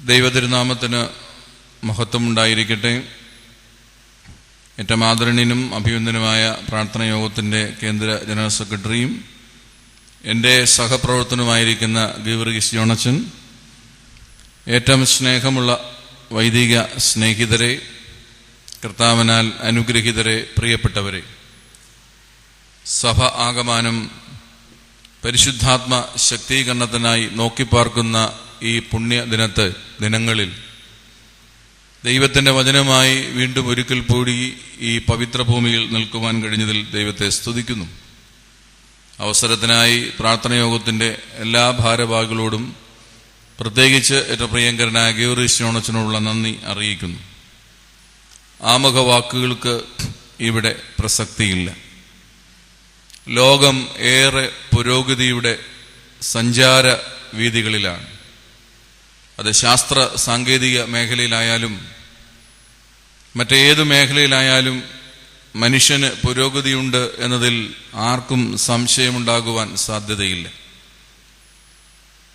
ദൈവതിരുനാമത്തിന് മഹത്വമുണ്ടായിരിക്കട്ടെ. ഏറ്റവും ആദരണീയനും അഭിനന്ദനുമായ പ്രാർത്ഥന യോഗത്തിൻ്റെ കേന്ദ്ര ജനറൽ സെക്രട്ടറിയും എൻ്റെ സഹപ്രവർത്തനവുമായിരിക്കുന്ന ഗീവർഗീസ് ജോണച്ചൻ, ഏറ്റവും സ്നേഹമുള്ള വൈദിക സ്നേഹിതരെ, കർത്താവിനാൽ അനുഗ്രഹീതരെ, പ്രിയപ്പെട്ടവരെ, സഭ ആകമാനം പരിശുദ്ധാത്മ ശക്തീകരണത്തിനായി നോക്കിപ്പാർക്കുന്ന ഈ പുണ്യ ദിനങ്ങളിൽ ദൈവത്തിൻ്റെ വചനമായി വീണ്ടും ഒരിക്കൽ കൂടി ഈ പവിത്ര ഭൂമിയിൽ നിൽക്കുവാൻ കഴിഞ്ഞതിൽ ദൈവത്തെ സ്തുതിക്കുന്നു. അവസരത്തിനായി പ്രാർത്ഥനയോഗത്തിൻ്റെ എല്ലാ ഭാരവാഹികളോടും പ്രത്യേകിച്ച് ഏറ്റവും പ്രിയങ്കരനായ ഗീവർഗീസ് ജോണച്ചനോടുള്ള നന്ദി അറിയിക്കുന്നു. ആമുഖ വാക്കുകൾക്ക് ഇവിടെ പ്രസക്തിയില്ല. ലോകം ഏറെ പുരോഗതിയുടെ സഞ്ചാര വീഥികളിലാണ്. അത് ശാസ്ത്ര സാങ്കേതിക മേഖലയിലായാലും മറ്റേതു മേഖലയിലായാലും മനുഷ്യന് പുരോഗതിയുണ്ട് എന്നതിൽ ആർക്കും സംശയമുണ്ടാകുവാൻ സാധ്യതയില്ല.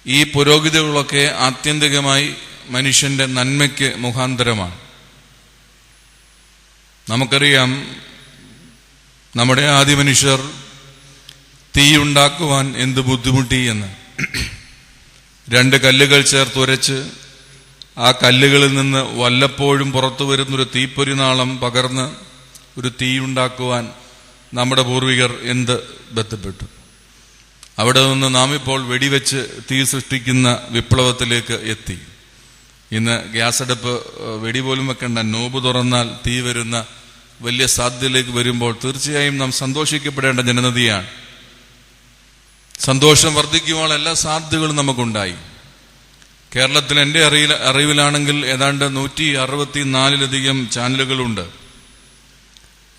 ഈ പുരോഗതികളൊക്കെ ആത്യന്തികമായി മനുഷ്യന്റെ നന്മയ്ക്ക് മുഖാന്തരമാണ്. നമുക്കറിയാം, നമ്മുടെ ആദ്യ മനുഷ്യർ തീയുണ്ടാക്കുവാൻ എന്ത് ബുദ്ധിമുട്ടി എന്ന്. 2 കല്ലുകൾ ചേർത്തുരച്ച് ആ കല്ലുകളിൽ നിന്ന് വല്ലപ്പോഴും പുറത്തു വരുന്നൊരു തീപ്പൊരിനാളം പകർന്ന് ഒരു തീയുണ്ടാക്കുവാൻ നമ്മുടെ പൂർവികർ എന്ത് ബന്ധപ്പെട്ടു. അവിടെ നിന്ന് നാം ഇപ്പോൾ വെടിവെച്ച് തീ സൃഷ്ടിക്കുന്ന വിപ്ലവത്തിലേക്ക് എത്തി. ഇന്ന് ഗ്യാസ് അടുപ്പ് വെടി പോലും വെക്കേണ്ട, നോബ് തുറന്നാൽ തീ വരുന്ന വലിയ സാധ്യതയിലേക്ക് വരുമ്പോൾ തീർച്ചയായും നാം സന്തോഷിക്കപ്പെടേണ്ട ജനനദിയാണ്. സന്തോഷം വർദ്ധിക്കുമ്പോൾ എല്ലാ സാധ്യതകളും നമുക്കുണ്ടായി. കേരളത്തിൽ എൻ്റെ അറിവിലാണെങ്കിൽ ഏതാണ്ട് 164-ലധികം ചാനലുകളുണ്ട്.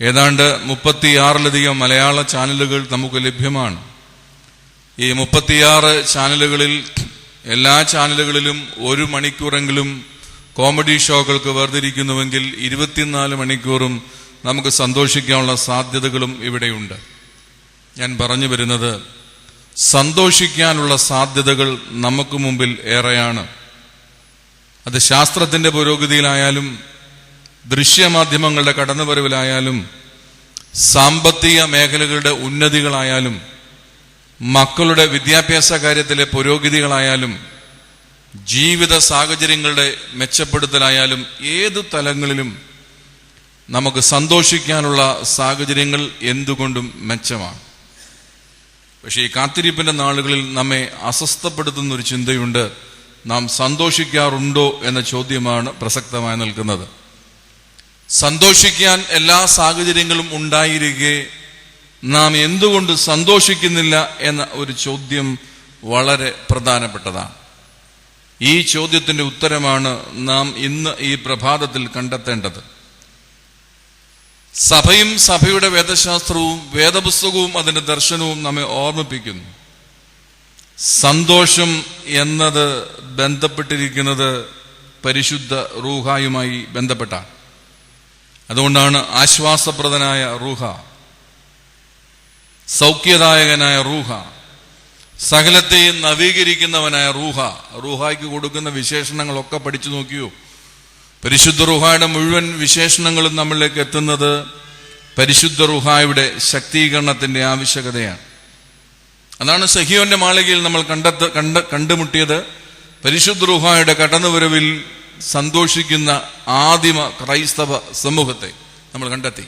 ഏതാണ്ട് 36-ലധികം മലയാള ചാനലുകൾ നമുക്ക് ലഭ്യമാണ്. ഈ 36 ചാനലുകളിൽ എല്ലാ ചാനലുകളിലും 1 മണിക്കൂറെങ്കിലും കോമഡി ഷോകൾക്ക് വേർതിരിക്കുന്നുവെങ്കിൽ 24 മണിക്കൂറും നമുക്ക് സന്തോഷിക്കാനുള്ള സാധ്യതകളും ഇവിടെയുണ്ട്. ഞാൻ പറഞ്ഞു വരുന്നത്, സന്തോഷിക്കാനുള്ള സാധ്യതകൾ നമുക്ക് മുമ്പിൽ ഏറെയാണ്. അത് ശാസ്ത്രത്തിന്റെ പുരോഗതിയിലായാലും ദൃശ്യമാധ്യമങ്ങളുടെ കടന്നുവരവിലായാലും സാമ്പത്തിക മേഖലകളുടെ ഉന്നതികളായാലും മക്കളുടെ വിദ്യാഭ്യാസ കാര്യത്തിലെ പുരോഗതികളായാലും ജീവിത സാഹചര്യങ്ങളുടെ മെച്ചപ്പെടുത്തലായാലും ഏതു തലങ്ങളിലും നമുക്ക് സന്തോഷിക്കാനുള്ള സാഹചര്യങ്ങൾ എന്തുകൊണ്ടും മെച്ചമാണ്. പക്ഷേ ഈ കാത്തിരിപ്പിന്റെ നാളുകളിൽ നമ്മെ അസ്വസ്ഥപ്പെടുത്തുന്ന ഒരു ചിന്തയുണ്ട്. നാം സന്തോഷിക്കാറുണ്ടോ എന്ന ചോദ്യമാണ് പ്രസക്തമായി നിൽക്കുന്നത്. സന്തോഷിക്കാൻ എല്ലാ സാഹചര്യങ്ങളും ഉണ്ടായിരിക്കെ നാം എന്തുകൊണ്ട് സന്തോഷിക്കുന്നില്ല എന്ന ഒരു ചോദ്യം വളരെ പ്രധാനപ്പെട്ടതാണ്. ഈ ചോദ്യത്തിന്റെ ഉത്തരമാണ് നാം ഇന്ന് ഈ പ്രഭാതത്തിൽ കണ്ടെത്തേണ്ടത്. സഭയും സഭയുടെ വേദശാസ്ത്രവും വേദപുസ്തകവും അതിന്റെ ദർശനവും നമ്മെ ഓർമ്മിപ്പിക്കുന്നു. സന്തോഷം എന്നത് ബന്ധപ്പെട്ടിരിക്കുന്നത് പരിശുദ്ധ റൂഹായുമായി ബന്ധപ്പെട്ടാണ്. അതുകൊണ്ടാണ് ആശ്വാസപ്രദനായ റൂഹ, സൗഖ്യദായകനായ റൂഹ, സകലത്തെയും നവീകരിക്കുന്നവനായ റൂഹായ്ക്ക് കൊടുക്കുന്ന വിശേഷണങ്ങളൊക്കെ പഠിച്ചു നോക്കിയോ? പരിശുദ്ധ റൂഹായുടെ മുഴുവൻ വിശേഷണങ്ങളും നമ്മളിലേക്ക് എത്തുന്നത് പരിശുദ്ധ റൂഹായുടെ ശക്തീകരണത്തിന്റെ ആവശ്യകതയാണ്. അതാണ് സഹിയോന്റെ മാളികയിൽ നമ്മൾ കണ്ടുമുട്ടിയത്. പരിശുദ്ധ റൂഹായുടെ കടന്നുവരവിൽ സന്തോഷിക്കുന്ന ആദിമ ക്രൈസ്തവ സമൂഹത്തെ നമ്മൾ കണ്ടെത്തി.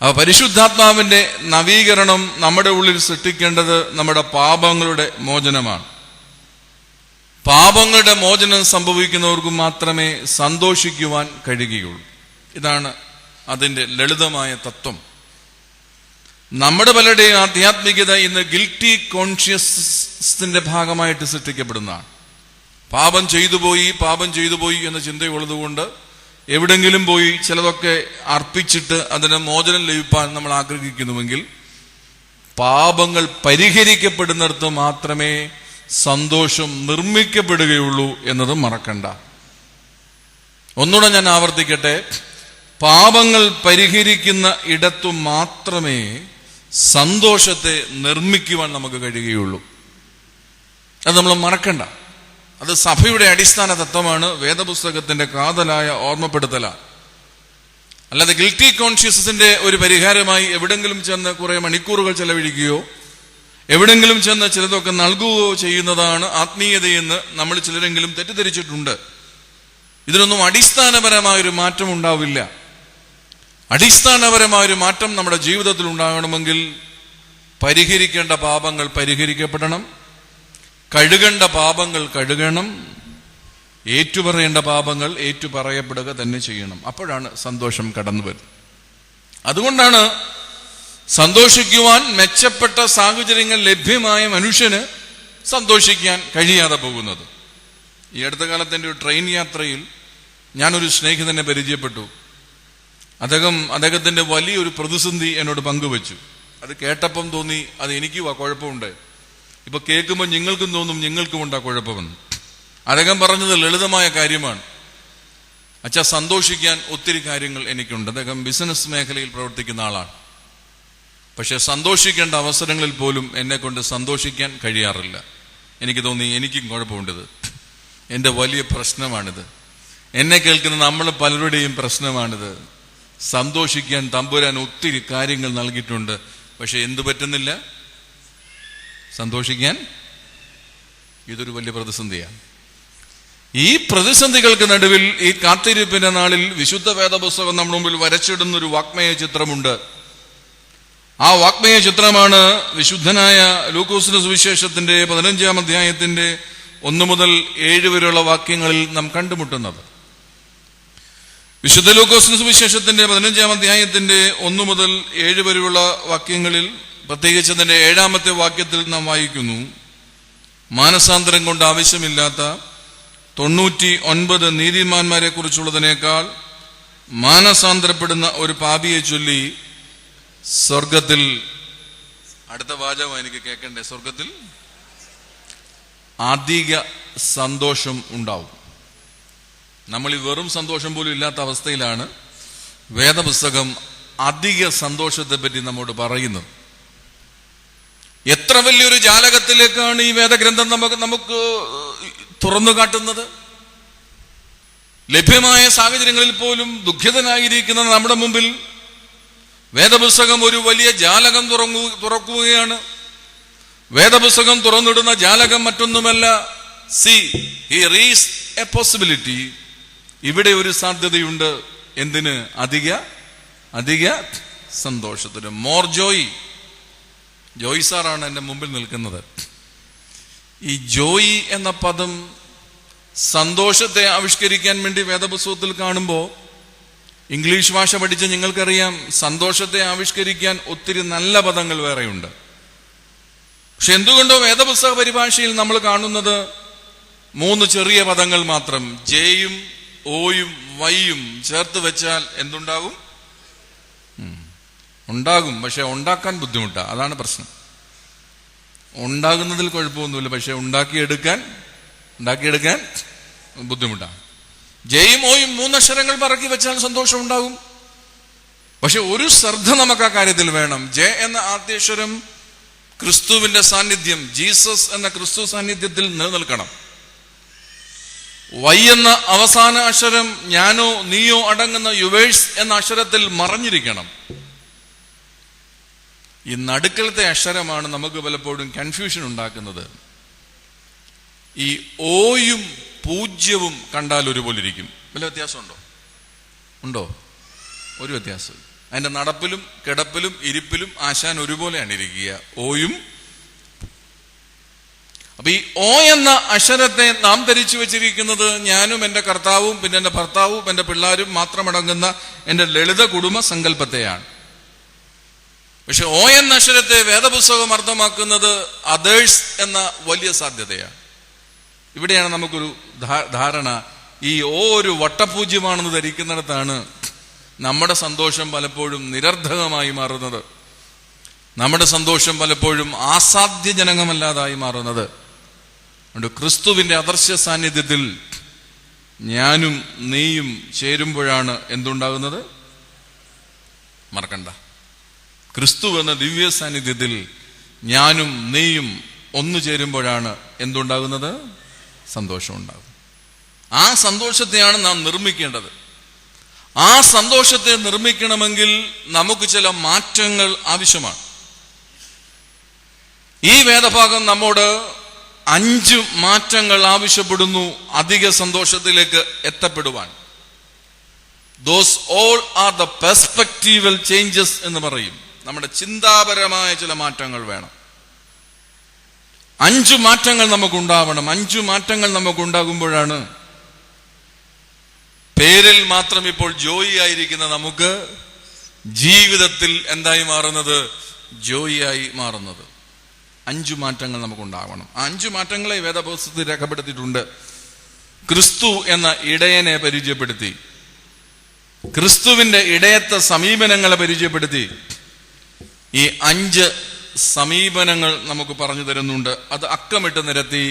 പരിശുദ്ധാത്മാവിന്റെ നവീകരണം നമ്മുടെ ഉള്ളിൽ സൃഷ്ടിക്കേണ്ടത് നമ്മുടെ പാപങ്ങളുടെ മോചനമാണ്. പാപങ്ങളുടെ മോചനം സംഭവിക്കുന്നവർക്ക് മാത്രമേ സന്തോഷിക്കുവാൻ കഴിയുകയുള്ളൂ. ഇതാണ് അതിൻ്റെ ലളിതമായ തത്വം. നമ്മുടെ പലരുടെയും ആധ്യാത്മികത ഇന്ന് ഗിൽറ്റി കോൺഷ്യസിന്റെ ഭാഗമായിട്ട് സൃഷ്ടിക്കപ്പെടുന്നതാണ്. പാപം ചെയ്തു പോയി എന്ന ചിന്തയുള്ളതുകൊണ്ട് എവിടെങ്കിലും പോയി ചിലതൊക്കെ അർപ്പിച്ചിട്ട് അതിന് മോചനം ലഭിക്കാൻ നമ്മൾ ആഗ്രഹിക്കുന്നുവെങ്കിൽ പാപങ്ങൾ പരിഹരിക്കപ്പെടുന്നിടത്ത് മാത്രമേ സന്തോഷം നിർമ്മിക്കപ്പെടുകയുള്ളൂ എന്നത് മറക്കണ്ട. ഒന്നുകൂടെ ഞാൻ ആവർത്തിക്കട്ടെ, പാപങ്ങൾ പരിഹരിക്കുന്ന ഇടത്തു മാത്രമേ സന്തോഷത്തെ നിർമ്മിക്കുവാൻ നമുക്ക് കഴിയുകയുള്ളൂ. അത് നമ്മൾ മറക്കണ്ട. അത് സഭയുടെ അടിസ്ഥാന തത്വമാണ്, വേദപുസ്തകത്തിന്റെ കാതലായ ഓർമ്മപ്പെടുത്തലാണ്. അല്ലാതെ ഗിൽറ്റി കോൺഷ്യസിന്റെ ഒരു പരിഹാരമായി എവിടെങ്കിലും ചെന്ന് കുറെ മണിക്കൂറുകൾ ചെലവഴിക്കുകയോ എവിടെങ്കിലും ചെന്ന് ചിലതൊക്കെ നൽകുകയോ ചെയ്യുന്നതാണ് ആത്മീയതയെന്ന് നമ്മൾ ചിലരെങ്കിലും തെറ്റിദ്ധരിച്ചിട്ടുണ്ട്. ഇതിനൊന്നും അടിസ്ഥാനപരമായൊരു മാറ്റം ഉണ്ടാവില്ല. അടിസ്ഥാനപരമായൊരു മാറ്റം നമ്മുടെ ജീവിതത്തിൽ ഉണ്ടാകണമെങ്കിൽ പരിഹരിക്കേണ്ട പാപങ്ങൾ പരിഹരിക്കപ്പെടണം, കഴുകേണ്ട പാപങ്ങൾ കഴുകണം, ഏറ്റുപറയേണ്ട പാപങ്ങൾ ഏറ്റുപറയപ്പെടുക തന്നെ ചെയ്യണം. അപ്പോഴാണ് സന്തോഷം കടന്നു വരുന്നത്. അതുകൊണ്ടാണ് സന്തോഷിക്കുവാൻ മെച്ചപ്പെട്ട സാഹചര്യങ്ങൾ ലഭ്യമായ മനുഷ്യന് സന്തോഷിക്കാൻ കഴിയാതെ പോകുന്നത്. ഈ അടുത്ത കാലത്ത് എൻ്റെ ഒരു ട്രെയിൻ യാത്രയിൽ ഞാനൊരു സ്നേഹിതനെ പരിചയപ്പെട്ടു. അദ്ദേഹത്തിന്റെ വലിയൊരു പ്രതിസന്ധി എന്നോട് പങ്കുവച്ചു. അത് കേട്ടപ്പം തോന്നി അത് എനിക്കും ആ കുഴപ്പമുണ്ട്. ഇപ്പൊ കേൾക്കുമ്പോൾ നിങ്ങൾക്കും തോന്നും നിങ്ങൾക്കും ഉണ്ടാ കുഴപ്പമെന്ന്. അദ്ദേഹം പറഞ്ഞത് ലളിതമായ കാര്യമാണ്. അച്ഛാ, സന്തോഷിക്കാൻ ഒത്തിരി കാര്യങ്ങൾ എനിക്കുണ്ട്. അദ്ദേഹം ബിസിനസ് മേഖലയിൽ പ്രവർത്തിക്കുന്ന ആളാണ്. പക്ഷെ സന്തോഷിക്കേണ്ട അവസരങ്ങളിൽ പോലും എന്നെ കൊണ്ട് സന്തോഷിക്കാൻ കഴിയാറില്ല. എനിക്ക് തോന്നി എനിക്കും കുഴപ്പമുണ്ടത്, എൻ്റെ വലിയ പ്രശ്നമാണിത്, എന്നെ കേൾക്കുന്ന നമ്മൾ പലരുടെയും പ്രശ്നമാണിത്. സന്തോഷിക്കാൻ തമ്പുരാൻ ഒത്തിരി കാര്യങ്ങൾ നൽകിയിട്ടുണ്ട്, പക്ഷെ എന്തു പറ്റുന്നില്ല? സന്തോഷിക്കാൻ. ഇതൊരു വലിയ പ്രതിസന്ധിയാണ്. ഈ പ്രതിസന്ധികൾക്ക് നടുവിൽ ഈ കാത്തിരിപ്പിന്റെ നാളിൽ വിശുദ്ധ വേദപുസ്തകം നമ്മുടെ മുമ്പിൽ വരച്ചിടുന്നൊരു വാഗ്മയ ചിത്രമുണ്ട്. ആ വാഗ്മയ ചിത്രമാണ് വിശുദ്ധനായ ലൂക്കോസിന്റെ സുവിശേഷത്തിന്റെ 15-ാം അധ്യായത്തിന്റെ 1 മുതൽ 7 വരെയുള്ള വാക്യങ്ങളിൽ നാം കണ്ടുമുട്ടുന്നത്. വിശുദ്ധ ലൂക്കോസിന്റെ സുവിശേഷത്തിന്റെ 15-ാം അധ്യായത്തിന്റെ 1 മുതൽ 7 വരെയുള്ള വാക്യങ്ങളിൽ, പ്രത്യേകിച്ച് അതിന്റെ 7-ാമത്തെ വാക്യത്തിൽ നാം വായിക്കുന്നു: മാനസാന്തരം കൊണ്ട് ആവശ്യമില്ലാത്ത 99 നീതിമാന്മാരെ കുറിച്ചുള്ളതിനേക്കാൾ മാനസാന്തരപ്പെടുന്ന ഒരു പാപിയെ ചൊല്ലി സ്വർഗത്തിൽ, അടുത്ത വാചകം എനിക്ക് കേൾക്കണ്ടേ, സ്വർഗത്തിൽ അധിക സന്തോഷം ഉണ്ടാവും. നമ്മൾ ഈ വെറും സന്തോഷം പോലും ഇല്ലാത്ത അവസ്ഥയിലാണ് വേദപുസ്തകം അധിക സന്തോഷത്തെ പറ്റി നമ്മോട് പറയുന്നത്. എത്ര വലിയൊരു ജാലകത്തിലേക്കാണ് ഈ വേദഗ്രന്ഥം നമുക്ക് തുറന്നു കാട്ടുന്നത്. ലഭ്യമായ സാഹചര്യങ്ങളിൽ പോലും ദുഃഖിതനായിരിക്കുന്ന നമ്മുടെ മുമ്പിൽ വേദപുസ്തകം ഒരു വലിയ ജാലകം തുറക്കുകയാണ്. വേദപുസ്തകം തുറന്നിടുന്ന ജാലകം മറ്റൊന്നുമല്ല, see here is a possibility. ഇവിടെ ഒരു സാധ്യതയുണ്ട്. എന്തിന്? അധിക സന്തോഷത്തിന്. മോർ ജോയ്. ജോയ് സാറാണ് എൻ്റെ മുമ്പിൽ നിൽക്കുന്നത്. ഈ ജോയ് എന്ന പദം സന്തോഷത്തെ ആവിഷ്കരിക്കാൻ വേണ്ടി വേദപുസ്തകത്തിൽ കാണുമ്പോൾ, ഇംഗ്ലീഷ് ഭാഷ പഠിച്ച് നിങ്ങൾക്കറിയാം, സന്തോഷത്തെ ആവിഷ്കരിക്കാൻ ഒത്തിരി നല്ല പദങ്ങൾ വേറെയുണ്ട്. പക്ഷെ എന്തുകൊണ്ടോ വേദപുസ്തക പരിഭാഷയിൽ നമ്മൾ കാണുന്നത് 3 ചെറിയ പദങ്ങൾ മാത്രം. ജെയും ഓയും വൈയും ചേർത്ത് വെച്ചാൽ എന്തുണ്ടാകും? ഉണ്ടാകും, പക്ഷെ ഉണ്ടാക്കാൻ ബുദ്ധിമുട്ടാണ്. അതാണ് പ്രശ്നം. ഉണ്ടാകുന്നതിൽ കുഴപ്പമൊന്നുമില്ല, പക്ഷെ ഉണ്ടാക്കിയെടുക്കാൻ ബുദ്ധിമുട്ടാണ്. ജെയും ഓയും 3 അക്ഷരങ്ങൾ പറക്കി വെച്ചാൽ സന്തോഷം ഉണ്ടാകും. പക്ഷെ ഒരു ശ്രദ്ധ നമുക്ക് ആ കാര്യത്തിൽ വേണം. ജെ എന്ന ആദ്യാക്ഷരം ക്രിസ്തുവിന്റെ സാന്നിധ്യം, ജീസസ് എന്ന ക്രിസ്തു സാന്നിധ്യത്തിൽ നിലനിൽക്കണം. വൈ എന്ന അവസാന അക്ഷരം ഞാനോ നീയോ അടങ്ങുന്ന യുവേഴ്സ് എന്ന അക്ഷരത്തിൽ മറഞ്ഞിരിക്കണം. ഈ നടുക്കലത്തെ അക്ഷരമാണ് നമുക്ക് പലപ്പോഴും കൺഫ്യൂഷൻ ഉണ്ടാക്കുന്നത്. ഈ ഓയും പൂജ്യവും കണ്ടാൽ ഒരുപോലെ ഇരിക്കും. വല്ല വ്യത്യാസമുണ്ടോ? ഉണ്ടോ? ഒരു വ്യത്യാസം. അതിന്റെ നടപ്പിലും കിടപ്പിലും ഇരിപ്പിലും ആശാൻ ഒരുപോലെയാണ് ഇരിക്കുക, ഓയും. അപ്പൊ ഈ ഓ എന്ന അക്ഷരത്തെ നാം ധരിച്ചു വെച്ചിരിക്കുന്നത് ഞാനും എൻ്റെ കർത്താവും പിന്നെ എൻ്റെ ഭർത്താവും എൻ്റെ പിള്ളേരും മാത്രമടങ്ങുന്ന എൻ്റെ ലളിത കുടുംബ സങ്കല്പത്തെയാണ്. പക്ഷെ ഓ എന്ന അക്ഷരത്തെ വേദപുസ്തകം അർത്ഥമാക്കുന്നത് അതേഴ്സ് എന്ന വലിയ സാധ്യതയാണ്. ഇവിടെയാണ് നമുക്കൊരു ധാരണ. ഈ ഓ ഒരു വട്ടപൂജ്യമാണെന്ന് ധരിക്കുന്നിടത്താണ് നമ്മുടെ സന്തോഷം പലപ്പോഴും നിരർത്ഥകമായി മാറുന്നത്. നമ്മുടെ സന്തോഷം പലപ്പോഴും ആസാധ്യജനകമല്ലാതായി മാറുന്നത്. അതുകൊണ്ട് ക്രിസ്തുവിന്റെ അദർശ്യ സാന്നിധ്യത്തിൽ ഞാനും നീയും ചേരുമ്പോഴാണ് എന്തുണ്ടാകുന്നത്? മറക്കണ്ട, ക്രിസ്തു എന്ന ദിവ്യ സാന്നിധ്യത്തിൽ ഞാനും നീയും ഒന്നു ചേരുമ്പോഴാണ് എന്തുണ്ടാകുന്നത്? സന്തോഷം ഉണ്ടാകും. ആ സന്തോഷത്തെയാണ് നാം നിർമ്മിക്കേണ്ടത്. ആ സന്തോഷത്തെ നിർമ്മിക്കണമെങ്കിൽ നമുക്ക് ചില മാറ്റങ്ങൾ ആവശ്യമാണ്. ഈ വേദഭാഗം നമ്മോട് 5 മാറ്റങ്ങൾ ആവശ്യപ്പെടുന്നു അധിക സന്തോഷത്തിലേക്ക് എത്തപ്പെടുവാൻ. Those all are the perspectival changes എന്ന് പറയും. നമ്മുടെ ചിന്താപരമായ ചില മാറ്റങ്ങൾ വേണം. 5 മാറ്റങ്ങൾ നമുക്കുണ്ടാവണം. 5 മാറ്റങ്ങൾ നമുക്കുണ്ടാകുമ്പോഴാണ് പേരിൽ മാത്രം ഇപ്പോൾ ജോയി ആയിരിക്കുന്ന നമുക്ക് ജീവിതത്തിൽ എന്തായി മാറുന്നത്? ജോയി ആയി മാറുന്നത്. 5 മാറ്റങ്ങൾ നമുക്കുണ്ടാവണം. ആ 5 മാറ്റങ്ങളെ വേദപുസ്തകത്തിൽ രേഖപ്പെടുത്തിയിട്ടുണ്ട്. ക്രിസ്തു എന്ന ഇടയനെ പരിചയപ്പെടുത്തി, ക്രിസ്തുവിന്റെ ഇടയത്തെ സമീപനങ്ങളെ പരിചയപ്പെടുത്തി. ഈ 5 സമീപനങ്ങൾ നമുക്ക് പറഞ്ഞു തരുന്നുണ്ട്. അത് അക്കമിട്ട് നിരത്തി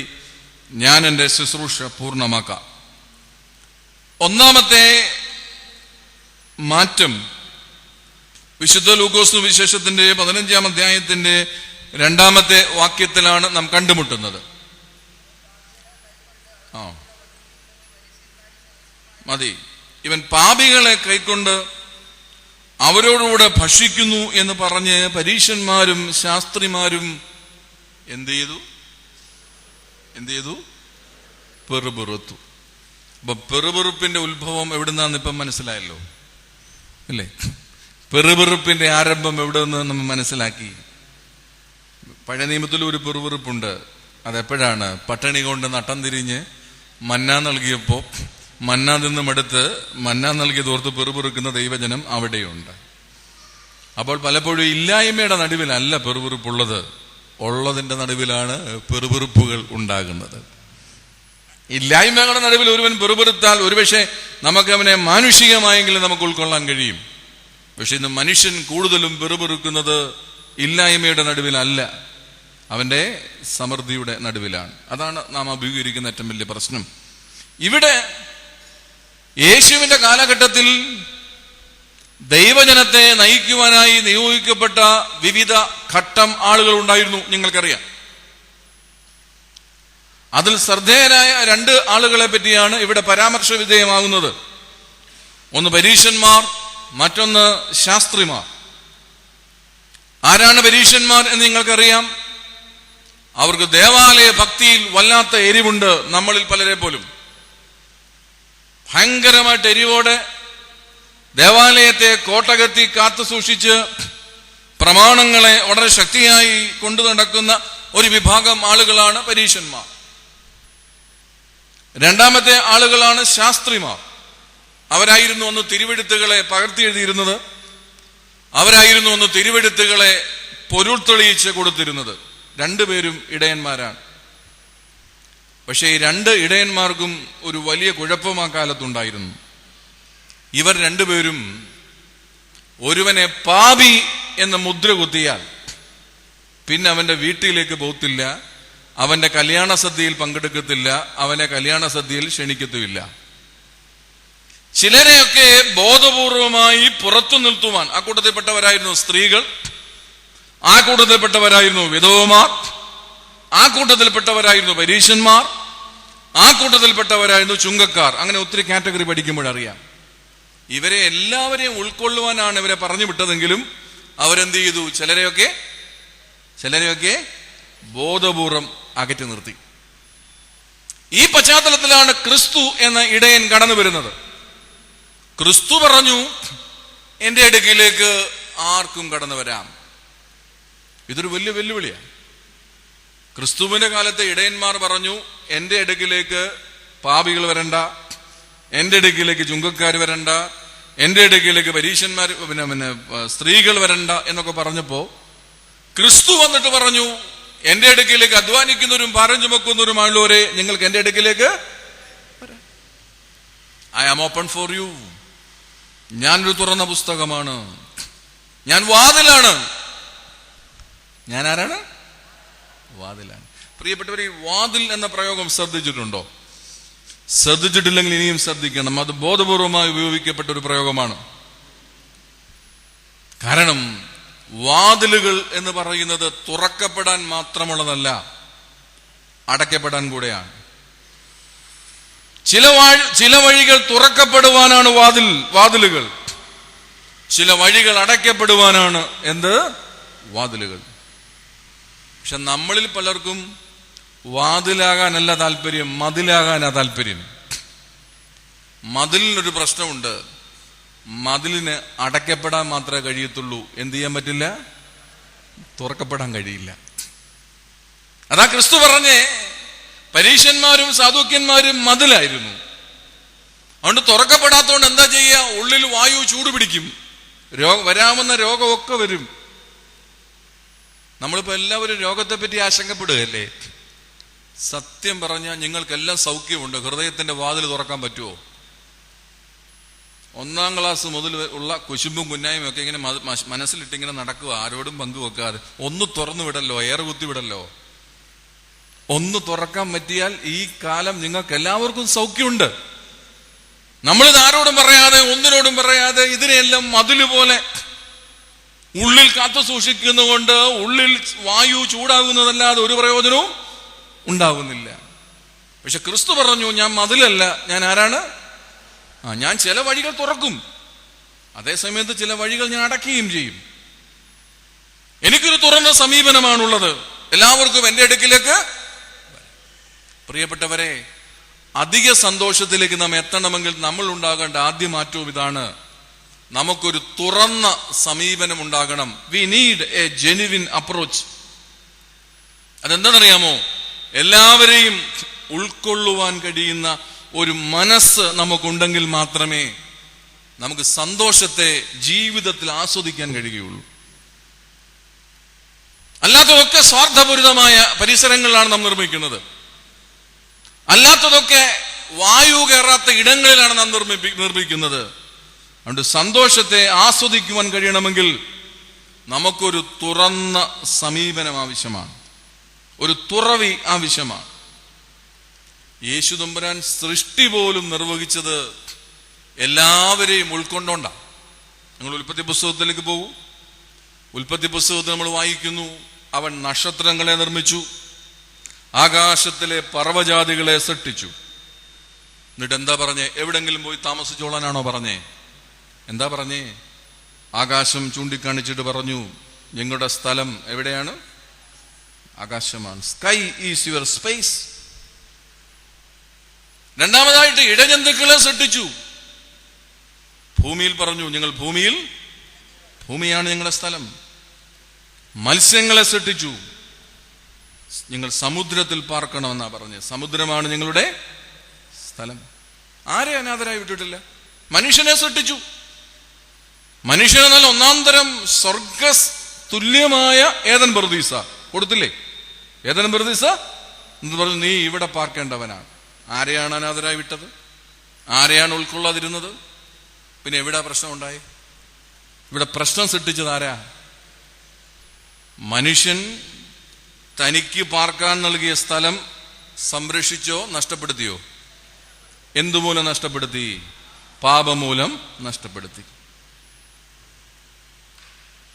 ഞാൻ എൻ്റെ ശുശ്രൂഷ പൂർണ്ണമാക്കാം. ഒന്നാമത്തെ മാറ്റം വിശുദ്ധ ലൂക്കോസ് സുവിശേഷത്തിന്റെ 15-ാം അധ്യായത്തിന്റെ 2-ാമത്തെ വാക്യത്തിലാണ് നാം കണ്ടുമുട്ടുന്നത്. മതി, ഇവൻ പാപികളെ കൈക്കൊണ്ട് അവരോടുകൂടെ ഭക്ഷിക്കുന്നു എന്ന് പറഞ്ഞ് പരീശന്മാരും ശാസ്ത്രിമാരും എന്ത് ചെയ്തു? പെറുപെറുത്തു. അപ്പൊ പെറുപെറുപ്പിന്റെ ഉത്ഭവം എവിടുന്നാന്ന് ഇപ്പം മനസ്സിലായല്ലോ അല്ലേ? പെറുപെറുപ്പിന്റെ ആരംഭം എവിടെ നിന്ന് നമ്മൾ മനസ്സിലാക്കി. പഴയ നിയമത്തിൽ ഒരു പെറുപെറുപ്പുണ്ട്. അതെപ്പോഴാണ്? പട്ടിണി കൊണ്ട് നട്ടം തിരിഞ്ഞ് മന്ന നൽകിയപ്പോ മന്ന നിന്നും എടുത്ത് മന്ന നൽകിയതോർത്ത് പെറുപെറുക്കുന്ന ദൈവജനം അവിടെയുണ്ട്. അപ്പോൾ പലപ്പോഴും ഇല്ലായ്മയുടെ നടുവിലല്ല പെറുപെറുപ്പുള്ളത്, ഉള്ളതിന്റെ നടുവിലാണ് പെറുപെറുപ്പുകൾ ഉണ്ടാകുന്നത്. ഇല്ലായ്മകളുടെ നടുവിൽ ഒരുവൻ പെറുപെറുത്താൽ ഒരുപക്ഷെ നമുക്ക് അവനെ മാനുഷികമായെങ്കിലും നമുക്ക് ഉൾക്കൊള്ളാൻ കഴിയും. പക്ഷെ ഇന്ന് മനുഷ്യൻ കൂടുതലും പെറുപെറുക്കുന്നത് ഇല്ലായ്മയുടെ നടുവിലല്ല, അവന്റെ സമൃദ്ധിയുടെ നടുവിലാണ്. അതാണ് നാം അഭിമുഖീകരിക്കുന്ന ഏറ്റവും വലിയ പ്രശ്നം. ഇവിടെ യേശുവിന്റെ കാലഘട്ടത്തിൽ ദൈവജനത്തെ നയിക്കുവാനായി നിയോഗിക്കപ്പെട്ട വിവിധ ഘട്ടം ആളുകൾ ഉണ്ടായിരുന്നു, നിങ്ങൾക്കറിയാം. അതിൽ ശ്രദ്ധേയരായ 2 ആളുകളെ പറ്റിയാണ് ഇവിടെ പരാമർശ വിധേയമാകുന്നത്. ഒന്ന് പരീശന്മാർ, മറ്റൊന്ന് ശാസ്ത്രിമാർ. ആരാണ് പരീശന്മാർ എന്ന് നിങ്ങൾക്കറിയാം. അവർക്ക് ദേവാലയ ഭക്തിയിൽ വല്ലാത്ത എരിവുണ്ട്. നമ്മളിൽ പലരെ പോലും ഭയങ്കരമായിട്ട് എരിവോടെ ദേവാലയത്തെ കോട്ടകത്തി കാത്തു സൂക്ഷിച്ച് പ്രമാണങ്ങളെ വളരെ ശക്തിയായി കൊണ്ടു നടക്കുന്ന ഒരു വിഭാഗം ആളുകളാണ് പരീശന്മാർ. 2-ാമത്തെ ആളുകളാണ് ശാസ്ത്രിമാർ. അവരായിരുന്നു ഒന്ന് തിരുവെഴുത്തുകളെ പകർത്തിയെഴുതിയിരുന്നത്. അവരായിരുന്നു ഒന്ന് തിരുവെഴുത്തുകളെ പൊരുൾ തെളിയിച്ച് കൊടുത്തിരുന്നത്. 2 പേരും ഇടയന്മാരാണ്. പക്ഷേ ഈ 2 ഇടയന്മാർക്കും ഒരു വലിയ കുഴപ്പം ആ കാലത്തുണ്ടായിരുന്നു. ഇവർ 2 പേരും ഒരുവനെ പാപി എന്ന മുദ്ര കുത്തിയാൽ പിന്നെ അവന്റെ വീട്ടിലേക്ക് പോകത്തില്ല, അവന്റെ കല്യാണ സദ്യയിൽ പങ്കെടുക്കത്തില്ല, അവനെ കല്യാണ സദ്യയിൽ ക്ഷണിക്കത്തുമില്ല. ചിലരെയൊക്കെ ബോധപൂർവമായി പുറത്തു നിർത്തുവാൻ ആ കൂട്ടത്തിൽപ്പെട്ടവരായിരുന്നു സ്ത്രീകൾ, ആ കൂട്ടത്തിൽപ്പെട്ടവരായിരുന്നു വിധവമാർ, ആ കൂട്ടത്തിൽപ്പെട്ടവരായിരുന്നു പരീശന്മാർ, ആ കൂട്ടത്തിൽപ്പെട്ടവരായിരുന്നു ചുങ്കക്കാർ. അങ്ങനെ ഒത്തിരി കാറ്റഗറി പഠിക്കുമ്പോഴറിയാം. ഇവരെ എല്ലാവരെയും ഉൾക്കൊള്ളുവാനാണ് ഇവരെ പറഞ്ഞു വിട്ടതെങ്കിലും അവരെന്ത് ചെയ്തു? ചിലരെയൊക്കെ ബോധപൂർവം അകറ്റി നിർത്തി. ഈ പശ്ചാത്തലത്തിലാണ് ക്രിസ്തു എന്ന ഇടയൻ കടന്നു വരുന്നത്. ക്രിസ്തു പറഞ്ഞു, എന്റെ അടുക്കിലേക്ക് ആർക്കും കടന്നു വരാം. ഇതൊരു വലിയ വെല്ലുവിളിയാണ്. ക്രിസ്തുവിന്റെ കാലത്തെ ഇടയന്മാർ പറഞ്ഞു, എന്റെ അടുക്കിലേക്ക് പാപികൾ വരണ്ട, എന്റെ അടുക്കിലേക്ക് ചുങ്കക്കാർ വരണ്ട, എന്റെ അടുക്കിലേക്ക് പരീശന്മാർ പിന്നെ സ്ത്രീകൾ വരണ്ട എന്നൊക്കെ പറഞ്ഞപ്പോ ക്രിസ്തു വന്നിട്ട് പറഞ്ഞു, എന്റെ അടുക്കിലേക്ക് അധ്വാനിക്കുന്നവരും ഭാരം ചുമക്കുന്നവരുമായുള്ളവരെ നിങ്ങൾക്ക് എന്റെ അടുക്കിലേക്ക് വരാം. I am open for you. ഞാനൊരു തുറന്ന പുസ്തകമാണ്, ഞാൻ വാതിലാണ്. ഞാൻ ആരാണ്? വാതിലാണ്. പ്രിയപ്പെട്ടവർ, ഈ വാതിൽ എന്ന പ്രയോഗം ശ്രദ്ധിച്ചിട്ടുണ്ടോ? ശ്രദ്ധിച്ചിട്ടില്ലെങ്കിൽ ഇനിയും ശ്രദ്ധിക്കണം. അത് ബോധപൂർവമായി ഉപയോഗിക്കപ്പെട്ട ഒരു പ്രയോഗമാണ്. കാരണം വാതിലുകൾ എന്ന് പറയുന്നത് തുറക്കപ്പെടാൻ മാത്രമുള്ളതല്ല, അടയ്ക്കപ്പെടാൻ കൂടെയാണ്. ചില വഴികൾ തുറക്കപ്പെടുവാനാണ് വാതിലുകൾ, ചില വഴികൾ അടയ്ക്കപ്പെടുവാനാണ് വാതിലുകൾ. പക്ഷെ നമ്മളിൽ പലർക്കും വാതിലാകാനല്ല താല്പര്യം, മതിലാകാനാ താല്പര്യം. മതിലിനൊരു പ്രശ്നമുണ്ട്, മതിലിന് അടയ്ക്കപ്പെടാൻ മാത്രമേ കഴിയത്തുള്ളൂ, എന്ത് ചെയ്യാൻ പറ്റില്ല, തുറക്കപ്പെടാൻ കഴിയില്ല. അതാ ക്രിസ്തു പറഞ്ഞേ, പരീശന്മാരും സാദൂക്യന്മാരും മതിലായിരുന്നു. അതുകൊണ്ട് തുറക്കപ്പെടാത്തതുകൊണ്ട് എന്താ ചെയ്യുക, ഉള്ളിൽ വായു ചൂട് പിടിക്കും, വരാമെന്ന രോഗമൊക്കെ വരും. നമ്മളിപ്പോ എല്ലാവരും രോഗത്തെ പറ്റി ആശങ്കപ്പെടുകയല്ലേ? സത്യം പറഞ്ഞാൽ നിങ്ങൾക്കെല്ലാം സൗഖ്യമുണ്ട്, ഹൃദയത്തിന്റെ വാതിൽ തുറക്കാൻ പറ്റുമോ? 1ാം ക്ലാസ് മുതൽ ഉള്ള കുശുമ്പും കുന്നായും ഒക്കെ ഇങ്ങനെ മനസ്സിലിട്ടിങ്ങനെ നടക്കുക, ആരോടും പങ്കുവെക്കാതെ. ഒന്ന് തുറന്നു വിടല്ലോ, ഏറെ കുത്തി വിടല്ലോ. ഒന്ന് തുറക്കാൻ പറ്റിയാൽ ഈ കാലം നിങ്ങൾക്ക് എല്ലാവർക്കും സൗഖ്യമുണ്ട്. നമ്മളിത് ആരോടും പറയാതെ, ഒന്നിനോടും പറയാതെ ഇതിനെല്ലാം മതിലുപോലെ ഉള്ളിൽ കാത്തു സൂക്ഷിക്കുന്നതുകൊണ്ട് ഉള്ളിൽ വായു ചൂടാകുന്നതല്ലാതെ ഒരു പ്രയോജനവും ഉണ്ടാകുന്നില്ല. പക്ഷെ ക്രിസ്തു പറഞ്ഞു, ഞാൻ മതിലല്ല, ഞാൻ ആരാണ്? ഞാൻ ചില വഴികൾ തുറക്കും, അതേസമയത്ത് ചില വഴികൾ ഞാൻ അടയ്ക്കുകയും ചെയ്യും. എനിക്കൊരു തുറന്ന സമീപനമാണുള്ളത് എല്ലാവർക്കും എന്റെ അടുക്കിലേക്ക്. പ്രിയപ്പെട്ടവരെ, അധിക സന്തോഷത്തിലേക്ക് നാം എത്തണമെങ്കിൽ നമ്മൾ ഉണ്ടാകേണ്ട ആദ്യ മാറ്റവും ഇതാണ്. നമുക്കൊരു തുറന്ന സമീപനം ഉണ്ടാകണം. We need a genuine approach. അതെന്താണെന്നറിയാമോ? എല്ലാവരെയും ഉൾക്കൊള്ളുവാൻ കഴിയുന്ന ഒരു മനസ്സ് നമുക്കുണ്ടെങ്കിൽ മാത്രമേ നമുക്ക് സന്തോഷത്തെ ജീവിതത്തിൽ ആസ്വദിക്കാൻ കഴിയുകയുള്ളൂ. അല്ലാത്തതൊക്കെ സ്വാർത്ഥപൂരിതമായ പരിസരങ്ങളിലാണ് നാം നിർമ്മിക്കുന്നത്. അല്ലാത്തതൊക്കെ വായു കയറാത്ത ഇടങ്ങളിലാണ് നാം നിർമ്മിക്കുന്നത്. അതുകൊണ്ട് സന്തോഷത്തെ ആസ്വദിക്കുവാൻ കഴിയണമെങ്കിൽ നമുക്കൊരു തുറന്ന സമീപനം ആവശ്യമാണ്, ഒരു തുറവി ആവശ്യമാണ്. യേശു തമ്പുരാൻ സൃഷ്ടി പോലും നിർവഹിച്ചത് എല്ലാവരെയും ഉൾക്കൊണ്ടോണ്ടാണ്. നിങ്ങൾ ഉൽപ്പത്തി പുസ്തകത്തിലേക്ക് പോകൂ. ഉൽപ്പത്തി പുസ്തകത്തിൽ നമ്മൾ വായിക്കുന്നു, അവൻ നക്ഷത്രങ്ങളെ നിർമ്മിച്ചു, ആകാശത്തിലെ പർവ്വജാതികളെ സൃഷ്ടിച്ചു. എന്നിട്ട് എന്താ പറഞ്ഞേ? എവിടെങ്കിലും പോയി താമസിച്ചോളാനാണോ പറഞ്ഞേ? എന്താ പറഞ്ഞേ? ആകാശം ചൂണ്ടിക്കാണിച്ചിട്ട് പറഞ്ഞു, ഞങ്ങളുടെ സ്ഥലം എവിടെയാണ്? ആകാശമാണ്. Sky is your space. രണ്ടാമതായിട്ട് ഇഴജന്തുക്കളെ സൃഷ്ടിച്ചു. ഭൂമിയിൽ പറഞ്ഞു, ഞങ്ങൾ ഭൂമിയാണ് ഞങ്ങളുടെ സ്ഥലം. മത്സ്യങ്ങളെ സൃഷ്ടിച്ചു, നിങ്ങൾ സമുദ്രത്തിൽ പാർക്കണമെന്നാ പറഞ്ഞത്. സമുദ്രമാണ് ഞങ്ങളുടെ സ്ഥലം. ആരെ അനാഥരായി വിട്ടിട്ടില്ല. മനുഷ്യനെ സൃഷ്ടിച്ചു. മനുഷ്യന് നല്ല ഒന്നാന്തരം സ്വർഗ തുല്യമായ ഏദൻ പറുദീസ കൊടുത്തില്ലേ? ഏദൻ പറുദീസ എന്ന് പറഞ്ഞു, നീ ഇവിടെ പാർക്കേണ്ടവനാണ്. ആരെയാണ് അനാഥരായി വിട്ടത്? ആരെയാണ് ഉൾക്കൊള്ളാതിരുന്നത്? പിന്നെ എവിടെ പ്രശ്നം ഉണ്ടായി? ഇവിടെ പ്രശ്നം സൃഷ്ടിച്ചത് ആരാ? മനുഷ്യൻ തനിക്ക് പാർക്കാൻ നൽകിയ സ്ഥലം സംരക്ഷിച്ചോ നഷ്ടപ്പെടുത്തിയോ? എന്തുമൂലം നഷ്ടപ്പെടുത്തി? പാപമൂലം നഷ്ടപ്പെടുത്തി.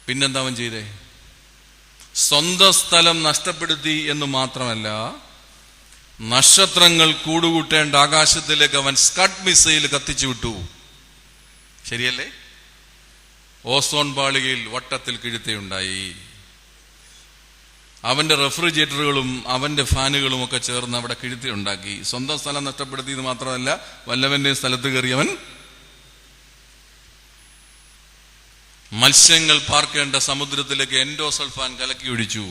പിന്നെന്താ അവൻ ചെയ്തേ? സ്വന്തം സ്ഥലം നഷ്ടപ്പെടുത്തി എന്ന് മാത്രമല്ല, നക്ഷത്രങ്ങൾ കൂടുകൂട്ടേണ്ട ആകാശത്തിലേക്ക് അവൻ സ്കഡ് മിസൈൽ കത്തിച്ചു വിട്ടു. ശരിയല്ലേ? ഓസോൺ പാളികയിൽ വട്ടത്തിൽ കിഴുത്തയുണ്ടായി. അവന്റെ റെഫ്രിജറേറ്ററുകളും അവന്റെ ഫാനുകളും ഒക്കെ ചേർന്ന് അവിടെ കിഴുത്തയുണ്ടാക്കി. സ്വന്തം സ്ഥലം നഷ്ടപ്പെടുത്തിയത് മാത്രമല്ല, വല്ലവന്റെ സ്ഥലത്ത് കയറിയവൻ മത്സ്യങ്ങൾ പാർക്കേണ്ട സമുദ്രത്തിലേക്ക് എൻഡോസൾഫാൻ കലക്കി ഒഴിച്ചു.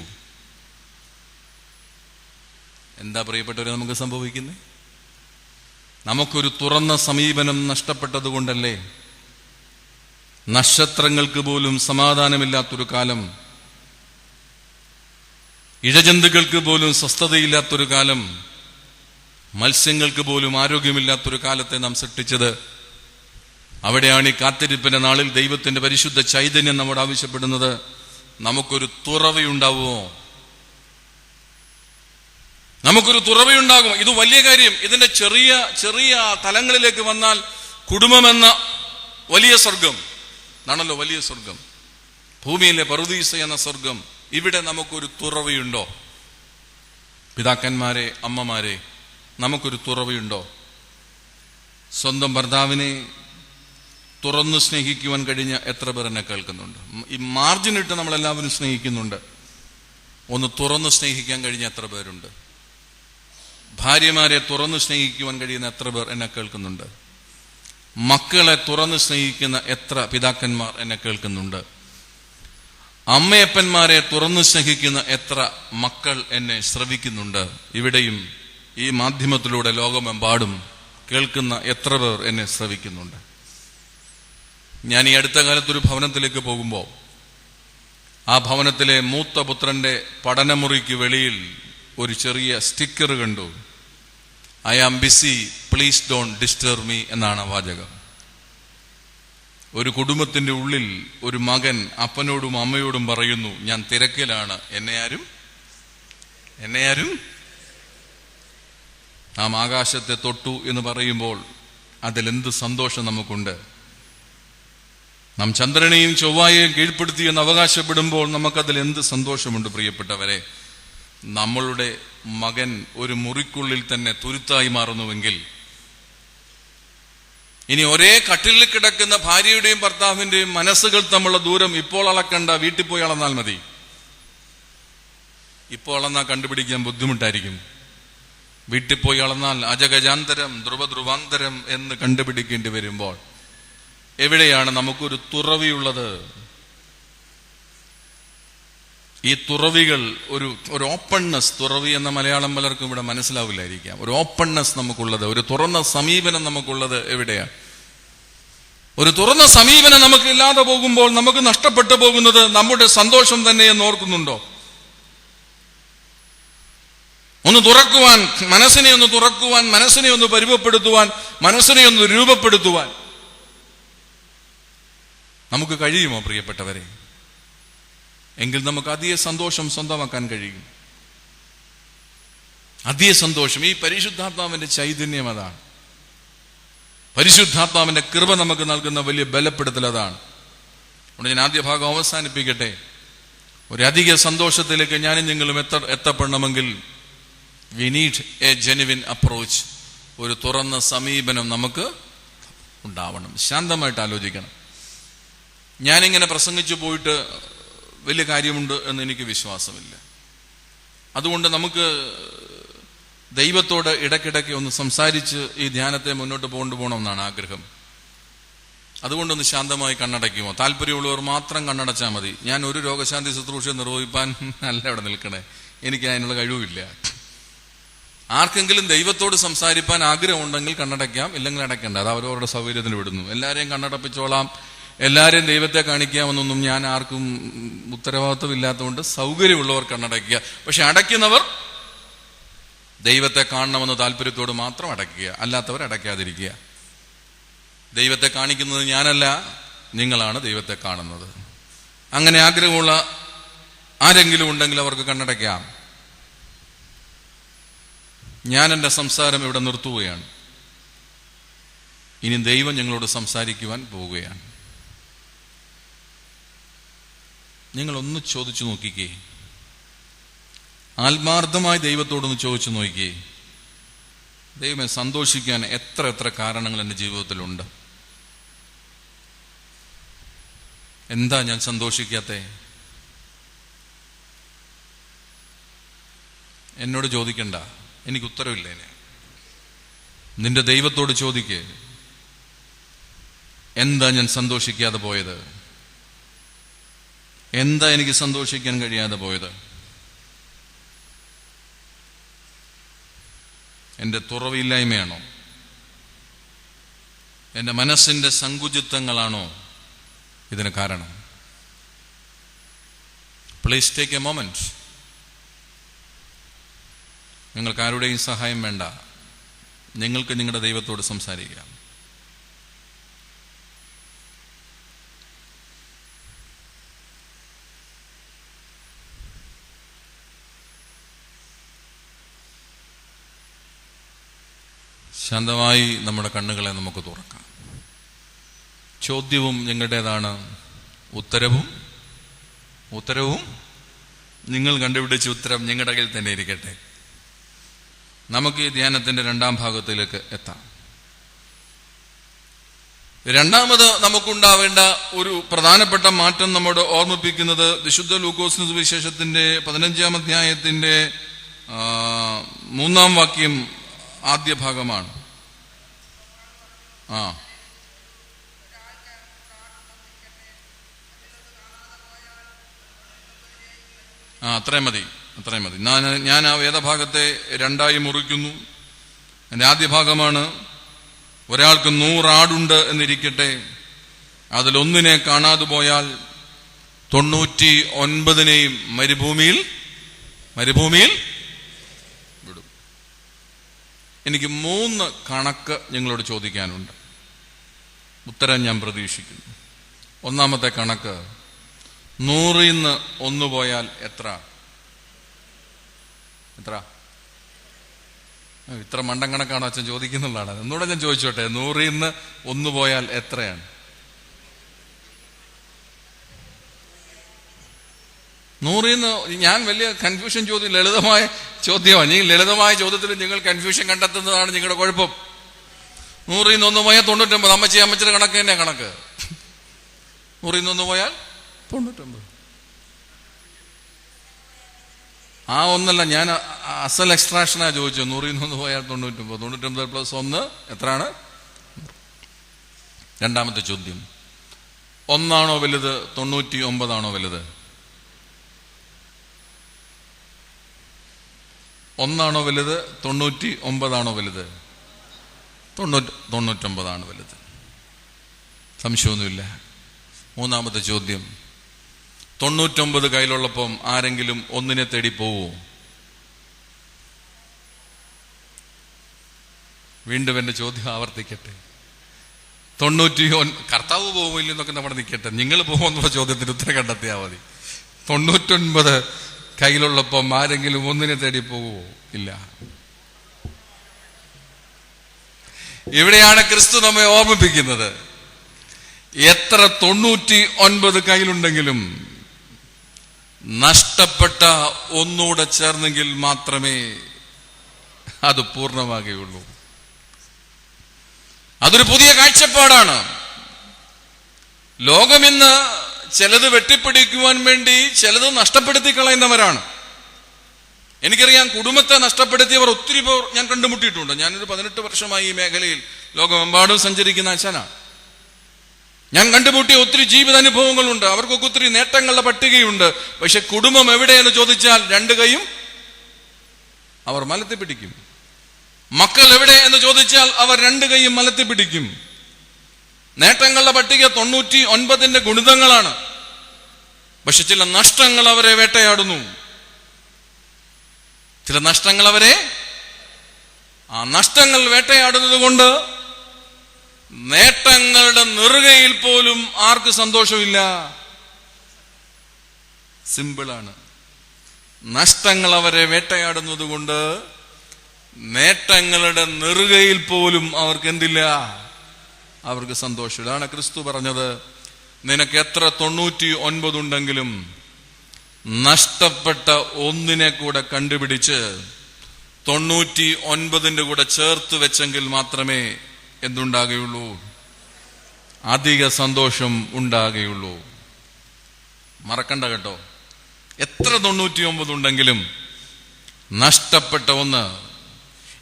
എന്താ പ്രിയപ്പെട്ടവരെ നമുക്ക് സംഭവിക്കുന്നത്? നമുക്കൊരു തുറന്ന സമീപനം നഷ്ടപ്പെട്ടത് കൊണ്ടല്ലേ നക്ഷത്രങ്ങൾക്ക് പോലും സമാധാനമില്ലാത്തൊരു കാലം, ഇഴജന്തുക്കൾക്ക് പോലും സ്വസ്ഥതയില്ലാത്തൊരു കാലം, മത്സ്യങ്ങൾക്ക് പോലും ആരോഗ്യമില്ലാത്തൊരു കാലത്തെ നാം സൃഷ്ടിച്ചത്. അവിടെയാണ് ഈ കാത്തിരിപ്പിന്റെ നാളിൽ ദൈവത്തിന്റെ പരിശുദ്ധ ചൈതന്യം നമ്മോട് ആവശ്യപ്പെടുന്നത്. നമുക്കൊരു തുറവിയുണ്ടാവുമോ? നമുക്കൊരു തുറവിയുണ്ടാകും. ഇത് വലിയ കാര്യം. ഇതിന്റെ ചെറിയ ചെറിയ തലങ്ങളിലേക്ക് വന്നാൽ കുടുംബമെന്ന വലിയ സ്വർഗം ആണല്ലോ, വലിയ സ്വർഗം, ഭൂമിയിലെ പറുദീസ എന്ന സ്വർഗം. ഇവിടെ നമുക്കൊരു തുറവിയുണ്ടോ? പിതാക്കന്മാരെ, അമ്മമാരെ, നമുക്കൊരു തുറവിയുണ്ടോ? സ്വന്തം ഭർത്താവിനെ തുറന്നു സ്നേഹിക്കുവാൻ കഴിഞ്ഞ എത്ര പേർ എന്നെ കേൾക്കുന്നുണ്ട്? ഈ മാർജിനിട്ട് നമ്മളെല്ലാവരും സ്നേഹിക്കുന്നുണ്ട്. ഒന്ന് തുറന്നു സ്നേഹിക്കാൻ കഴിഞ്ഞ എത്ര പേരുണ്ട്? ഭാര്യമാരെ തുറന്നു സ്നേഹിക്കുവാൻ കഴിയുന്ന എത്ര പേർ എന്നെ കേൾക്കുന്നുണ്ട്? മക്കളെ തുറന്നു സ്നേഹിക്കുന്ന എത്ര പിതാക്കന്മാർ എന്നെ കേൾക്കുന്നുണ്ട്? അമ്മയപ്പന്മാരെ തുറന്നു സ്നേഹിക്കുന്ന എത്ര മക്കൾ എന്നെ ശ്രവിക്കുന്നുണ്ട്? ഇവിടെയും ഈ മാധ്യമത്തിലൂടെ ലോകമെമ്പാടും കേൾക്കുന്ന എത്ര പേർ എന്നെ ശ്രവിക്കുന്നുണ്ട്? ഞാൻ ഈ അടുത്ത കാലത്തൊരു ഭവനത്തിലേക്ക് പോകുമ്പോൾ ആ ഭവനത്തിലെ മൂത്ത പുത്രന്റെ പഠനമുറിക്ക് വെളിയിൽ ഒരു ചെറിയ സ്റ്റിക്കർ കണ്ടു. I am busy, please don't disturb me എന്നാണ് വാചകം. ഒരു കുടുംബത്തിന്റെ ഉള്ളിൽ ഒരു മകൻ അപ്പനോടും അമ്മയോടും പറയുന്നു, ഞാൻ തിരക്കിലാണ്, എന്നെ ആരും നാം ആകാശത്തെ തൊട്ടു എന്ന് പറയുമ്പോൾ അതിലെന്ത് സന്തോഷം നമുക്കുണ്ട്. നാം ചന്ദ്രനെയും ചൊവ്വായെയും കീഴ്പ്പെടുത്തി എന്ന് അവകാശപ്പെടുമ്പോൾ നമുക്കതിൽ എന്ത് സന്തോഷമുണ്ട് പ്രിയപ്പെട്ടവരെ. നമ്മളുടെ മകൻ ഒരു മുറിക്കുള്ളിൽ തന്നെ തുരുത്തായി മാറുന്നുവെങ്കിൽ ഇനി ഒരേ കട്ടിലിൽ കിടക്കുന്ന ഭാര്യയുടെയും ഭർത്താവിന്റെയും മനസ്സുകൾ തമ്മിലുള്ള ദൂരം ഇപ്പോൾ അളക്കണ്ട, വീട്ടിൽ പോയി അളന്നാൽ മതി. ഇപ്പോൾ അളന്നാൽ കണ്ടുപിടിക്കാൻ ബുദ്ധിമുട്ടായിരിക്കും. വീട്ടിൽ പോയി അളന്നാൽ അജഗജാന്തരം ധ്രുവധ്രുവാന്തരം എന്ന് കണ്ടുപിടിക്കേണ്ടി വരുമ്പോൾ എവിടെയാണ് നമുക്കൊരു തുറവിയുള്ളത്? ഈ തുറവികൾ ഒരു ഓപ്പൺനെസ്, തുറവി എന്ന മലയാളം പലർക്കും ഇവിടെ മനസ്സിലാവില്ലായിരിക്കാം. ഒരു ഓപ്പൺനെസ് നമുക്കുള്ളത്, ഒരു തുറന്ന സമീപനം നമുക്കുള്ളത് എവിടെയാണ്? ഒരു തുറന്ന സമീപനം നമുക്ക് ഇല്ലാതെ പോകുമ്പോൾ നമുക്ക് നഷ്ടപ്പെട്ടു പോകുന്നത് നമ്മുടെ സന്തോഷം തന്നെ എന്ന് ഓർക്കുന്നുണ്ടോ? ഒന്ന് തുറക്കുവാൻ, മനസ്സിനെ ഒന്ന് തുറക്കുവാൻ, മനസ്സിനെ ഒന്ന് പരിവപ്പെടുത്തുവാൻ, മനസ്സിനെ ഒന്ന് രൂപപ്പെടുത്തുവാൻ നമുക്ക് കഴിയുമോ പ്രിയപ്പെട്ടവരെ? എങ്കിൽ നമുക്ക് അധിക സന്തോഷം സ്വന്തമാക്കാൻ കഴിയും. അധിക സന്തോഷം. ഈ പരിശുദ്ധാത്മാവിന്റെ ചൈതന്യം അതാണ്. പരിശുദ്ധാത്മാവിന്റെ കൃപ നമുക്ക് നൽകുന്ന വലിയ ബലപ്പെടുത്തൽ അതാണ്. അതുകൊണ്ട് ഞാൻ ആദ്യ ഭാഗം അവസാനിപ്പിക്കട്ടെ. ഒരധിക സന്തോഷത്തിലേക്ക് ഞാനും നിങ്ങളും എത്തപ്പെടണമെങ്കിൽ we need a genuine approach. ഒരു തുറന്ന സമീപനം നമുക്ക് ഉണ്ടാവണം. ശാന്തമായിട്ട് ആലോചിക്കണം. ഞാനിങ്ങനെ പ്രസംഗിച്ചു പോയിട്ട് വലിയ കാര്യമുണ്ട് എന്ന് എനിക്ക് വിശ്വാസമില്ല. അതുകൊണ്ട് നമുക്ക് ദൈവത്തോട് ഇടയ്ക്കിടയ്ക്ക് ഒന്ന് സംസാരിച്ച് ഈ ധ്യാനത്തെ മുന്നോട്ട് കൊണ്ടുപോകണമെന്നാണ് ആഗ്രഹം. അതുകൊണ്ടൊന്ന് ശാന്തമായി കണ്ണടയ്ക്കുമോ? താല്പര്യമുള്ളവർ മാത്രം കണ്ണടച്ചാൽ മതി. ഞാൻ ഒരു രോഗശാന്തി ശുശ്രൂഷ നിർവഹിപ്പാൻ അല്ല ഇവിടെ നിൽക്കണേ. എനിക്ക് അതിനുള്ള കഴിവില്ല. ആർക്കെങ്കിലും ദൈവത്തോട് സംസാരിപ്പാൻ ആഗ്രഹമുണ്ടെങ്കിൽ കണ്ണടയ്ക്കാം, ഇല്ലെങ്കിൽ അടയ്ക്കണ്ട. അത് അവരവരുടെ സൗകര്യത്തിന് വിടുന്നു. എല്ലാവരെയും കണ്ണടപ്പിച്ചോളാം, എല്ലാവരെയും ദൈവത്തെ കാണിക്കാമെന്നൊന്നും ഞാൻ ആർക്കും ഉത്തരവാദിത്വം ഇല്ലാത്തതുകൊണ്ട് സൗകര്യമുള്ളവർ കണ്ണടയ്ക്കുക. പക്ഷെ അടയ്ക്കുന്നവർ ദൈവത്തെ കാണണമെന്ന താല്പര്യത്തോട് മാത്രം അടയ്ക്കുക, അല്ലാത്തവർ അടയ്ക്കാതിരിക്കുക. ദൈവത്തെ കാണിക്കുന്നത് ഞാനല്ല, നിങ്ങളാണ് ദൈവത്തെ കാണുന്നത്. അങ്ങനെ ആഗ്രഹമുള്ള ആരെങ്കിലും ഉണ്ടെങ്കിൽ അവർക്ക് കണ്ണടയ്ക്കാം. ഞാൻ എൻ്റെ സംസാരം ഇവിടെ നിർത്തുകയാണ്. ഇനി ദൈവം ഞങ്ങളോട് സംസാരിക്കുവാൻ പോവുകയാണ്. നിങ്ങളൊന്ന് ചോദിച്ചു നോക്കിക്കേ, ആത്മാർത്ഥമായി ദൈവത്തോടൊന്ന് ചോദിച്ചു നോക്കിക്കേ, ദൈവമേ, സന്തോഷിക്കാൻ എത്ര കാരണങ്ങൾ എൻ്റെ ജീവിതത്തിലുണ്ട്. എന്താ ഞാൻ സന്തോഷിക്കാത്തേ? എന്നോട് ചോദിക്കണ്ട, എനിക്ക് ഉത്തരവില്ല. നിന്റെ ദൈവത്തോട് ചോദിക്കേ, എന്താ ഞാൻ സന്തോഷിക്കാതെ പോയത്? എന്താ എനിക്ക് സന്തോഷിക്കാൻ കഴിയാതെ പോയത്? എൻ്റെ തുറവില്ലായ്മയാണോ? എൻ്റെ മനസ്സിന്റെ സങ്കുചിത്തങ്ങളാണോ ഇതിന് കാരണം? Please take A moment. നിങ്ങൾക്ക് ആരുടെയും സഹായം വേണ്ട. നിങ്ങൾക്ക് നിങ്ങളുടെ ദൈവത്തോട് സംസാരിക്കാം. ശാന്തമായി നമ്മുടെ കണ്ണുകളെ നമുക്ക് തുറക്കാം. ചോദ്യവും നിങ്ങളുടേതാണ്, ഉത്തരവും നിങ്ങൾ കണ്ടുപിടിച്ച ഉത്തരം നിങ്ങളുടെ കയ്യിൽ തന്നെ ഇരിക്കട്ടെ. നമുക്ക് ഈ ധ്യാനത്തിന്റെ രണ്ടാം ഭാഗത്തിലേക്ക് എത്താം. രണ്ടാമത് നമുക്കുണ്ടാവേണ്ട ഒരു പ്രധാനപ്പെട്ട മാറ്റം നമ്മോട് ഓർമ്മിപ്പിക്കുന്നത് വിശുദ്ധ ലൂക്കോസ് സുവിശേഷത്തിന്റെ 15-ാം അധ്യായത്തിന്റെ 3-ാം വാക്യം ആദ്യ ഭാഗമാണ്. അത്രയും മതി. ഞാൻ ആ വേദഭാഗത്തെ രണ്ടായി മുറിക്കുന്നു. എൻ്റെ ആദ്യ ഭാഗമാണ്: ഒരാൾക്ക് 100 ആടുണ്ട് എന്നിരിക്കട്ടെ, അതിലൊന്നിനെ കാണാതെ പോയാൽ 99 മരുഭൂമിയിൽ വിടും. എനിക്ക് 3 കണക്ക് നിങ്ങളോട് ചോദിക്കാനുണ്ട്. ഉത്തരം ഞാൻ പ്രതീക്ഷിക്കുന്നു. ഒന്നാമത്തെ കണക്ക്, 100-ൽ നിന്ന് 1 പോയാൽ എത്ര? ഇത്ര മണ്ടൻ കണക്കാണോ അച്ഛൻ ചോദിക്കുന്നുള്ളതാണ്. എന്നോട് ഞാൻ ചോദിച്ചോട്ടെ, 100-ൽ നിന്ന് 1 പോയാൽ എത്രയാണ്? 100-ൽ നിന്ന് ഞാൻ വലിയ കൺഫ്യൂഷൻ ചോദ്യം, ലളിതമായ ചോദ്യമാണ്. ഈ ലളിതമായ ചോദ്യത്തിൽ നിങ്ങൾ കൺഫ്യൂഷൻ കണ്ടെത്തുന്നതാണ് നിങ്ങളുടെ കുഴപ്പം. 100-ൽ നിന്ന് 1 പോയാൽ 99. അമ്മച്ചിയുടെ കണക്ക് തന്നെ കണക്ക്. 100-ൽ നിന്ന് 1 പോയാൽ 99. ആ ഒന്നല്ല, ഞാൻ അസൽ എക്സ്ട്രാക്ഷനാ ചോദിച്ചത്. 100-ൽ നിന്ന് 1 പോയാൽ 99. 99 പ്ലസ് 1 എത്രയാണ്? രണ്ടാമത്തെ ചോദ്യം, 1 വലുത് 99 വലുത്? 1 വലുത് 99 വലുത്? 99 വലുത്. സംശയമൊന്നുമില്ല. മൂന്നാമത്തെ ചോദ്യം, 99 കയ്യിലുള്ളപ്പം ആരെങ്കിലും 1 തേടി പോവോ? വീണ്ടും എന്റെ ചോദ്യം ആവർത്തിക്കട്ടെ. 99 കർത്താവ് പോവില്ലെന്നൊക്കെ നമ്മൾ നിൽക്കട്ടെ, നിങ്ങൾ പോകുമെന്നുള്ള ചോദ്യത്തിന് ഉത്തരം കണ്ടെത്തിയാൽ മതി. 99 കയ്യിലുള്ളപ്പം ആരെങ്കിലും 1 തേടി പോവോ? ഇല്ല. ഇവിടെയാണ് ക്രിസ്തു നമ്മെ ഓർമ്മിപ്പിക്കുന്നത്. എത്ര 99 കയ്യിലുണ്ടെങ്കിലും നഷ്ടപ്പെട്ട ഒന്നുകൂടെ ചേർന്നെങ്കിൽ മാത്രമേ അത് പൂർണ്ണമാകുകയുള്ളൂ. അതൊരു പുതിയ കാഴ്ചപ്പാടാണ്. ലോകം ഇന്ന് ചിലത് വെട്ടിപ്പിടിക്കുവാൻ വേണ്ടി ചിലത് നഷ്ടപ്പെടുത്തി കളയുന്നവരാണ്. എനിക്കറിയാം, കുടുംബത്തെ നഷ്ടപ്പെടുത്തിയവർ ഒത്തിരി പേർ ഞാൻ കണ്ടുമുട്ടിയിട്ടുണ്ട്. ഞാനൊരു 18 വർഷമായി ഈ മേഖലയിൽ ലോകമെമ്പാടും സഞ്ചരിക്കുന്ന അച്ഛനാണ്. ഞാൻ കണ്ടുമുട്ടിയ ഒത്തിരി ജീവിതാനുഭവങ്ങളുണ്ട്. അവർക്കൊക്കെ ഒത്തിരി നേട്ടങ്ങളുടെ പട്ടികയുണ്ട്. പക്ഷെ കുടുംബം എവിടെയെന്ന് ചോദിച്ചാൽ 2 കൈയും അവർ മലത്തി പിടിക്കും. മക്കൾ എവിടെ എന്ന് ചോദിച്ചാൽ അവർ 2 കൈയും മലത്തി പിടിക്കും. നേട്ടങ്ങളുടെ പട്ടിക 99 ഗുണിതങ്ങളാണ്. പക്ഷെ ചില നഷ്ടങ്ങൾ അവരെ വേട്ടയാടുന്നു. ആ നഷ്ടങ്ങൾ വേട്ടയാടുന്നത് കൊണ്ട് നേട്ടങ്ങളുടെ നെറുകയിൽ പോലും ആർക്ക് സന്തോഷമില്ല. സിമ്പിളാണ്. നഷ്ടങ്ങൾ അവരെ വേട്ടയാടുന്നത് കൊണ്ട് നേട്ടങ്ങളുടെ നെറുകയിൽ പോലും അവർക്ക് എന്തില്ല? അവർക്ക് സന്തോഷം. ഇതാണ് ക്രിസ്തു പറഞ്ഞത്, നിനക്ക് എത്ര 99 ഉണ്ടെങ്കിലും നഷ്ടപ്പെട്ട 1 കൂടെ കണ്ടുപിടിച്ച് 99 കൂടെ ചേർത്ത് വെച്ചെങ്കിൽ മാത്രമേ എന്തുണ്ടാകുകയുള്ളൂ? അധിക സന്തോഷം ഉണ്ടാകുകയുള്ളൂ. മറക്കണ്ട കേട്ടോ. എത്ര 99 ഉണ്ടെങ്കിലും നഷ്ടപ്പെട്ട 1.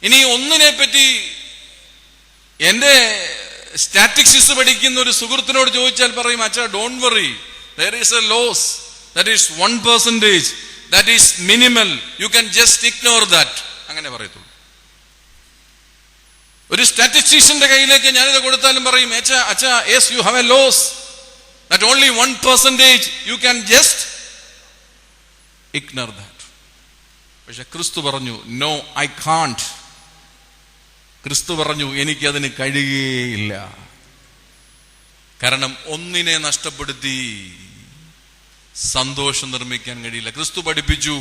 ഇനി 1 പറ്റി എന്റെ സ്റ്റാറ്റിസ്റ്റിക്സ് പഠിക്കുന്ന ഒരു സുഹൃത്തിനോട് ചോദിച്ചാൽ പറയും, അച്ഛാ don't worry, there is a loss, that is 1%, that is minimal, you can just ignore that. അങ്ങനെ പറയത്തുള്ളൂ. ഒരു സ്റ്റാറ്റിസ്റ്റിഷ്യന്റെ കയ്യിലേക്ക് ഞാനിത് കൊടുത്താലും പറയും, അച്ഛാ yes you have a loss, that only 1%, you can just ignore that. പക്ഷെ ക്രിസ്തു പറഞ്ഞു, no I can't. ക്രിസ്തു പറഞ്ഞു, എനിക്കതിന് കഴിയുകയില്ല. കാരണം 1 നഷ്ടപ്പെടുത്തി സന്തോഷം നിർമ്മിക്കാൻ കഴിയില്ല. ക്രിസ്തു പഠിപ്പിച്ചു,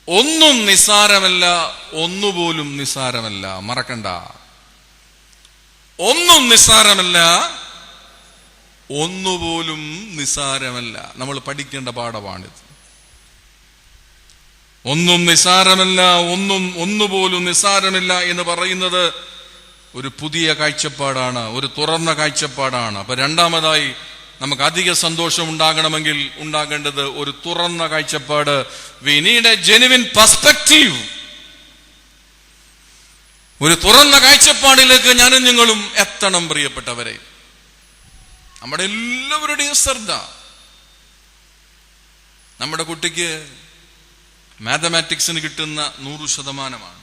ഒന്നും നിസ്സാരമല്ല, ഒന്നുപോലും നിസ്സാരമല്ല. മറക്കണ്ട, ഒന്നും നിസ്സാരമല്ല, ഒന്നുപോലും നിസ്സാരമല്ല. നമ്മൾ പഠിക്കേണ്ട പാഠമാണിത്. ഒന്നും നിസ്സാരമല്ല, ഒന്നുപോലും നിസ്സാരമില്ല എന്ന് പറയുന്നത് ഒരു പുതിയ കാഴ്ചപ്പാടാണ്, ഒരു തുറന്ന കാഴ്ചപ്പാടാണ്. അപ്പൊ രണ്ടാമതായി നമുക്ക് അധിക സന്തോഷം ഉണ്ടാകണമെങ്കിൽ ഉണ്ടാകേണ്ടത് ഒരു തുറന്ന കാഴ്ചപ്പാട്. V need a genuine perspective. ഒരു തുറന്ന കാഴ്ചപ്പാടിലേക്ക് ഞാനും നിങ്ങളും എത്തണം പ്രിയപ്പെട്ടവരെ. നമ്മുടെ എല്ലാവരുടെയും ശ്രദ്ധ നമ്മുടെ കുട്ടിക്ക് മാത്തമാറ്റിക്സിന് കിട്ടുന്ന 100%,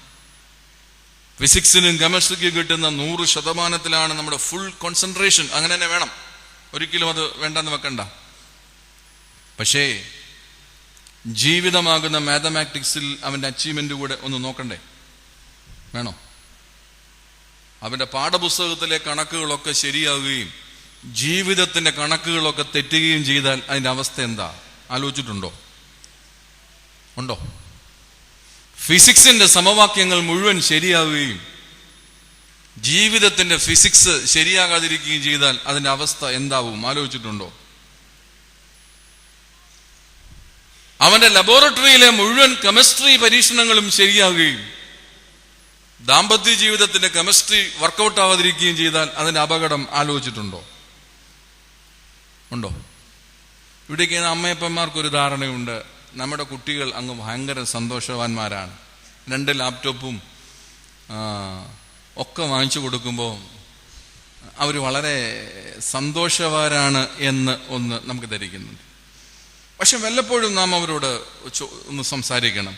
ഫിസിക്സിനും കെമിസ്ട്രിക്കും കിട്ടുന്ന 100%ത്തിലാണ് നമ്മുടെ ഫുൾ കോൺസെൻട്രേഷൻ. അങ്ങനെ തന്നെ വേണം, ഒരിക്കലും അത് വേണ്ടെന്ന് വെക്കണ്ട. പക്ഷേ ജീവിതമാകുന്ന മാത്തമാറ്റിക്സിൽ അവന്റെ അച്ചീവ്മെന്റ് കൂടെ ഒന്ന് നോക്കണ്ടേ? വേണോ? അവന്റെ പാഠപുസ്തകത്തിലെ കണക്കുകളൊക്കെ ശരിയാവുകയും ജീവിതത്തിന്റെ കണക്കുകളൊക്കെ തെറ്റുകയും ചെയ്താൽ അതിന്റെ അവസ്ഥ എന്താ? ആലോചിച്ചിട്ടുണ്ടോ? ഉണ്ടോ? ഫിസിക്സിന്റെ സമവാക്യങ്ങൾ മുഴുവൻ ശരിയാവുകയും ജീവിതത്തിന്റെ ഫിസിക്സ് ശരിയാകാതിരിക്കുകയും ചെയ്താൽ അതിന്റെ അവസ്ഥ എന്താവും? ആലോചിച്ചിട്ടുണ്ടോ? അവന്റെ ലബോറട്ടറിയിലെ മുഴുവൻ കെമിസ്ട്രി പരീക്ഷണങ്ങളും ശരിയാവുകയും ദാമ്പത്യ ജീവിതത്തിന്റെ കെമിസ്ട്രി വർക്കൗട്ട് ആവാതിരിക്കുകയും ചെയ്താൽ അതിന്റെ അപകടം ആലോചിച്ചിട്ടുണ്ടോ? ഉണ്ടോ? ഇവിടേക്ക് അമ്മയപ്പന്മാർക്കൊരു ധാരണയുണ്ട്, നമ്മുടെ കുട്ടികൾ അങ്ങ് ഭയങ്കര സന്തോഷവാന്മാരാണ്, 2 ലാപ്ടോപ്പും ഒക്കെ വാങ്ങിച്ചു കൊടുക്കുമ്പോൾ അവർ വളരെ സന്തോഷവാരാണ് എന്ന് ഒന്ന് നമുക്ക് ധരിക്കുന്നുണ്ട്. പക്ഷെ വല്ലപ്പോഴും നാം അവരോട് ഒന്ന് സംസാരിക്കണം.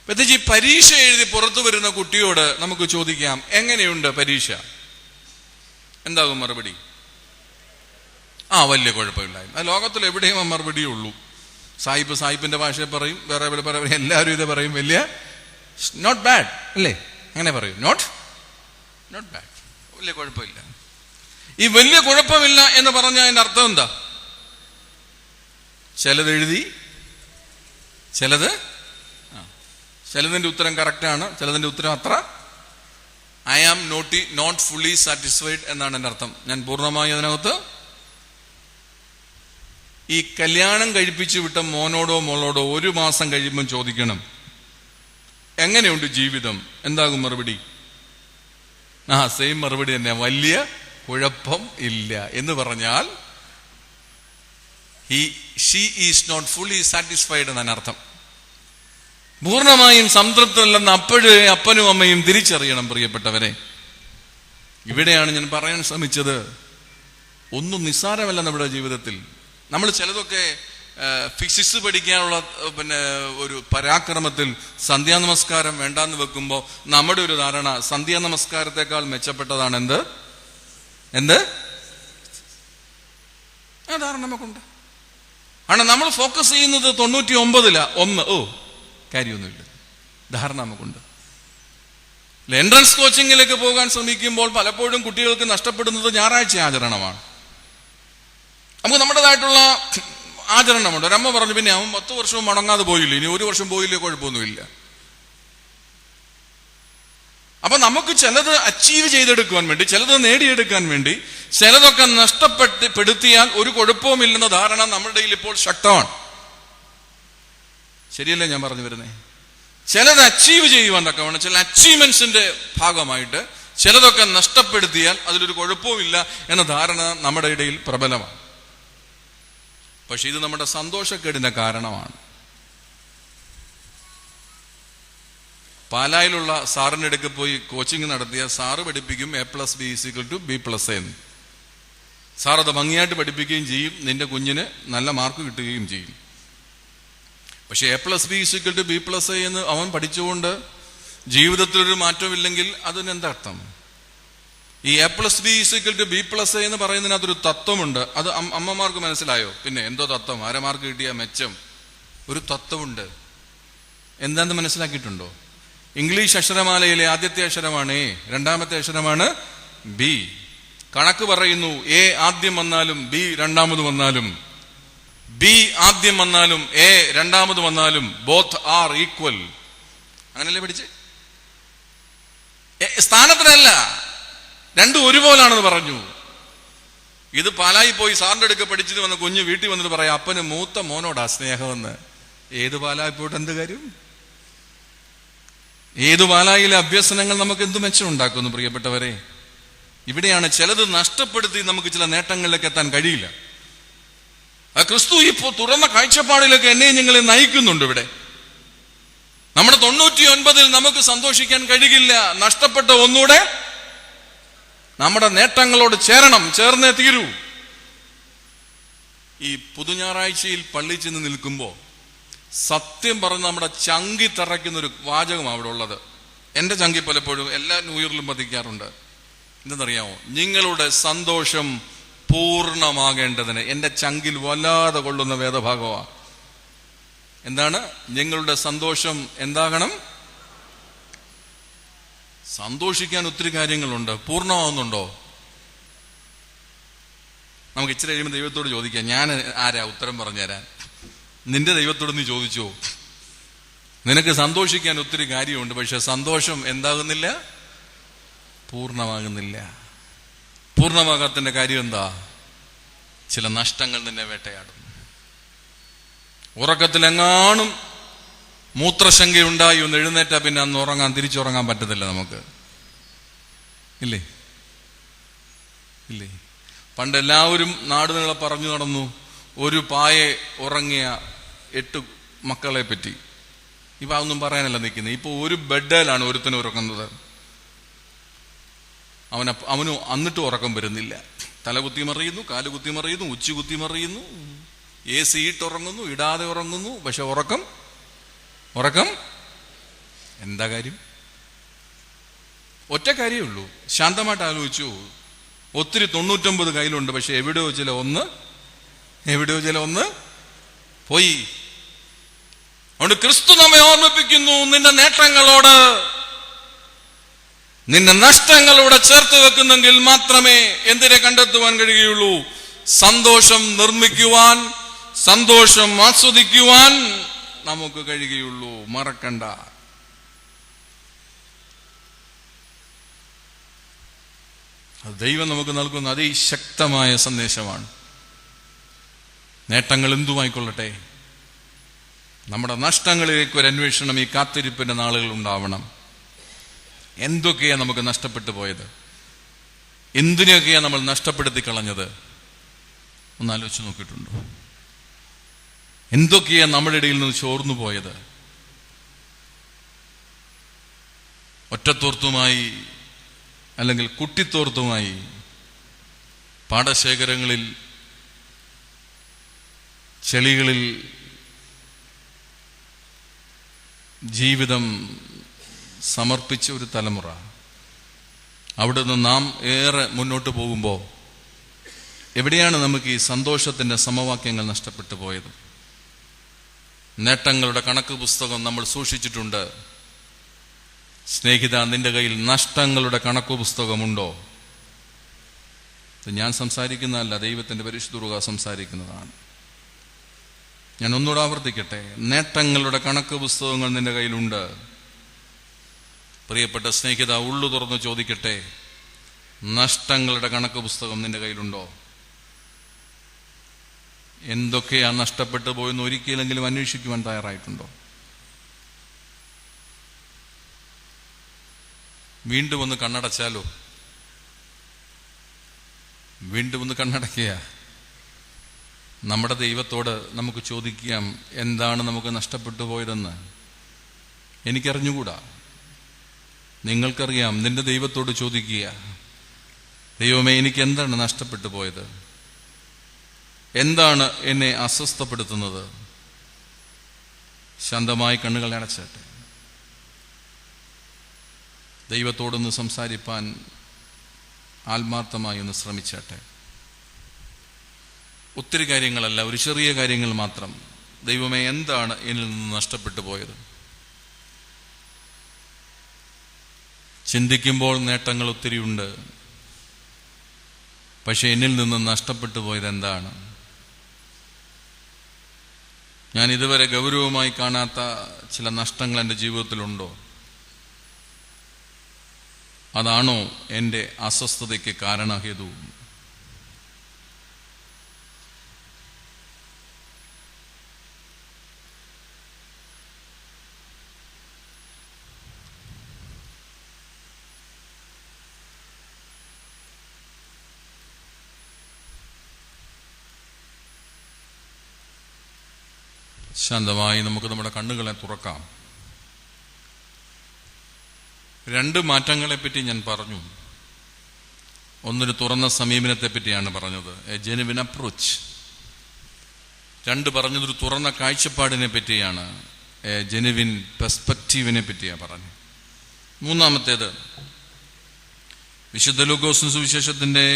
പ്രത്യേകിച്ച് ഈ പരീക്ഷ എഴുതി പുറത്തു വരുന്ന കുട്ടിയോട് നമുക്ക് ചോദിക്കാം, എങ്ങനെയുണ്ട് പരീക്ഷ? എന്താകും മറുപടി? വലിയ കുഴപ്പമില്ലായിരുന്നു. ആ ലോകത്തിൽ എവിടെയും ആ മറുപടിയേ ഉള്ളൂ. സായിപ്പിന്റെ ഭാഷയെ പറയും, വേറെ പറയും, എല്ലാവരും ഇത് പറയും, വലിയ നോട്ട് ബാഡ് അല്ലേ, അങ്ങനെ പറയും, നോട്ട് ബാഡ്, വലിയ കുഴപ്പമില്ല. ഈ വലിയ കുഴപ്പമില്ല എന്ന് പറഞ്ഞാൽ അതിന്റെ അർത്ഥം എന്താ? ചിലത് എഴുതി, ചിലതിന്റെ ഉത്തരം കറക്റ്റാണ്, ചിലതിന്റെ ഉത്തരം അത്ര. I am not fully satisfied എന്നാണ് എന്റെ അർത്ഥം. ഞാൻ പൂർണ്ണമായി അതിനകത്ത്. ഈ കല്യാണം കഴിപ്പിച്ചു വിട്ട മോനോടോ മോളോടോ 1 മാസം കഴിയുമ്പം ചോദിക്കണം, എങ്ങനെയുണ്ട് ജീവിതം? എന്താകും മറുപടി? സെയിം മറുപടി തന്നെ, വലിയ കുഴപ്പം ഇല്ല എന്ന് പറഞ്ഞാൽ she is not fully satisfied എന്നാണ് അർത്ഥം. പൂർണ്ണമായും സംതൃപ്തമല്ലെന്ന് അപ്പോഴേ അപ്പനും അമ്മയും തിരിച്ചറിയണം പ്രിയപ്പെട്ടവരെ. ഇവിടെയാണ് ഞാൻ പറയാൻ ശ്രമിച്ചത്, ഒന്നും നിസ്സാരമല്ല നമ്മുടെ ജീവിതത്തിൽ. നമ്മൾ ചിലതൊക്കെ ഫിസിക്സ് പഠിക്കാനുള്ള ഒരു പരാക്രമത്തിൽ സന്ധ്യാനമസ്കാരം വേണ്ടാന്ന് വെക്കുമ്പോൾ നമ്മുടെ ഒരു ധാരണ സന്ധ്യാനമസ്കാരത്തെക്കാൾ മെച്ചപ്പെട്ടതാണ് എന്ത് ആ ധാരണ നമുക്കുണ്ട്. ആണ് നമ്മൾ ഫോക്കസ് ചെയ്യുന്നത് 99 കാര്യമൊന്നുമില്ല, ധാരണ നമുക്കുണ്ട്. എൻട്രൻസ് കോച്ചിങ്ങിലേക്ക് പോകാൻ ശ്രമിക്കുമ്പോൾ പലപ്പോഴും കുട്ടികൾക്ക് നഷ്ടപ്പെടുന്നത് ഞായറാഴ്ച ആചരണമാണ്. നമുക്ക് നമ്മുടേതായിട്ടുള്ള ആചരണമുണ്ട്. ഒരമ്മ പറഞ്ഞു, പിന്നെ അവൻ 10 വർഷവും മുടങ്ങാതെ പോയില്ല, ഇനി 1 വർഷം പോയില്ലേ കുഴപ്പമൊന്നുമില്ല. അപ്പൊ നമുക്ക് ചിലത് അച്ചീവ് ചെയ്തെടുക്കുവാൻ വേണ്ടി, ചിലത് നേടിയെടുക്കാൻ വേണ്ടി ചിലതൊക്കെ നഷ്ടപ്പെടുത്തിയാൽ ഒരു കുഴപ്പവുമില്ലെന്ന ധാരണ നമ്മുടെ ഇടയിൽ ഇപ്പോൾ ശക്തമാണ്. ശരിയല്ലേ ഞാൻ പറഞ്ഞു വരുന്നേ? ചിലത് അച്ചീവ് ചെയ്യുവാൻ തക്കവണ്ണം ചില അച്ചീവ്മെന്റ്സിന്റെ ഭാഗമായിട്ട് ചിലതൊക്കെ നഷ്ടപ്പെടുത്തിയാൽ അതിലൊരു കുഴപ്പവുമില്ല എന്ന ധാരണ നമ്മുടെ ഇടയിൽ പ്രബലമാണ്. പക്ഷെ ഇത് നമ്മുടെ സന്തോഷക്കേടിന്റെ കാരണമാണ്. പാലായിലുള്ള സാറിന്റെ അടുക്ക് പോയി കോച്ചിങ് നടത്തിയ സാറ് പഠിപ്പിക്കും A+B = B+A എന്ന്. സാർ അത് ഭംഗിയായിട്ട് പഠിപ്പിക്കുകയും ചെയ്യും, നിന്റെ കുഞ്ഞിന് നല്ല മാർക്ക് കിട്ടുകയും ചെയ്യും. പക്ഷെ A+B = B+A എന്ന് അവൻ പഠിച്ചുകൊണ്ട് ജീവിതത്തിലൊരു മാറ്റമില്ലെങ്കിൽ അതിനെന്താ അർത്ഥം? ഈ A+B = B+A എന്ന് പറയുന്നതിനകത്തൊരു തത്വമുണ്ട്. അത് അമ്മമാർക്ക് മനസ്സിലായോ? പിന്നെ എന്തോ തത്വം? 1/2 മാർക്ക് കിട്ടിയ മെച്ചം, ഒരു തത്വമുണ്ട്. എന്താന്ന് മനസ്സിലാക്കിയിട്ടുണ്ടോ? ഇംഗ്ലീഷ് അക്ഷരമാലയിലെ ആദ്യത്തെ അക്ഷരമാണ് A, രണ്ടാമത്തെ അക്ഷരമാണ് B. കണക്ക് പറയുന്നു, A ആദ്യം വന്നാലും B രണ്ടാമത് വന്നാലും, B ആദ്യം വന്നാലും A രണ്ടാമത് വന്നാലും ബോത്ത് ആർ ഈക്വൽ. അങ്ങനല്ലേ പഠിച്ച്? സ്ഥാനത്തിനല്ല, രണ്ടും ഒരുപോലാണെന്ന് പറഞ്ഞു. ഇത് പാലായി പോയി സാറിന്റെ അടുക്ക പഠിച്ചിട്ട് വന്ന കുഞ്ഞ് വീട്ടിൽ വന്നിട്ട് പറയാം, അപ്പന് മൂത്ത മോനോടാ സ്നേഹമെന്ന്. ഏത് പാലായി പോയിട്ട് എന്ത് കാര്യം? ഏതു പാലായിലെ അഭ്യസനങ്ങൾ നമുക്ക് എന്ത് മെച്ചമുണ്ടാക്കുന്നു പ്രിയപ്പെട്ടവരെ? ഇവിടെയാണ് ചിലത് നഷ്ടപ്പെടുത്തി നമുക്ക് ചില നേട്ടങ്ങളിലേക്ക് എത്താൻ കഴിയില്ല. ആ ക്രിസ്തു ഇപ്പോ തുറന്ന കാഴ്ചപ്പാടിലേക്ക് എന്നെയും നിങ്ങളെ നയിക്കുന്നുണ്ട്. ഇവിടെ നമ്മുടെ 99 നമുക്ക് സന്തോഷിക്കാൻ കഴിയില്ല. നഷ്ടപ്പെട്ട ഒന്നുകൂടെ നമ്മുടെ നേട്ടങ്ങളോട് ചേർന്നേ തീരൂ. ഈ പുതുഞാറാഴ്ചയിൽ പള്ളി ചെന്ന് നിൽക്കുമ്പോൾ സത്യം പറഞ്ഞ് നമ്മുടെ ചങ്കി തറയ്ക്കുന്നൊരു വാചകം അവിടെ ഉള്ളത്. എന്റെ ചങ്കി പലപ്പോഴും എല്ലാ ന്യൂ ഇയറിലും പതിക്കാറുണ്ട്. എന്തെന്നറിയാമോ? നിങ്ങളുടെ സന്തോഷം പൂർണ്ണമാകേണ്ടതിന്. എന്റെ ചങ്കിൽ വല്ലാതെ കൊള്ളുന്ന വേദഭാഗമാ. എന്താണ്? നിങ്ങളുടെ സന്തോഷം എന്താകണം? സന്തോഷിക്കാൻ ഒത്തിരി കാര്യങ്ങളുണ്ട്. പൂർണ്ണമാവുന്നുണ്ടോ? നമുക്ക് ഇച്ചിരി കഴിയുമ്പോൾ ദൈവത്തോട് ചോദിക്കാം. ഞാൻ ആരാ ഉത്തരം പറഞ്ഞു തരാൻ? നിന്റെ ദൈവത്തോട് നീ ചോദിച്ചോ? നിനക്ക് സന്തോഷിക്കാൻ ഒത്തിരി കാര്യമുണ്ട്, പക്ഷെ സന്തോഷം എന്താകുന്നില്ല? പൂർണ്ണമാകുന്നില്ല. പൂർണ്ണമാകാത്തതിന്റെ കാര്യം എന്താ? ചില നഷ്ടങ്ങൾ നിന്നെ വേട്ടയാടും. ഉറക്കത്തിലെങ്ങാനും മൂത്രശങ്കയുണ്ടായി ഒന്ന് എഴുന്നേറ്റാ പിന്നെ അന്ന് തിരിച്ചുറങ്ങാൻ പറ്റത്തില്ല നമുക്ക്. ഇല്ലേ? പണ്ട് എല്ലാവരും നാടുനീളെ പറഞ്ഞു നടന്നു ഒരു പായെ ഉറങ്ങിയ 8 മക്കളെ പറ്റി. ഇപ്പൊ അതൊന്നും പറയാനല്ല നിൽക്കുന്നത്. ഇപ്പൊ ഒരു ബെഡിലാണ് ഒരുത്തന് ഉറങ്ങുന്നത്. അവന് എന്നിട്ടും ഉറക്കം വരുന്നില്ല. തലകുത്തി മറിയുന്നു, കാലുകുത്തി മറിയുന്നു, ഉച്ചകുത്തി മറിയുന്നു, AC ഇട്ടുറങ്ങുന്നു, ഇടാതെ ഉറങ്ങുന്നു. പക്ഷെ ഉറക്കം എന്താ കാര്യം? ഒറ്റ കാര്യമേ ഉള്ളൂ. ശാന്തമായിട്ട് ആലോചിച്ചു. ഒത്തിരി 99 കയ്യിലുണ്ട്, പക്ഷെ എവിടെയോ ചില ഒന്ന് പോയി. അതുകൊണ്ട് ക്രിസ്തു നമ്മെ ഓർമ്മിപ്പിക്കുന്നു, നിന്റെ നേട്ടങ്ങളോട് നിന്റെ നഷ്ടങ്ങളോട് ചേർത്ത് വെക്കുന്നെങ്കിൽ മാത്രമേ എന്തിനെ കണ്ടെത്തുവാൻ കഴിയുള്ളൂ? സന്തോഷം നിർമ്മിക്കുവാൻ, സന്തോഷം ആസ്വദിക്കുവാൻ നമുക്ക് കഴിയുള്ളൂ. മറക്കണ്ട. അത് ദൈവം നമുക്ക് നൽകുന്ന അതിശക്തമായ സന്ദേശമാണ്. നേട്ടങ്ങൾ എന്തുമായിക്കൊള്ളട്ടെ, നമ്മുടെ നഷ്ടങ്ങളിലേക്ക് ഒരു അന്വേഷണം ഈ കാത്തിരിപ്പിന്റെ നാളുകൾ ഉണ്ടാവണം. എന്തൊക്കെയാ നമുക്ക് നഷ്ടപ്പെട്ടു പോയത്? എന്തിനൊക്കെയാ നമ്മൾ നഷ്ടപ്പെടുത്തി കളഞ്ഞത്? ഒന്നാലോചിച്ച് നോക്കിയിട്ടുണ്ടോ? എന്തൊക്കെയാ നമ്മുടെ ഇടയിൽ നിന്ന് ചോർന്നു പോയത്? ഒറ്റത്തോർത്തുമായി അല്ലെങ്കിൽ കുട്ടിത്തോർത്തുമായി പാടശേഖരങ്ങളിൽ, ചെളികളിൽ ജീവിതം സമർപ്പിച്ച ഒരു തലമുറ. അവിടെ നിന്ന് നാം ഏറെ മുന്നോട്ട് പോകുമ്പോൾ എവിടെയാണ് നമുക്ക് ഈ സന്തോഷത്തിന്റെ സമവാക്യങ്ങൾ നഷ്ടപ്പെട്ടു പോയത്? നേട്ടങ്ങളുടെ കണക്ക് പുസ്തകം നമ്മൾ സൂക്ഷിച്ചിട്ടുണ്ട്. സ്നേഹിത, നിന്റെ കയ്യിൽ നഷ്ടങ്ങളുടെ കണക്കു പുസ്തകമുണ്ടോ? ഞാൻ സംസാരിക്കുന്നതല്ല, ദൈവത്തിന്റെ പരിശുദ്ധ സംസാരിക്കുന്നതാണ്. ഞാൻ ഒന്നുകൂടെ ആവർത്തിക്കട്ടെ. നേട്ടങ്ങളുടെ കണക്ക് പുസ്തകങ്ങൾ നിന്റെ കയ്യിലുണ്ട്. പ്രിയപ്പെട്ട സ്നേഹിത, ഉള്ളു തുറന്ന് ചോദിക്കട്ടെ, നഷ്ടങ്ങളുടെ കണക്ക് പുസ്തകം നിന്റെ കയ്യിലുണ്ടോ? എന്തൊക്കെയാ നഷ്ടപ്പെട്ടു പോയെന്ന് ഒരിക്കലെങ്കിലും അന്വേഷിക്കുവാൻ തയ്യാറായിട്ടുണ്ടോ? വീണ്ടും ഒന്ന് കണ്ണടച്ചാലോ? വീണ്ടും ഒന്ന് കണ്ണടയ്ക്കുക. നമ്മുടെ ദൈവത്തോട് നമുക്ക് ചോദിക്കാം, എന്താണ് നമുക്ക് നഷ്ടപ്പെട്ടു പോയതെന്ന്. എനിക്കറിഞ്ഞുകൂടാ, നിങ്ങൾക്കറിയാം. നിന്റെ ദൈവത്തോട് ചോദിക്കുക, ദൈവമേ, എനിക്ക് എന്താണ് നഷ്ടപ്പെട്ടു പോയത്? എന്താണ് എന്നെ അസ്വസ്ഥപ്പെടുത്തുന്നത്? ശാന്തമായി കണ്ണുകൾ അടച്ചാട്ടെ. ദൈവത്തോടൊന്ന് സംസാരിപ്പാൻ ആത്മാർത്ഥമായി ഒന്ന് ശ്രമിച്ചാട്ടെ. ഒത്തിരി കാര്യങ്ങളല്ല, ഒരു ചെറിയ കാര്യങ്ങൾ മാത്രം. ദൈവമേ, എന്താണ് എന്നിൽ നിന്ന് നഷ്ടപ്പെട്ടു പോയത്? ചിന്തിക്കുമ്പോൾ നേട്ടങ്ങൾ ഒത്തിരിയുണ്ട്, പക്ഷെ എന്നിൽ നിന്ന് നഷ്ടപ്പെട്ടു പോയത് എന്താണ്? ഞാൻ ഇതുവരെ ഗൗരവമായി കാണാത്ത ചില നഷ്ടങ്ങൾ എൻ്റെ ജീവിതത്തിലുണ്ടോ? അതാണോ എൻ്റെ അസ്വസ്ഥതയ്ക്ക് കാരണഹേതു? ശാന്തമായി നമുക്ക് നമ്മുടെ കണ്ണുകളെ തുറക്കാം. രണ്ട് മാറ്റങ്ങളെപ്പറ്റി ഞാൻ പറഞ്ഞു. ഒന്നൊരു തുറന്ന സമീപനത്തെ പറ്റിയാണ് പറഞ്ഞത്, എ ജെനുവിൻ അപ്രോച്ച്. രണ്ട് പറഞ്ഞതൊരു തുറന്ന കാഴ്ചപ്പാടിനെ പറ്റിയാണ്, എ ജെനുവിൻ പെർസ്പെക്റ്റീവിനെ പറ്റിയാണ് പറഞ്ഞത്. മൂന്നാമത്തേത് വിശുദ്ധ ലൂക്കോസ് സുവിശേഷത്തിന്റെ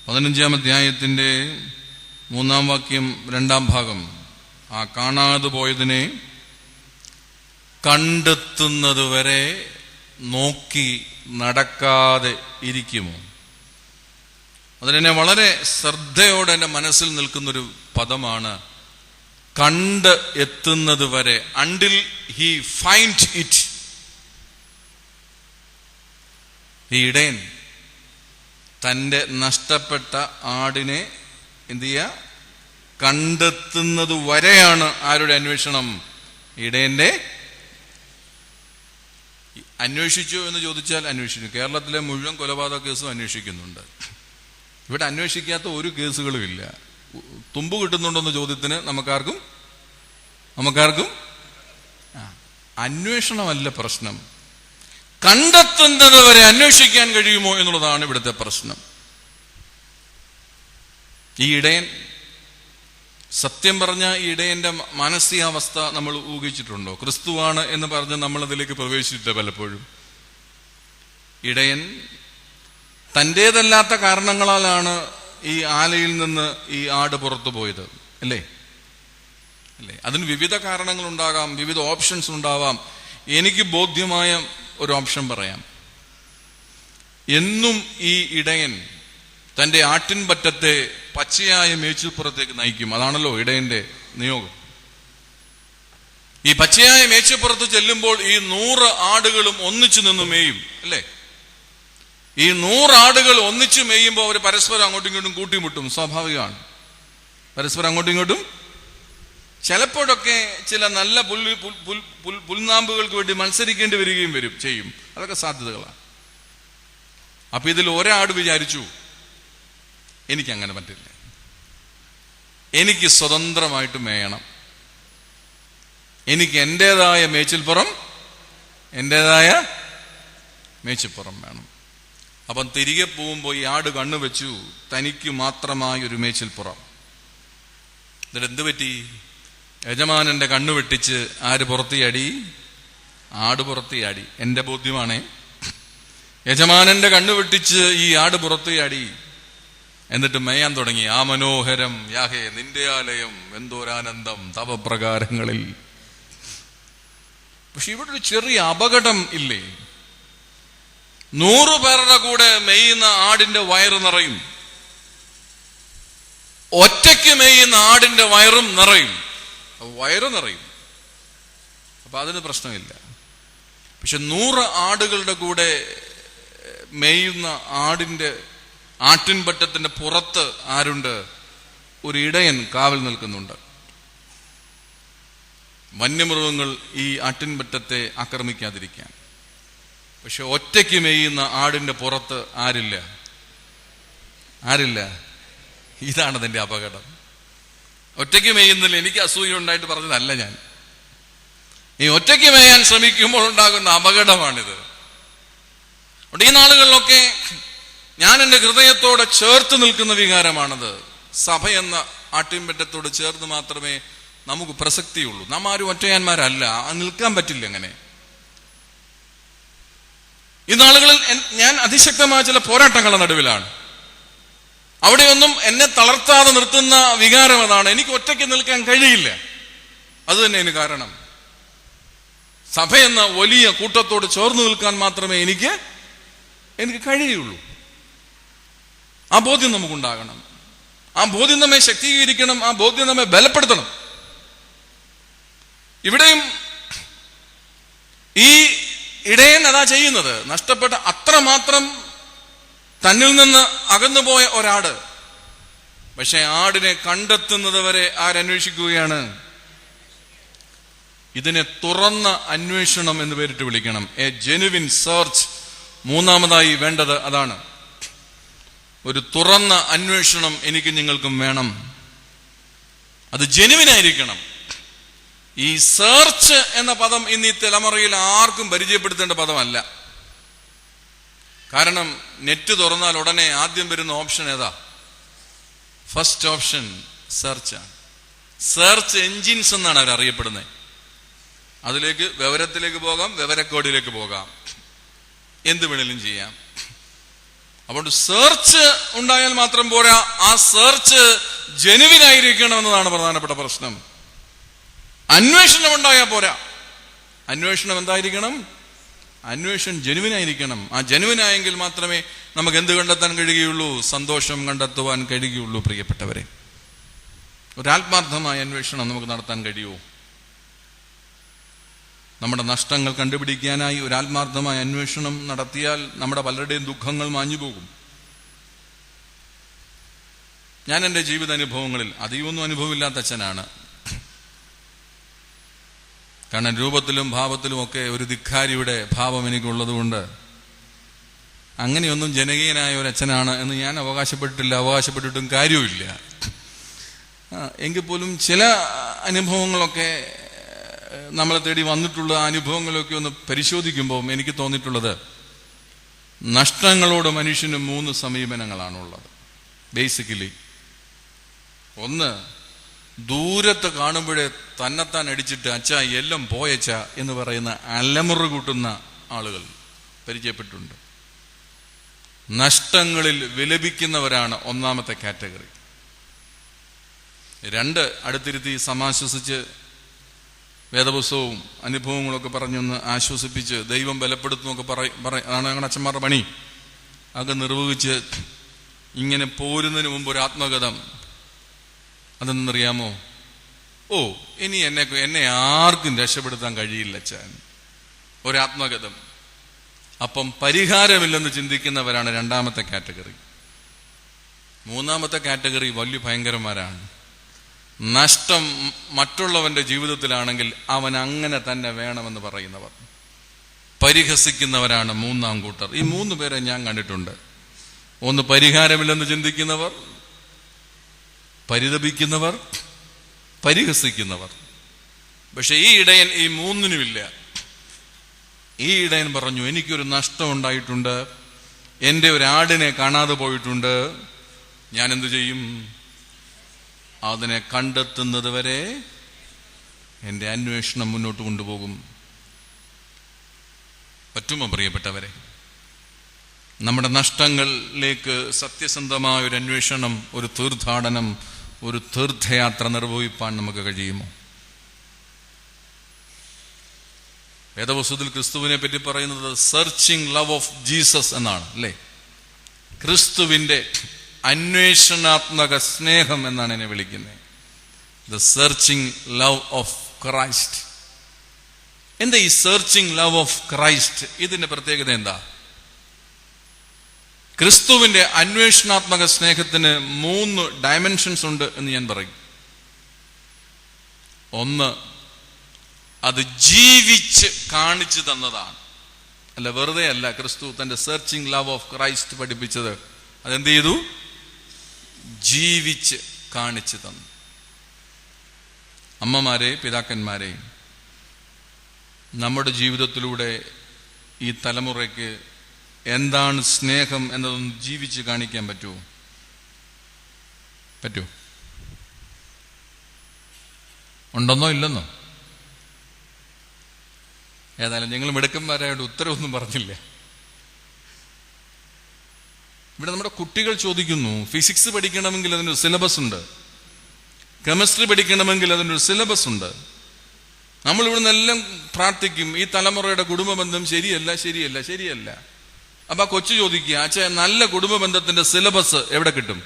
15-ാം അധ്യായത്തിന്റെ 3-ാം വാക്യം 2-ാം ഭാഗം, ആ കാണാതെ പോയതിനെ കണ്ടെത്തുന്നത് വരെ നോക്കി നടക്കാതെ ഇരിക്കുമോ? അതിനെ വളരെ ശ്രദ്ധയോടെ എൻ്റെ മനസ്സിൽ നിൽക്കുന്നൊരു പദമാണ്, കണ്ട് എത്തുന്നത് വരെ, അണ്ടിൽ ഹി ഫൈൻഡ് ഇറ്റ്. ഈ ഇടയൻ തൻ്റെ നഷ്ടപ്പെട്ട ആടിനെ എന്ത് ചെയ്യുക? കണ്ടെത്തുന്നത് വരെയാണ് ആരുടെ അന്വേഷണം? ഇടയന്റെ. അന്വേഷിച്ചു എന്ന് ചോദിച്ചാൽ അന്വേഷിച്ചു. കേരളത്തിലെ മുഴുവൻ കൊലപാതക കേസും അന്വേഷിക്കുന്നുണ്ട്. ഇവിടെ അന്വേഷിക്കാത്ത ഒരു കേസുകളും ഇല്ല. തുമ്പ് കിട്ടുന്നുണ്ടെന്ന ചോദ്യത്തിന് നമുക്കാർക്കും അന്വേഷണമല്ല പ്രശ്നം, കണ്ടെത്തുന്നത് വരെ അന്വേഷിക്കാൻ കഴിയുമോ എന്നുള്ളതാണ് ഇവിടുത്തെ പ്രശ്നം. ഈ ഇടയൻ, സത്യം പറഞ്ഞ ഈ ഇടയന്റെ മാനസികാവസ്ഥ നമ്മൾ ഊഹിച്ചിട്ടുണ്ടോ? ക്രിസ്തുവാണ് എന്ന് പറഞ്ഞ് നമ്മൾ അതിലേക്ക് പ്രവേശിച്ചിട്ടില്ല പലപ്പോഴും. ഇടയൻ തൻ്റേതല്ലാത്ത കാരണങ്ങളാലാണ് ഈ ആലയിൽ നിന്ന് ഈ ആട് പുറത്തു പോയത്, അല്ലേ? അതിന് വിവിധ കാരണങ്ങളുണ്ടാകാം, വിവിധ ഓപ്ഷൻസ് ഉണ്ടാവാം. എനിക്ക് ബോധ്യമായ ഒരു ഓപ്ഷൻ പറയാം. എന്നും ഈ ഇടയൻ തൻ്റെ ആട്ടിൻപറ്റത്തെ പച്ചയായ മേച്ചിൽപ്പുറത്തേക്ക് നയിക്കും. അതാണല്ലോ ഇടയന്റെ നിയോഗം. ഈ പച്ചയായ മേച്ചിൽപ്പുറത്ത് ചെല്ലുമ്പോൾ ഈ 100 ആടുകളും ഒന്നിച്ചു നിന്ന് മേയും, അല്ലേ? ഈ 100 ആടുകൾ ഒന്നിച്ചു മേയുമ്പോൾ അവർ പരസ്പരം അങ്ങോട്ടും ഇങ്ങോട്ടും കൂട്ടിമുട്ടും. സ്വാഭാവികമാണ്, പരസ്പരം അങ്ങോട്ടും ഇങ്ങോട്ടും. ചിലപ്പോഴൊക്കെ ചില നല്ല പുൽനാമ്പുകൾക്ക് വേണ്ടി മത്സരിക്കേണ്ടി വരികയും ചെയ്യും. അതൊക്കെ സാധ്യതകളാണ്. അപ്പൊ ഇതിൽ ഒരാട് വിചാരിച്ചു, എനിക്കങ്ങനെ പറ്റില്ല, എനിക്ക് സ്വതന്ത്രമായിട്ട് മേയണം, എനിക്ക് എന്റേതായ മേച്ചിൽപ്പുറം വേണം. അപ്പം തിരികെ പോകുമ്പോൾ ഈ ആട് കണ്ണു വെച്ചു, തനിക്ക് മാത്രമായ ഒരു മേച്ചിൽപ്പുറം. എന്നിട്ട് എന്ത് പറ്റി? യജമാനന്റെ കണ്ണു വെട്ടിച്ച് ആര് പുറത്തിയാടി? ആട് പുറത്തിയാടി. എന്റെ ബോധ്യമാണേ. യജമാനന്റെ കണ്ണു വെട്ടിച്ച് ഈ ആട് പുറത്തിയാടി. എന്നിട്ട് മേയാൻ തുടങ്ങി. ആ മനോഹരം യാഹേ നിന്റെ ആലയം, എന്തോരാനന്ദം തവപ്രകാരങ്ങളിൽ. പക്ഷെ ഇവിടെ ഒരു ചെറിയ അപകടം ഇല്ലേ? 100 പേരുടെ കൂടെ മേയുന്ന ആടിന്റെ വയറ് നിറയും, ഒറ്റയ്ക്ക് മേയുന്ന ആടിന്റെ വയറും നിറയും. അപ്പൊ അതിന് പ്രശ്നമില്ല. പക്ഷെ 100 ആടുകളുടെ കൂടെ മേയുന്ന ആട്ടിൻപറ്റത്തിന്റെ പുറത്ത് ആരുണ്ട്? ഒരു ഇടയൻ കാവൽ നിൽക്കുന്നുണ്ട്. വന്യമൃഗങ്ങൾ ഈ ആട്ടിൻപറ്റത്തെ ആക്രമിക്കാതിരിക്കാൻ. പക്ഷെ ഒറ്റയ്ക്ക് മേയുന്ന ആടിന്റെ പുറത്ത് ആരില്ല. ഇതാണ് അതിന്റെ അപകടം. ഒറ്റയ്ക്ക് മേയുന്നതിൽ എനിക്ക് അസൂയ ഉണ്ടായിട്ട് പറഞ്ഞതല്ല ഞാൻ. ഈ ഒറ്റയ്ക്ക് മേയാൻ ശ്രമിക്കുമ്പോൾ ഉണ്ടാകുന്ന അപകടമാണിത്. ഈ നാളുകളിലൊക്കെ ഞാൻ എൻ്റെ ഹൃദയത്തോടെ ചേർത്ത് നിൽക്കുന്ന വികാരമാണത്. സഭ എന്ന ആട്ടിൻപറ്റത്തോട് ചേർന്ന് മാത്രമേ നമുക്ക് പ്രസക്തിയുള്ളൂ. നാം ആരും ഒറ്റയാന്മാരല്ല, നിൽക്കാൻ പറ്റില്ല അങ്ങനെ. ഈ നാളുകളിൽ ഞാൻ അതിശക്തമായ ചില പോരാട്ടങ്ങളുടെ നടുവിലാണ്. അവിടെയൊന്നും എന്നെ തളർത്താതെ നിർത്തുന്ന വികാരം അതാണ്. എനിക്ക് ഒറ്റയ്ക്ക് നിൽക്കാൻ കഴിയില്ല. അത് തന്നെയാണ് കാരണം. സഭ എന്ന വലിയ കൂട്ടത്തോട് ചേർന്ന് നിൽക്കാൻ മാത്രമേ എനിക്ക് കഴിയുള്ളൂ. ആ ബോധ്യം നമുക്കുണ്ടാകണം. ആ ബോധ്യം നമ്മെ ശക്തീകരിക്കണം. ആ ബോധ്യം നമ്മെ ബലപ്പെടുത്തണം. ഇവിടെയും ഈ ഇടയൻ അതാ ചെയ്യുന്നത്. നഷ്ടപ്പെട്ട അത്രമാത്രം തന്നിൽ നിന്ന് അകന്നുപോയ ഒരാട്. പക്ഷെ ആടിനെ കണ്ടെത്തുന്നത് വരെ ആരന്വേഷിക്കുകയാണ്? ഇതിനെ തുറന്ന അന്വേഷണം എന്ന് പേരിട്ട് വിളിക്കണം. A genuine search. മൂന്നാമതായി വേണ്ടത് അതാണ്. ഒരു തുറന്ന അന്വേഷണം എനിക്ക് നിങ്ങൾക്കും വേണം. അത് ജെനുവിനായിരിക്കണം. ഈ സെർച്ച് എന്ന പദം ഇന്ന് ഈ തലമുറയിൽ ആർക്കും പരിചയപ്പെടുത്തേണ്ട പദമല്ല. കാരണം നെറ്റ് തുറന്നാൽ ഉടനെ ആദ്യം വരുന്ന ഓപ്ഷൻ ഏതാ? ഫസ്റ്റ് ഓപ്ഷൻ സെർച്ചാണ്. സെർച്ച് എൻജിൻസ് എന്നാണ് അവർ അറിയപ്പെടുന്നത്. അതിലേക്ക് വിവരത്തിലേക്ക് പോകാം, വിവരക്കോടിലേക്ക് പോകാം, എന്ത് വേണേലും ചെയ്യാം. അപ്പോൾ സെർച്ച് ഉണ്ടായാൽ മാത്രം പോരാ, ആ സെർച്ച് ജെനുവിൻ ആയിരിക്കണം എന്നതാണ് പ്രധാനപ്പെട്ട പ്രശ്നം. അന്വേഷണം ഉണ്ടായാൽ പോരാ. അന്വേഷണം എന്തായിരിക്കണം? അന്വേഷണം ജെനുവിൻ ആയിരിക്കണം. ആ ജെനുവിൻ ആയെങ്കിൽ മാത്രമേ നമുക്ക് എന്ത് കണ്ടെത്താൻ കഴിയുകയുള്ളൂ? സന്തോഷം കണ്ടെത്തുവാൻ കഴിയുകയുള്ളൂ. പ്രിയപ്പെട്ടവരെ, ഒരാത്മാർത്ഥമായ അന്വേഷണം നമുക്ക് നടത്താൻ കഴിയുമോ? നമ്മുടെ നഷ്ടങ്ങൾ കണ്ടുപിടിക്കാനായി ഒരാത്മാർത്ഥമായ അന്വേഷണം നടത്തിയാൽ നമ്മുടെ പലരുടെയും ദുഃഖങ്ങൾ മാഞ്ഞു പോകും. ഞാൻ എൻ്റെ ജീവിതാനുഭവങ്ങളിൽ അധികമൊന്നും അനുഭവമില്ലാത്ത അച്ഛനാണ്. കാരണം രൂപത്തിലും ഭാവത്തിലും ഒക്കെ ഒരു ധിക്കാരിയുടെ ഭാവം എനിക്കുള്ളത് കൊണ്ട് അങ്ങനെയൊന്നും ജനകീയനായ ഒരു അച്ഛനാണ് എന്ന് ഞാൻ അവകാശപ്പെട്ടിട്ടും കാര്യവുമില്ല. എങ്കിൽ പോലും ചില അനുഭവങ്ങളൊക്കെ നമ്മളെ തേടി വന്നിട്ടുള്ള അനുഭവങ്ങളൊക്കെ ഒന്ന് പരിശോധിക്കുമ്പോൾ എനിക്ക് തോന്നിയിട്ടുള്ളത്, നഷ്ടങ്ങളോട് മനുഷ്യന് 3 സമീപനങ്ങളാണുള്ളത്. ബേസിക്കലി ഒന്ന്, ദൂരത്ത് കാണുമ്പോഴേ തന്നെത്താൻ അടിച്ചിട്ട് അച്ഛാ എല്ലാം പോയച്ച എന്ന് പറയുന്ന അലമുറ കൂട്ടുന്ന ആളുകൾ പരിചയപ്പെട്ടിട്ടുണ്ട്. നഷ്ടങ്ങളിൽ വിലപിക്കുന്നവരാണ് ഒന്നാമത്തെ കാറ്റഗറി. 2, അടുത്തിരുത്തി സമാശ്വസിച്ച് വേദപുസ്തകവും അനുഭവങ്ങളൊക്കെ പറഞ്ഞൊന്ന് ആശ്വസിപ്പിച്ച് ദൈവം ബലപ്പെടുത്തുന്നൊക്കെ അതാണ് ഞങ്ങളുടെ അച്ഛന്മാരുടെ പണി. അതൊക്കെ നിർവഹിച്ച് ഇങ്ങനെ പോരുന്നതിന് മുമ്പ് ഒരു ആത്മകഥം. അതെന്നറിയാമോ? ഇനി എന്നെ ആർക്കും രക്ഷപ്പെടുത്താൻ കഴിയില്ല അച്ഛൻ. ഒരാത്മകഥം. അപ്പം പരിഹാരമില്ലെന്ന് ചിന്തിക്കുന്നവരാണ് 2ാമത്തെ കാറ്റഗറി. 3ാമത്തെ കാറ്റഗറി വലിയ ഭയങ്കരന്മാരാണ്. നഷ്ടം മറ്റുള്ളവന്റെ ജീവിതത്തിലാണെങ്കിൽ അവൻ അങ്ങനെ തന്നെ വേണമെന്ന് പറയുന്നവർ, പരിഹസിക്കുന്നവരാണ് 3ാം കൂട്ടർ. ഈ 3 പേരെ ഞാൻ കണ്ടിട്ടുണ്ട്. ഒന്ന്, പരിഹാരമില്ലെന്ന് ചിന്തിക്കുന്നവർ, പരിതപിക്കുന്നവർ, പരിഹസിക്കുന്നവർ. പക്ഷെ ഈ ഇടയൻ ഈ 3നുമില്ല. ഈ ഇടയൻ പറഞ്ഞു, എനിക്കൊരു നഷ്ടം ഉണ്ടായിട്ടുണ്ട്, എൻ്റെ ഒരു ആടിനെ കാണാതെ പോയിട്ടുണ്ട്, ഞാൻ എന്തു ചെയ്യും? അതിനെ കണ്ടെത്തുന്നത് വരെ എൻ്റെ അന്വേഷണം മുന്നോട്ട് കൊണ്ടുപോകും. പറ്റുമോ പ്രിയപ്പെട്ടവരെ? നമ്മുടെ നഷ്ടങ്ങളിലേക്ക് സത്യസന്ധമായ ഒരു അന്വേഷണം, ഒരു തീർത്ഥാടനം, ഒരു തീർത്ഥയാത്ര നിർവഹിപ്പാൻ നമുക്ക് കഴിയുമോ? വേദപുസ്തകത്തിൽ ക്രിസ്തുവിനെ പറ്റി പറയുന്നത് സെർച്ചിങ് ലവ് ഓഫ് ജീസസ് എന്നാണ്, അല്ലേ? ക്രിസ്തുവിന്റെ അന്വേഷണാത്മക സ്നേഹം എന്നാണ് എന്നെ വിളിക്കുന്നത്. The searching love of Christ. എന്താ ഈ സെർച്ചിങ് ലവ് ഓഫ് ക്രൈസ്റ്റ്? ഇതിന്റെ പ്രത്യേകത എന്താ? ക്രിസ്തുവിന്റെ അന്വേഷണാത്മക സ്നേഹത്തിന് 3 ഡയമെൻഷൻസ് ഉണ്ട് എന്ന് ഞാൻ പറയും. ഒന്ന്, അത് ജീവിച്ച് കാണിച്ചു തന്നതാണ്. അല്ല, വെറുതെ അല്ല ക്രിസ്തു തന്റെ സെർച്ചിങ് ലവ് ഓഫ് ക്രൈസ്റ്റ് പഠിപ്പിച്ചത്. അതെന്ത് ചെയ്തു? ജീവിച്ച് കാണിച്ചു തന്നു. അമ്മമാരെ, പിതാക്കന്മാരെ, നമ്മുടെ ജീവിതത്തിലൂടെ ഈ തലമുറയ്ക്ക് എന്താണ് സ്നേഹം എന്നതൊന്ന് ജീവിച്ച് കാണിക്കാൻ പറ്റുമോ? ഉണ്ടെന്നോ ഇല്ലെന്നോ? ഏതായാലും ഞങ്ങൾ മിടുക്കന്മാരായിട്ട് ഉത്തരവൊന്നും പറഞ്ഞില്ല. ഇവിടെ നമ്മുടെ കുട്ടികൾ ചോദിക്കുന്നു, ഫിസിക്സ് പഠിക്കണമെങ്കിൽ അതിനൊരു സിലബസ് ഉണ്ട്, കെമിസ്ട്രി പഠിക്കണമെങ്കിൽ അതിനൊരു സിലബസ് ഉണ്ട്. നമ്മൾ ഇവിടുന്ന് എല്ലാം പ്രാർത്ഥിക്കും, ഈ തലമുറയുടെ കുടുംബ ബന്ധം ശരിയല്ല. അപ്പൊ കൊച്ചു ചോദിക്കുക, അച്ഛാ നല്ല കുടുംബ ബന്ധത്തിന്റെ സിലബസ് എവിടെ കിട്ടും?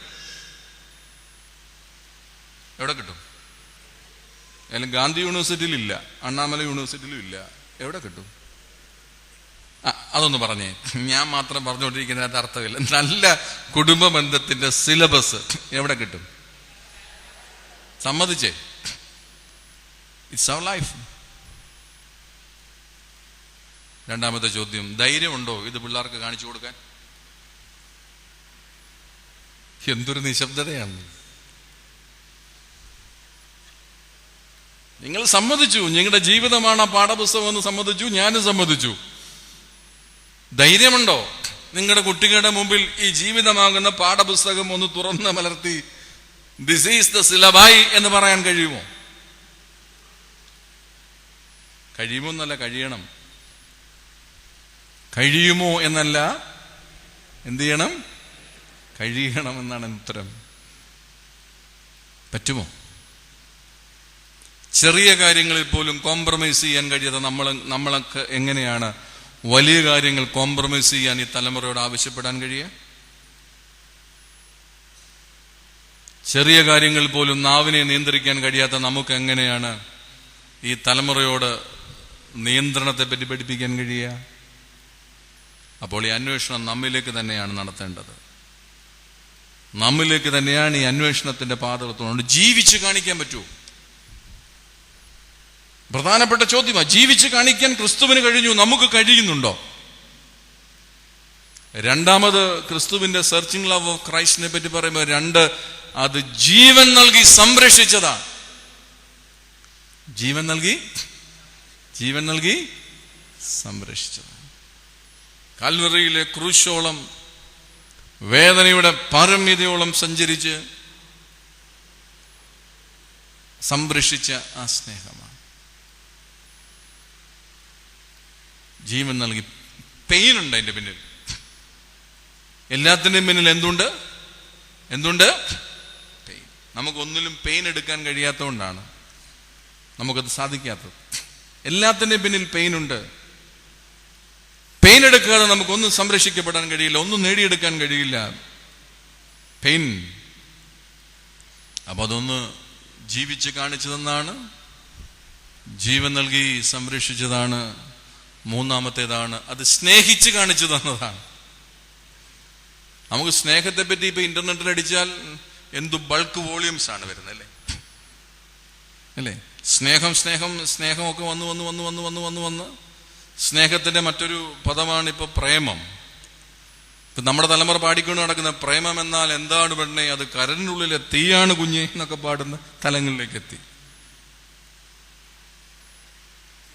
ഏതായാലും ഗാന്ധി യൂണിവേഴ്സിറ്റിയിൽ ഇല്ല, അണ്ണാമല യൂണിവേഴ്സിറ്റിയിലും ഇല്ല. എവിടെ കിട്ടും? അതൊന്ന് പറഞ്ഞേ. ഞാൻ മാത്രം പറഞ്ഞുകൊണ്ടിരിക്കുന്നതിനകത്ത് അർത്ഥമില്ല. നല്ല കുടുംബ ബന്ധത്തിന്റെ സിലബസ് എവിടെ കിട്ടും? സമ്മതിച്ചേ, ഇറ്റ്സ് അവർ ലൈഫ്. 2ാമത്തെ ചോദ്യം, ധൈര്യമുണ്ടോ ഇത് പിള്ളേർക്ക് കാണിച്ചു കൊടുക്കാൻ? എന്തൊരു നിശബ്ദതയാണ്. നിങ്ങൾ സമ്മതിച്ചു, നിങ്ങളുടെ ജീവിതമാണ് ആ പാഠപുസ്തകം എന്ന് സമ്മതിച്ചു, ഞാനും സമ്മതിച്ചു. ധൈര്യമുണ്ടോ നിങ്ങളുടെ കുട്ടികളുടെ മുമ്പിൽ ഈ ജീവിതമാകുന്ന പാഠപുസ്തകം ഒന്ന് തുറന്ന് മലർത്തി ദിസ് ഈസ് ദ സിലബായി എന്ന് പറയാൻ കഴിയുമോ? കഴിയുമോ എന്നല്ല, കഴിയണം. കഴിയുമോ എന്നല്ല, എന്ത് ചെയ്യണം? കഴിയണം എന്നാണ് ഉത്തരം. പറ്റുമോ? ചെറിയ കാര്യങ്ങളിൽ പോലും കോംപ്രമൈസ് ചെയ്യാൻ കഴിയാതെ നമ്മളൊക്കെ എങ്ങനെയാണ് വലിയ കാര്യങ്ങൾ കോംപ്രമൈസ് ചെയ്യാൻ ഈ തലമുറയോട് ആവശ്യപ്പെടാൻ കഴിയുക? ചെറിയ കാര്യങ്ങളിൽ പോലും നാവിനെ നിയന്ത്രിക്കാൻ കഴിയാത്ത നമുക്ക് എങ്ങനെയാണ് ഈ തലമുറയോട് നിയന്ത്രണത്തെ പറ്റി പഠിപ്പിക്കാൻ കഴിയുക? അപ്പോൾ ഈ അന്വേഷണം നമ്മിലേക്ക് തന്നെയാണ് നടത്തേണ്ടത്. നമ്മിലേക്ക് തന്നെയാണ് ഈ അന്വേഷണത്തിന്റെ പാതകത്തോട്. ജീവിച്ച് കാണിക്കാൻ പറ്റുമോ? പ്രധാനപ്പെട്ട ചോദ്യമാണ്. ജീവിച്ച് കാണിക്കാൻ ക്രിസ്തുവിന് കഴിഞ്ഞു, നമുക്ക് കഴിയുന്നുണ്ടോ? രണ്ടാമത് ക്രിസ്തുവിന്റെ സെർച്ചിങ് ലവ് ഓഫ് ക്രൈസ്റ്റിനെ പറ്റി പറയുമ്പോൾ അത് ജീവൻ നൽകി സംരക്ഷിച്ചതാണ്. ജീവൻ നൽകി സംരക്ഷിച്ചതാണ്. കാൽവറിയിലെ ക്രൂശോളം, വേദനയുടെ പാരമ്യതയോളം സഞ്ചരിച്ച് സംരക്ഷിച്ച ആ സ്നേഹമാണ്. ജീവൻ നൽകി. പെയിൻ ഉണ്ട് അതിന്റെ പിന്നിൽ. എല്ലാത്തിൻ്റെയും പിന്നിൽ എന്തുണ്ട്? പെയിൻ. നമുക്കൊന്നിലും പെയിൻ എടുക്കാൻ കഴിയാത്തതുകൊണ്ടാണ് നമുക്കത് സാധിക്കാത്തത്. എല്ലാത്തിൻ്റെയും പിന്നിൽ പെയിൻ ഉണ്ട്. പെയിൻ എടുക്കാതെ നമുക്കൊന്നും സംരക്ഷിക്കപ്പെടാൻ കഴിയില്ല, ഒന്നും നേടിയെടുക്കാൻ കഴിയില്ല. പെയിൻ. അപ്പൊ അതൊന്ന് ജീവിച്ച് കാണിച്ചു തന്നാണ്, ജീവൻ നൽകി സംരക്ഷിച്ചതാണ്. മൂന്നാമത്തേതാണ് അത് സ്നേഹിച്ച് കാണിച്ചു തന്നതാണ്. നമുക്ക് സ്നേഹത്തെ പറ്റി ഇപ്പൊ ഇന്റർനെറ്റിൽ അടിച്ചാൽ എന്തു ബൾക്ക് വോളിയൂംസ് ആണ് വരുന്നത്, അല്ലേ? സ്നേഹമൊക്കെ വന്ന് സ്നേഹത്തിന്റെ മറ്റൊരു പദമാണ് ഇപ്പൊ പ്രേമം. ഇപ്പൊ നമ്മുടെ തലമുറ പാടിക്കൊണ്ട് നടക്കുന്ന പ്രേമം എന്നാൽ എന്താണ് പെണ്ണേ, അത് കരലിനുള്ളിലെ തീയാണ് കുഞ്ഞേ എന്നൊക്കെ പാടുന്ന തലങ്ങളിലേക്ക് എത്തി.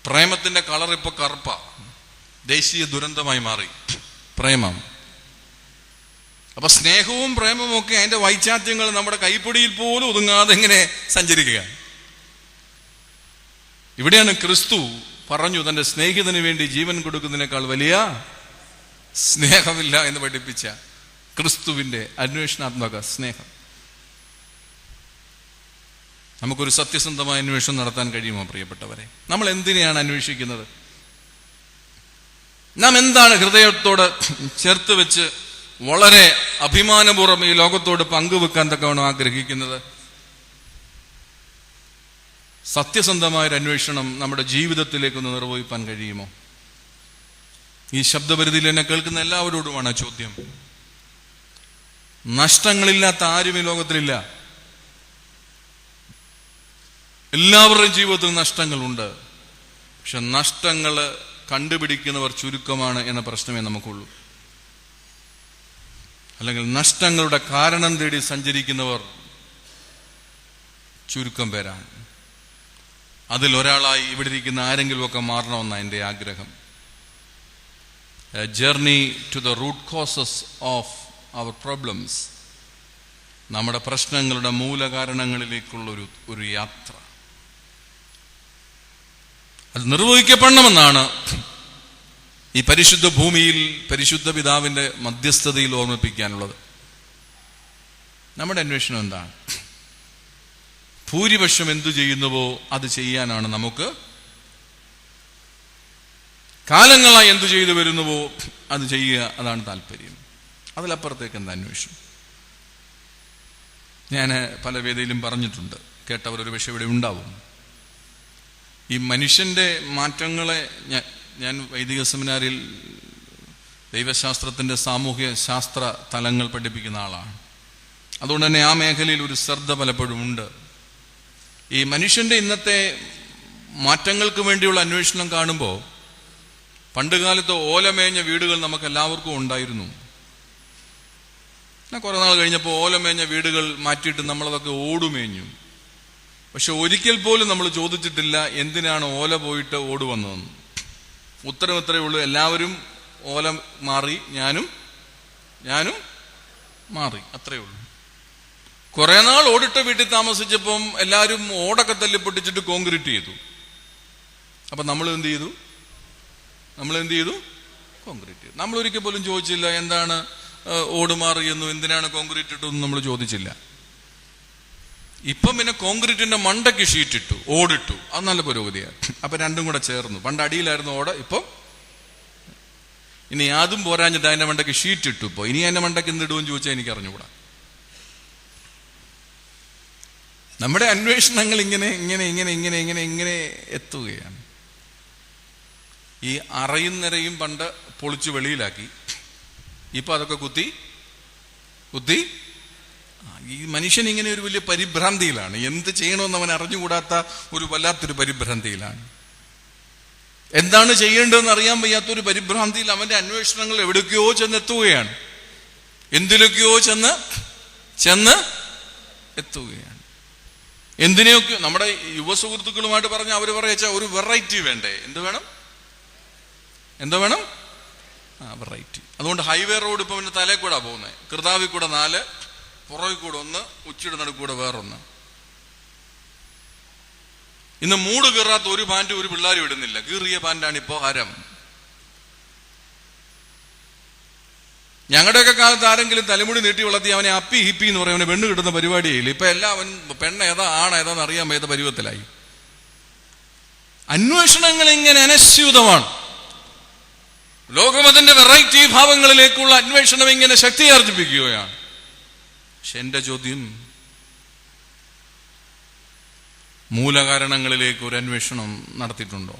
പ്രേമത്തിന്റെ കളർ ഇപ്പൊ കറുപ്പ, ദേശീയ ദുരന്തമായി മാറി പ്രേമം. അപ്പൊ സ്നേഹവും പ്രേമവും ഒക്കെ അതിന്റെ വൈചാത്യങ്ങൾ നമ്മുടെ കൈപ്പൊടിയിൽ പോലും ഒതുങ്ങാതെ എങ്ങനെ സഞ്ചരിക്കുക. ഇവിടെയാണ് ക്രിസ്തു പറഞ്ഞു തന്റെ സ്നേഹിതന് വേണ്ടി ജീവൻ കൊടുക്കുന്നതിനേക്കാൾ വലിയ സ്നേഹമില്ല എന്ന് പഠിപ്പിച്ച ക്രിസ്തുവിന്റെ അന്വേഷണാത്മക സ്നേഹം. നമുക്കൊരു സത്യസന്ധമായ അന്വേഷണം നടത്താൻ കഴിയുമോ പ്രിയപ്പെട്ടവരെ? നമ്മൾ എന്തിനെയാണ് അന്വേഷിക്കുന്നത്? നാം എന്താണ് ഹൃദയത്തോട് ചേർത്ത് വെച്ച് വളരെ അഭിമാനപൂർവ്വം ഈ ലോകത്തോട് പങ്കുവെക്കാൻ തക്കവണ്ണം ആഗ്രഹിക്കുന്നത്? സത്യസന്ധമായൊരു അന്വേഷണം നമ്മുടെ ജീവിതത്തിലേക്കൊന്ന് നിർവഹിക്കാൻ കഴിയുമോ? ഈ ശബ്ദപരിധിയിൽ എന്നെ കേൾക്കുന്ന എല്ലാവരോടുമാണ് ചോദ്യം. നഷ്ടങ്ങളില്ലാത്ത ആരും ഈ ലോകത്തിലില്ല. എല്ലാവരുടെയും ജീവിതത്തിൽ നഷ്ടങ്ങളുണ്ട്. പക്ഷെ നഷ്ടങ്ങൾ കണ്ടുപിടിക്കുന്നവർ ചുരുക്കമാണ് എന്ന പ്രശ്നമേ നമുക്കുള്ളൂ. അല്ലെങ്കിൽ നഷ്ടങ്ങളുടെ കാരണം തേടി സഞ്ചരിക്കുന്നവർ ചുരുക്കം പേരാണ്. അതിലൊരാളായി ഇവിടെ ഇരിക്കുന്ന ആരെങ്കിലുമൊക്കെ മാറണമെന്നാണ് എൻ്റെ ആഗ്രഹം. A journey to the root causes of our problems. നമ്മുടെ പ്രശ്നങ്ങളുടെ മൂലകാരണങ്ങളിലേക്കുള്ള ഒരു യാത്ര. അത് നിർവഹിക്കപ്പെടണമെന്നാണ് ഈ പരിശുദ്ധ ഭൂമിയിൽ പരിശുദ്ധ പിതാവിന്റെ മധ്യസ്ഥതയിൽ ഓർമ്മിപ്പിക്കാനുള്ളത്. നമ്മുടെ അന്വേഷണം എന്താണ്? ഭൂരിപക്ഷം എന്തു ചെയ്യുന്നുവോ അത് ചെയ്യാനാണ് നമുക്ക്. കാലങ്ങളായി എന്തു ചെയ്തു വരുന്നുവോ അത് ചെയ്യുക, അതാണ് താല്പര്യം. അതിലപ്പുറത്തേക്ക് എന്താ അന്വേഷണം? ഞാൻ പല വേദിയിലും പറഞ്ഞിട്ടുണ്ട്, കേട്ടവരൊരു പക്ഷേ ഇവിടെ ഉണ്ടാവും. ഈ മനുഷ്യന്റെ മാറ്റങ്ങളെ ഞാൻ വൈദിക സെമിനാരിൽ ദൈവശാസ്ത്രത്തിന്റെ സാമൂഹ്യ ശാസ്ത്ര തലങ്ങൾ പഠിപ്പിക്കുന്ന ആളാണ്. അതുകൊണ്ട് തന്നെ ആ മേഖലയിൽ ഒരു ശ്രദ്ധ പലപ്പോഴും ഉണ്ട്. ഈ മനുഷ്യന്റെ ഇന്നത്തെ മാറ്റങ്ങൾക്ക് വേണ്ടിയുള്ള അന്വേഷണം കാണുമ്പോൾ, പണ്ടുകാലത്ത് ഓലമേഞ്ഞ വീടുകൾ നമുക്ക് എല്ലാവർക്കും ഉണ്ടായിരുന്നു. കുറെ നാൾ കഴിഞ്ഞപ്പോൾ ഓലമേഞ്ഞ വീടുകൾ മാറ്റിയിട്ട് നമ്മളതൊക്കെ ഓടുമേഞ്ഞു. പക്ഷെ ഒരിക്കൽ പോലും നമ്മൾ ചോദിച്ചിട്ടില്ല എന്തിനാണ് ഓല പോയിട്ട് ഓട് വന്നതെന്ന്. ഉത്തരം ഇത്രയേ ഉള്ളൂ, എല്ലാവരും ഓല മാറി, ഞാനും മാറി, അത്രയേ ഉള്ളൂ. കുറെ നാൾ ഓടിട്ട വീട്ടിൽ താമസിച്ചപ്പം എല്ലാവരും ഓടൊക്കെ തല്ലിപ്പൊട്ടിച്ചിട്ട് കോൺക്രീറ്റ് ചെയ്തു. അപ്പൊ നമ്മൾ എന്ത് ചെയ്തു? കോൺക്രീറ്റ് ചെയ്തു. നമ്മൾ ഒരിക്കൽ പോലും ചോദിച്ചില്ല എന്താണ് ഓട് മാറിയെന്നും എന്തിനാണ് കോൺക്രീറ്റ് ഇട്ടതെന്നും നമ്മൾ ചോദിച്ചില്ല. ഇപ്പം പിന്നെ കോൺക്രീറ്റിന്റെ മണ്ടയ്ക്ക് ഷീറ്റിട്ടു, ഓടിട്ടു, അത് നല്ല പുരോഗതിയാണ്. അപ്പൊ രണ്ടും കൂടെ ചേർന്നു. പണ്ട് അടിയിലായിരുന്നു ഓട്, ഇപ്പം ഇനി അതും പോരാഞ്ഞിട്ട് അതിന്റെ മണ്ടയ്ക്ക് ഷീറ്റ് ഇട്ടു. ഇപ്പൊ ഇനി അതിന്റെ മണ്ടയ്ക്ക് എന്തിടുമെന്ന് ചോദിച്ചാൽ എനിക്ക് അറിഞ്ഞുകൂടാ. നമ്മുടെ അന്വേഷണങ്ങൾ ഇങ്ങനെ എത്തുകയാണ്. ഈ അറയും നിറയും പണ്ട് പൊളിച്ചു വെളിയിലാക്കി, ഇപ്പൊ അതൊക്കെ കുത്തി ഈ മനുഷ്യൻ ഇങ്ങനെ ഒരു വലിയ പരിഭ്രാന്തിയിലാണ്. എന്ത് ചെയ്യണമെന്ന് അവൻ അറിഞ്ഞുകൂടാത്ത ഒരു വല്ലാത്തൊരു പരിഭ്രാന്തിയിലാണ്. എന്താണ് ചെയ്യേണ്ടതെന്ന് അറിയാൻ വയ്യാത്തൊരു പരിഭ്രാന്തിയിൽ അവന്റെ അന്വേഷണങ്ങൾ എവിടേക്കോ ചെന്നെത്തുകയാണ്, എന്തിലൊക്കെയോ ചെന്ന് എത്തുകയാണ്. എന്തിനെയൊക്കെ നമ്മുടെ യുവ സുഹൃത്തുക്കളുമായിട്ട് പറഞ്ഞ അവര് പറയാ ഒരു വെറൈറ്റി വേണ്ടേ? എന്താ വേണം? വെറൈറ്റി. അതുകൊണ്ട് ഹൈവേ റോഡ് ഇപ്പൊ പിന്നെ തലേ കൂടെ പോകുന്നത്, കൃതാവിൽ കൂടെ 4, പുറകിൽ കൂടെ 1, ഉച്ചയുടെ നടുക്കൂടെ വേറൊന്ന്. ഇന്ന് മൂട് കീറാത്ത ഒരു പാൻറ് ഒരു പിള്ളേരും ഇടുന്നില്ല. കീറിയ പാൻറ്റാണ് ഇപ്പോ ഹരം. ഞങ്ങളുടെയൊക്കെ കാലത്ത് ആരെങ്കിലും തലമുടി നീട്ടി വളർത്തി അവനെ അപ്പി ഹിപ്പി എന്ന് പറയും, അവനെ പെണ്ണ് കിട്ടുന്ന പരിപാടിയില്ല. ഇപ്പൊ എല്ലാം അവൻ പെണ്ണ് ഏതാ ആണേതാന്ന് അറിയാൻ വയ്യാത്ത പരുവത്തിലായി. അന്വേഷണങ്ങൾ ഇങ്ങനെ അനശ്യൂതമാണ്. ലോകം അതിന്റെ വെറൈറ്റി ഭാവങ്ങളിലേക്കുള്ള അന്വേഷണം ഇങ്ങനെ ശക്തിയാർജിപ്പിക്കുകയാണ്. പക്ഷെ എന്റെ ചോദ്യം, മൂലകാരണങ്ങളിലേക്ക് ഒരു അന്വേഷണം നടത്തിയിട്ടുണ്ടോ?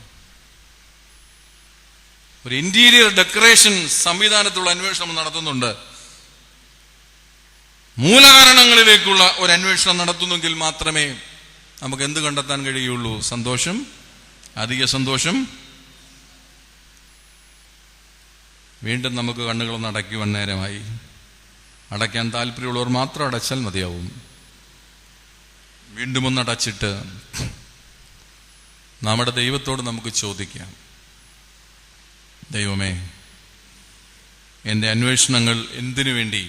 ഒരു ഇന്റീരിയർ ഡെക്കറേഷൻ സംവിധാനത്തിലുള്ള അന്വേഷണം നടത്തുന്നുണ്ട്. മൂലകാരണങ്ങളിലേക്കുള്ള ഒരു അന്വേഷണം നടത്തുന്നെങ്കിൽ മാത്രമേ നമുക്ക് എന്ത് കണ്ടെത്താൻ കഴിയുള്ളൂ? സന്തോഷം, അധിക സന്തോഷം. വീണ്ടും നമുക്ക് കണ്ണുകളൊന്ന് അടയ്ക്കുവാൻ നേരമായി. അടയ്ക്കാൻ താല്പര്യമുള്ളവർ മാത്രം അടച്ചാൽ മതിയാവും. വീണ്ടും ഒന്ന് അടച്ചിട്ട് നമ്മുടെ ദൈവത്തോട് നമുക്ക് ചോദിക്കാം, ദൈവമേ, എൻ്റെ അന്വേഷണങ്ങൾ എന്തിനു വേണ്ടി,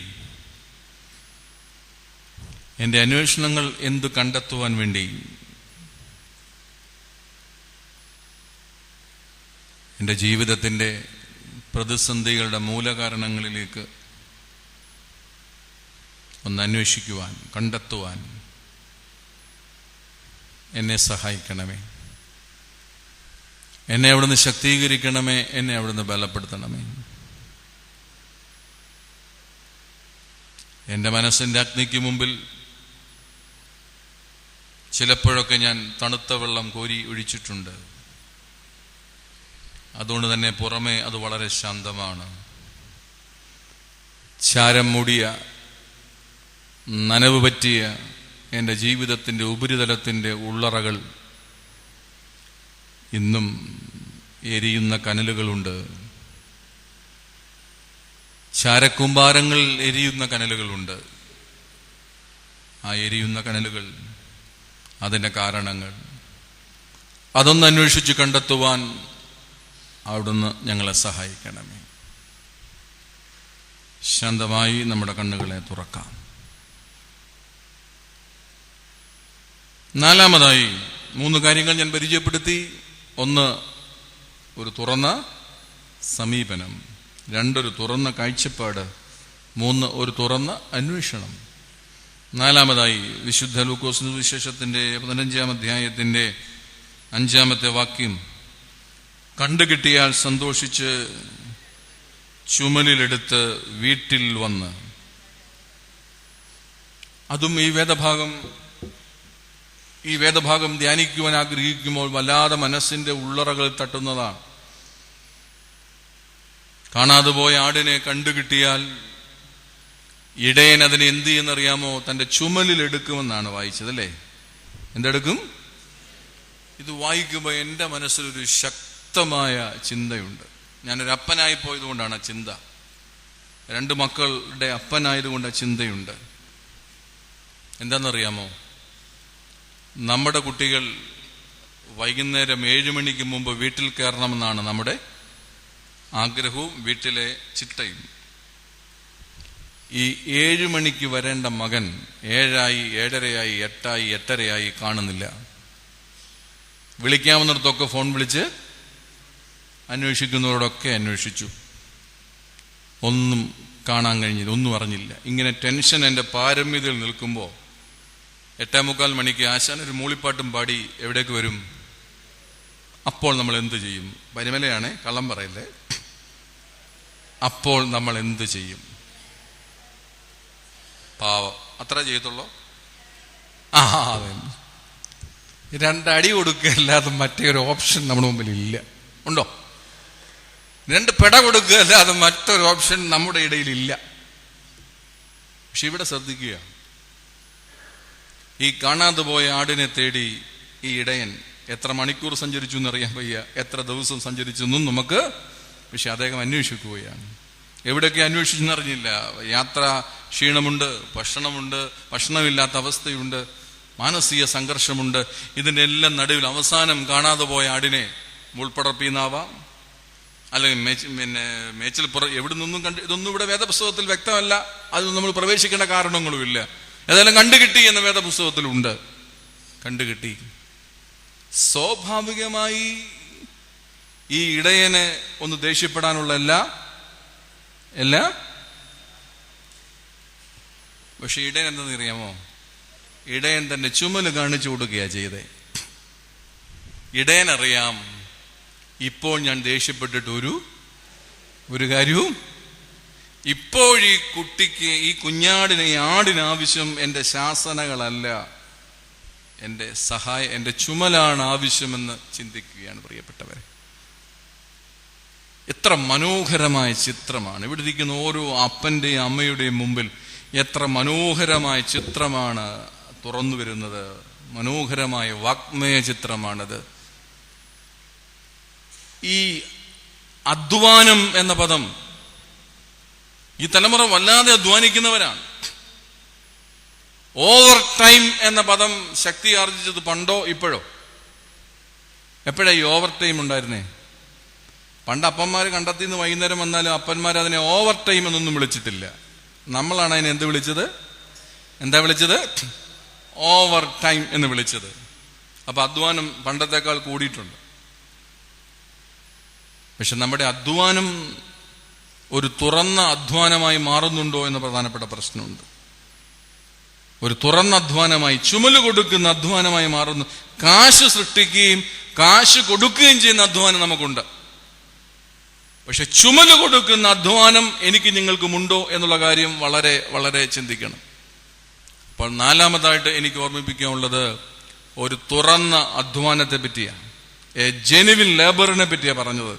എൻ്റെ അന്വേഷണങ്ങൾ എന്തു കണ്ടെത്തുവാൻ വേണ്ടി, എൻ്റെ ജീവിതത്തിൻ്റെ പ്രതിസന്ധികളുടെ മൂലകാരണങ്ങളിലേക്ക് ഒന്ന് അന്വേഷിക്കുവാൻ, കണ്ടെത്തുവാൻ എന്നെ സഹായിക്കണമേ. എന്നെ അവിടുന്ന് ശക്തീകരിക്കണമേ, എന്നെ അവിടുന്ന് ബലപ്പെടുത്തണമേ. എൻ്റെ മനസ്സിൻ്റെ അഗ്നിക്ക് മുമ്പിൽ ചിലപ്പോഴൊക്കെ ഞാൻ തണുത്ത വെള്ളം കോരി ഒഴിച്ചിട്ടുണ്ട്. അതുകൊണ്ട് തന്നെ പുറമേ അത് വളരെ ശാന്തമാണ്. ചാരം മൂടിയ, നനവ് പറ്റിയ എൻ്റെ ജീവിതത്തിൻ്റെ ഉപരിതലത്തിൻ്റെ ഉള്ളറകൾ ഇന്നും എരിയുന്ന കനലുകളുണ്ട്. ചാരക്കൂമ്പാരങ്ങൾ എരിയുന്ന കനലുകളുണ്ട്. ആ എരിയുന്ന കനലുകൾ, അതിൻ്റെ കാരണങ്ങൾ, അതൊന്ന് അന്വേഷിച്ച് കണ്ടെത്തുവാൻ അവിടുന്ന് ഞങ്ങളെ സഹായിക്കണമേ. ശാന്തമായി നമ്മുടെ കണ്ണുകളെ തുറക്കാം. നാലാമതായി 3 കാര്യങ്ങൾ ഞാൻ പരിചയപ്പെടുത്തി. 1, ഒരു തുറന്ന സമീപനം. 2, ഒരു തുറന്ന കാഴ്ചപ്പാട്. 3, ഒരു തുറന്ന അന്വേഷണം. നാലാമതായി വിശുദ്ധ ലൂക്കോസ് സുവിശേഷത്തിന്റെ 15-ാം അധ്യായത്തിന്റെ 5-ാമത്തെ വാക്യം, കണ്ടുകിട്ടിയാൽ സന്തോഷിച്ച് ചുമലിലെടുത്ത് വീട്ടിൽ വന്ന്. അതും ഈ വേദഭാഗം ധ്യാനിക്കുവാൻ ആഗ്രഹിക്കുമ്പോൾ വല്ലാതെ മനസ്സിന്റെ ഉള്ളറകൾ തട്ടുന്നതാണ്. കാണാതെ പോയ ആടിനെ കണ്ടുകിട്ടിയാൽ ഇടയൻ അതിനെ എന്ത് ചെയ്യുന്നറിയാമോ? തന്റെ ചുമലിൽ എടുക്കുമെന്നാണ് വായിച്ചത്, അല്ലേ? എന്തെടുക്കും? ഇത് വായിക്കുമ്പോൾ എൻ്റെ മനസ്സിലൊരു ശക്തമായ ചിന്തയുണ്ട്. ഞാനൊരു അപ്പനായി പോയതുകൊണ്ടാണ് ചിന്ത. 2 മക്കളുടെ അപ്പനായതുകൊണ്ട് ചിന്തയുണ്ട്. എന്താണെന്നറിയാമോ? നമ്മുടെ കുട്ടികൾ വൈകുന്നേരം 7 മണിക്ക് മുമ്പ് വീട്ടിൽ കയറണമെന്നാണ് നമ്മുടെ ആഗ്രഹവും വീട്ടിലെ ചിട്ടയും. ഈ 7 മണിക്ക് വരേണ്ട മകൻ 7 7:30 8 8:30 കാണുന്നില്ല. വിളിക്കാവുന്നിടത്തൊക്കെ ഫോൺ വിളിച്ച് അന്വേഷിക്കുന്നവരോടൊക്കെ അന്വേഷിച്ചു, ഒന്നും കാണാൻ കഴിഞ്ഞില്ല, ഒന്നും അറിഞ്ഞില്ല. ഇങ്ങനെ ടെൻഷൻ എൻ്റെ പാരമ്യതയിൽ നിൽക്കുമ്പോൾ 8:45 മണിക്ക് ആശാൻ ഒരു മൂളിപ്പാട്ടും പാടി എവിടേക്ക് വരും? അപ്പോൾ നമ്മൾ എന്ത് ചെയ്യും? പരിമലയാണ്, കള്ളം പറയല്ലേ. അപ്പോൾ നമ്മൾ എന്ത് ചെയ്യും? പാവം, അത്ര ചെയ്യത്തുള്ളൂ. അതെ, 2 അടി കൊടുക്കുക അല്ലാതെ മറ്റേ ഒരു ഓപ്ഷൻ നമ്മുടെ മുമ്പിൽ ഇല്ല. ഉണ്ടോ? 2 പെട കൊടുക്കുക അല്ലാതെ മറ്റൊരു ഓപ്ഷൻ നമ്മുടെ ഇടയിലില്ല. പക്ഷെ ഇവിടെ ശ്രദ്ധിക്കുക, ഈ കാണാതെ പോയ ആടിനെ തേടി ഈ ഇടയൻ എത്ര മണിക്കൂർ സഞ്ചരിച്ചു എന്നറിയാൻ വയ്യ, എത്ര ദിവസം സഞ്ചരിച്ചു എന്നും നമുക്ക്. പക്ഷെ അദ്ദേഹം അന്വേഷിക്കുകയാണ്. എവിടെയൊക്കെ അന്വേഷിച്ചെന്നറിഞ്ഞില്ല. യാത്ര ക്ഷീണമുണ്ട്, ഭക്ഷണമില്ലാത്ത അവസ്ഥയുണ്ട്, മാനസിക സംഘർഷമുണ്ട്. ഇതിൻ്റെ എല്ലാം നടുവിൽ അവസാനം കാണാതെ പോയ ആടിനെ മുൾപ്പടർപ്പിന്നാവാം, അല്ലെങ്കിൽ മേച്ചിൽപ്പുറം എവിടെ നിന്നും ഇതൊന്നും ഇവിടെ വേദപുസ്തകത്തിൽ വ്യക്തമല്ല. അത് നമ്മൾ പ്രവേശിക്കേണ്ട കാരണങ്ങളുമില്ല. ഏതായാലും കണ്ടുകിട്ടി എന്ന വേദപുസ്തകത്തിലുണ്ട്. കണ്ടുകിട്ടി. സ്വാഭാവികമായി ഈ ഇടയനെ ഒന്ന് ദേഷ്യപ്പെടാനുള്ള എല്ലാ പക്ഷെ ഇടയൻ എന്തെന്ന് അറിയാമോ? ഇടയൻ തന്റെ ചുമല് കാണിച്ചു കൊടുക്കുകയാ ചെയ്തേ. ഇടയനറിയാം, ഇപ്പോൾ ഞാൻ ദേഷ്യപ്പെട്ടിട്ട് ഒരു കാര്യവും, ഇപ്പോഴീ കുട്ടിക്ക്, ഈ കുഞ്ഞാടിന്, ഈ ആടിന് ആവശ്യം എൻ്റെ ശാസനകളല്ല, എൻ്റെ ചുമലാണ് ആവശ്യമെന്ന് ചിന്തിക്കുകയാണ് പ്രിയപ്പെട്ടവരെ. എത്ര മനോഹരമായ ചിത്രമാണ് ഇവിടെ ഇരിക്കുന്ന ഓരോ അപ്പന്റെയും അമ്മയുടെയും മുമ്പിൽ. എത്ര മനോഹരമായ ചിത്രമാണ് തുറന്നു വരുന്നത്. മനോഹരമായ വാഗ്മയ ചിത്രമാണത്. ഈ അധ്വാനം എന്ന പദം, ഈ തലമുറ വല്ലാതെ അധ്വാനിക്കുന്നവരാണ്. ഓവർ ടൈം എന്ന പദം ശക്തി ആർജിച്ചത് പണ്ടോ ഇപ്പോഴോ? എപ്പോഴാ ഈ ഓവർ ടൈം ഉണ്ടായിരുന്നേ? പണ്ട് അപ്പന്മാർ കണ്ടെത്തിന്ന് വൈകുന്നേരം വന്നാലും അപ്പന്മാർ അതിനെ ഓവർ ടൈം എന്നൊന്നും വിളിച്ചിട്ടില്ല. നമ്മളാണ് അതിനെ എന്താ വിളിച്ചത്? ഓവർ ടൈം എന്ന് വിളിച്ചത്. അപ്പൊ അധ്വാനം പണ്ടത്തെക്കാൾ കൂടിയിട്ടുണ്ട്. പക്ഷെ നമ്മുടെ അധ്വാനം ഒരു തുറന്ന അധ്വാനമായി മാറുന്നുണ്ടോ എന്ന പ്രധാനപ്പെട്ട പ്രശ്നമുണ്ട്. ഒരു തുറന്ന അധ്വാനമായി, ചുമല് കൊടുക്കുന്ന അധ്വാനമായി മാറുന്നു. കാശ് സൃഷ്ടിക്കുകയും കാശ് കൊടുക്കുകയും ചെയ്യുന്ന അധ്വാനം നമുക്കുണ്ട്. പക്ഷെ ചുമല് കൊടുക്കുന്ന അധ്വാനം എനിക്ക് നിങ്ങൾക്കുമുണ്ടോ എന്നുള്ള കാര്യം വളരെ വളരെ ചിന്തിക്കണം. അപ്പോൾ 4-മതായിട്ട് എനിക്ക് ഓർമ്മിപ്പിക്കാനുള്ളത് ഒരു തുറന്ന അധ്വാനത്തെ പറ്റിയാണ്. എ ജെനുവിൻ ലേബറിനെ പറ്റിയാണ് പറഞ്ഞത്.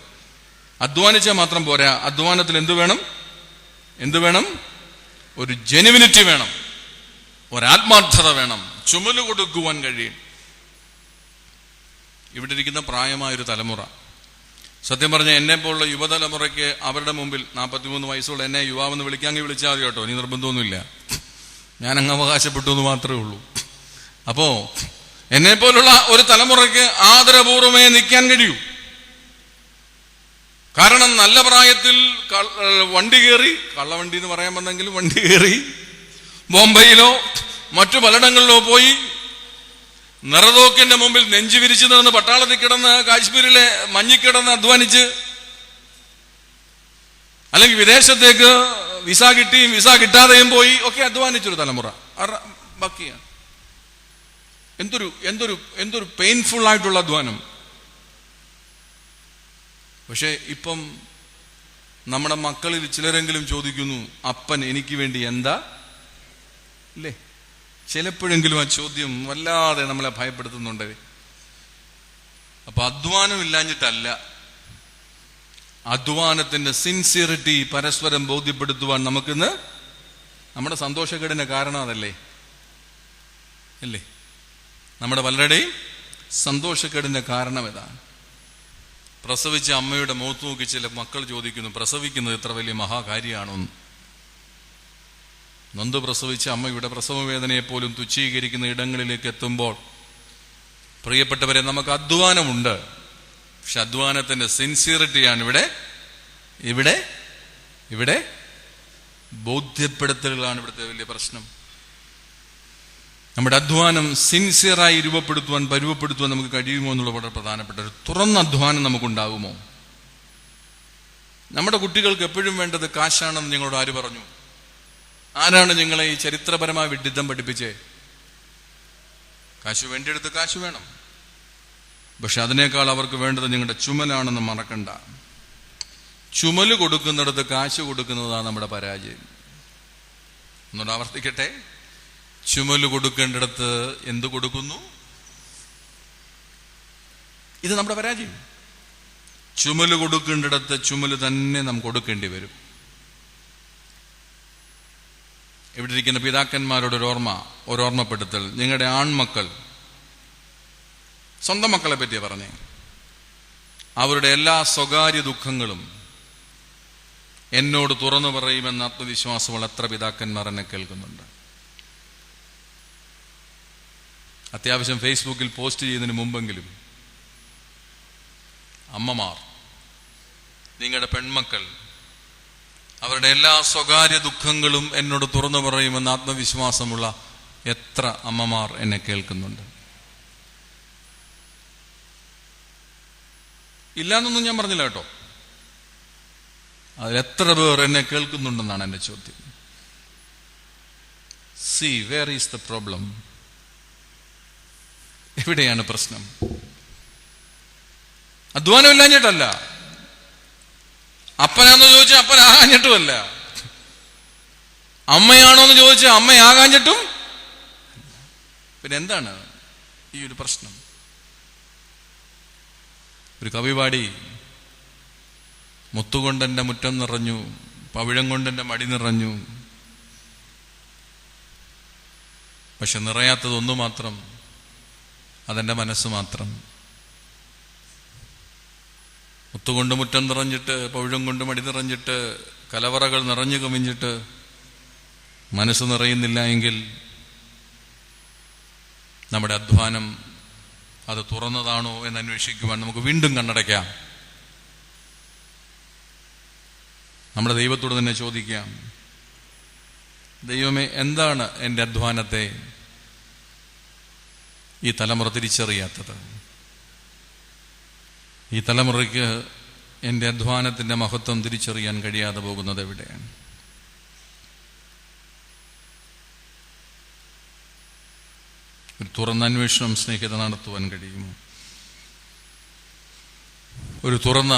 അധ്വാനിച്ചാൽ മാത്രം പോരാ, അധ്വാനത്തിൽ എന്ത് വേണം? ഒരു ജെനുവിനിറ്റി വേണം, ഒരാത്മാർത്ഥത വേണം, ചുമല് കൊടുക്കുവാൻ കഴിയും. ഇവിടെ ഇരിക്കുന്ന പ്രായമായൊരു തലമുറ, സത്യം പറഞ്ഞ എന്നെ പോലുള്ള യുവതലമുറയ്ക്ക് അവരുടെ മുമ്പിൽ 43 വയസ്സുള്ള എന്നെ യുവാവെന്ന് വിളിക്കാമെങ്കിൽ വിളിച്ചാൽ മതി കേട്ടോ, നീ നിർബന്ധമൊന്നുമില്ല. ഞാൻ അങ്ങ് അവകാശപ്പെട്ടു എന്ന് മാത്രമേ ഉള്ളൂ. അപ്പോ എന്നെ പോലുള്ള ഒരു തലമുറയ്ക്ക് ആദരപൂർവമേ നിൽക്കാൻ കഴിയൂ. കാരണം നല്ല പ്രായത്തിൽ വണ്ടി കയറി, കള്ളവണ്ടി എന്ന് പറയാൻ വന്നെങ്കിലും വണ്ടി കയറി ബോംബെയിലോ മറ്റു പലയിടങ്ങളിലോ പോയി നിറതോക്കിന്റെ മുമ്പിൽ നെഞ്ചു വിരിച്ചു നടന്ന് പട്ടാളത്തിൽ കിടന്ന് കാശ്മീരിലെ മഞ്ഞിക്കിടന്ന് അധ്വാനിച്ച്, അല്ലെങ്കിൽ വിദേശത്തേക്ക് വിസ കിട്ടിയും വിസ കിട്ടാതെയും പോയി ഒക്കെ അധ്വാനിച്ചൊരു തലമുറ ബാക്കിയാണ്. എന്തൊരു പെയിൻഫുൾ ആയിട്ടുള്ള അധ്വാനം. പക്ഷെ ഇപ്പം നമ്മുടെ മക്കളിൽ ചിലരെങ്കിലും ചോദിക്കുന്നു, അപ്പൻ എനിക്ക് വേണ്ടി എന്താ? ഇല്ലേ? ചിലപ്പോഴെങ്കിലും ആ ചോദ്യം വല്ലാതെ നമ്മളെ ഭയപ്പെടുത്തുന്നുണ്ട്. അപ്പൊ അധ്വാനം ഇല്ലാഞ്ഞിട്ടല്ല, അധ്വാനത്തിന്റെ സിൻസിയറിറ്റി പരസ്പരം ബോധ്യപ്പെടുത്തുവാൻ നമുക്കിന്ന് നമ്മുടെ സന്തോഷക്കേടിന്റെ കാരണം അതല്ലേ? അല്ലേ? നമ്മുടെ പലരുടെയും സന്തോഷക്കേടിന്റെ കാരണം ഇതാണ്. പ്രസവിച്ച അമ്മയുടെ മുഖത്ത് നോക്കി ചില മക്കൾ ചോദിക്കുന്നു, പ്രസവിക്കുന്നത് ഇത്ര വലിയ മഹാകാര്യമാണോന്ന്. നൊന്ത് പ്രസവിച്ച അമ്മയുടെ പ്രസവവേദനയെ പോലും തുച്ഛീകരിക്കുന്ന ഇടങ്ങളിലേക്ക് എത്തുമ്പോൾ പ്രിയപ്പെട്ടവരെ, നമുക്ക് അധ്വാനമുണ്ട്. പക്ഷെ അധ്വാനത്തിന്റെ സിൻസിയറിറ്റിയാണ് ഇവിടെ ബോധ്യപ്പെടുത്തലുകളാണ് ഇവിടുത്തെ വലിയ പ്രശ്നം. നമ്മുടെ അധ്വാനം സിൻസിയറായി പരുവപ്പെടുത്തുവാൻ നമുക്ക് കഴിയുമോ എന്നുള്ള വളരെ പ്രധാനപ്പെട്ട ഒരു തുറന്ന അധ്വാനം നമുക്കുണ്ടാകുമോ? നമ്മുടെ കുട്ടികൾക്ക് എപ്പോഴും വേണ്ടത് കാശാണെന്ന് നിങ്ങളോട് ആര് പറഞ്ഞു? ആരാണ് നിങ്ങളെ ഈ ചരിത്രപരമായ വിഡിത്തം പഠിപ്പിച്ചേ? കാശ് വേണ്ടിയെടുത്ത് കാശ് വേണം, പക്ഷെ അതിനേക്കാൾ അവർക്ക് വേണ്ടത് നിങ്ങളുടെ ചുമലാണെന്ന് മറക്കണ്ട. ചുമല് കൊടുക്കുന്നിടത്ത് കാശ് കൊടുക്കുന്നതാണ് നമ്മുടെ പരാജയം. ഒന്നുകൂടെ ആവർത്തിക്കട്ടെ, ചുമല് കൊടുക്കേണ്ടിടത്ത് എന്ത് കൊടുക്കുന്നു? ഇത് നമ്മുടെ പരാജയം. ചുമല് കൊടുക്കേണ്ടിടത്ത് ചുമല് തന്നെ നാം കൊടുക്കേണ്ടി വരും. ഇവിടെ ഇരിക്കുന്ന പിതാക്കന്മാരോട് ഓർമ്മപ്പെടുത്തൽ. നിങ്ങളുടെ ആൺമക്കൾ, സ്വന്തം മക്കളെ പറ്റിയാ പറഞ്ഞേ, അവരുടെ എല്ലാ സ്വകാര്യ ദുഃഖങ്ങളും എന്നോട് തുറന്നു പറയുമെന്ന ആത്മവിശ്വാസമുള്ള എത്ര പിതാക്കന്മാർ എന്നെ കേൾക്കുന്നുണ്ട്? അത്യാവശ്യം ഫേസ്ബുക്കിൽ പോസ്റ്റ് ചെയ്യുന്നതിന് മുമ്പെങ്കിലും അമ്മമാർ, നിങ്ങളുടെ പെൺമക്കൾ അവരുടെ എല്ലാ സ്വകാര്യ ദുഃഖങ്ങളും എന്നോട് തുറന്നു പറയുമെന്ന് ആത്മവിശ്വാസമുള്ള എത്ര അമ്മമാർ എന്നെ കേൾക്കുന്നുണ്ട്? ഇല്ലാന്നൊന്നും ഞാൻ പറഞ്ഞില്ല കേട്ടോ. അതിലെത്ര പേർ എന്നെ കേൾക്കുന്നുണ്ടെന്നാണ് എന്റെ ചോദ്യം. See, where is the problem? എവിടെയാണ് പ്രശ്നം? അധ്വാനമില്ലാഞ്ഞിട്ടല്ല, അപ്പനാന്ന് ചോദിച്ചാൽ അപ്പനാകാഞ്ഞിട്ടുമല്ല, അമ്മയാണോന്ന് ചോദിച്ചാൽ അമ്മയാകാഞ്ഞിട്ടും. പിന്നെ എന്താണ് ഈ ഒരു പ്രശ്നം? ഒരു കവി പാടി, മുത്തുകൊണ്ടെന്റെ മുറ്റം നിറഞ്ഞു, പവിഴം കൊണ്ടെന്റെ മടി നിറഞ്ഞു, പക്ഷെ നിറയാത്തത് ഒന്നു മാത്രം, അതെന്റെ മനസ്സ് മാത്രം. മുത്തുകൊണ്ട് മുറ്റം നിറഞ്ഞിട്ട്, പവിഴം കൊണ്ട് മടി നിറഞ്ഞിട്ട്, കലവറകൾ നിറഞ്ഞു കവിഞ്ഞിട്ട് മനസ്സ് നിറയുന്നില്ല എങ്കിൽ നമ്മുടെ അധ്വാനം അത് തുറന്നതാണോ എന്ന് അന്വേഷിക്കുവാൻ നമുക്ക് വീണ്ടും കണ്ണടയ്ക്കാം. നമ്മുടെ ദൈവത്തോട് തന്നെ ചോദിക്കാം, ദൈവമേ, എന്താണ് എൻ്റെ അധ്വാനത്തെ ഈ തലമുറ തിരിച്ചറിയാത്തത്? ഈ തലമുറയ്ക്ക് എൻ്റെ അധ്വാനത്തിൻ്റെ മഹത്വം തിരിച്ചറിയാൻ കഴിയാതെ പോകുന്നത് എവിടെയാണ്? ഒരു തുറന്ന അന്വേഷണം സ്നേഹിത നടത്തുവാൻ കഴിയുമോ? ഒരു തുറന്ന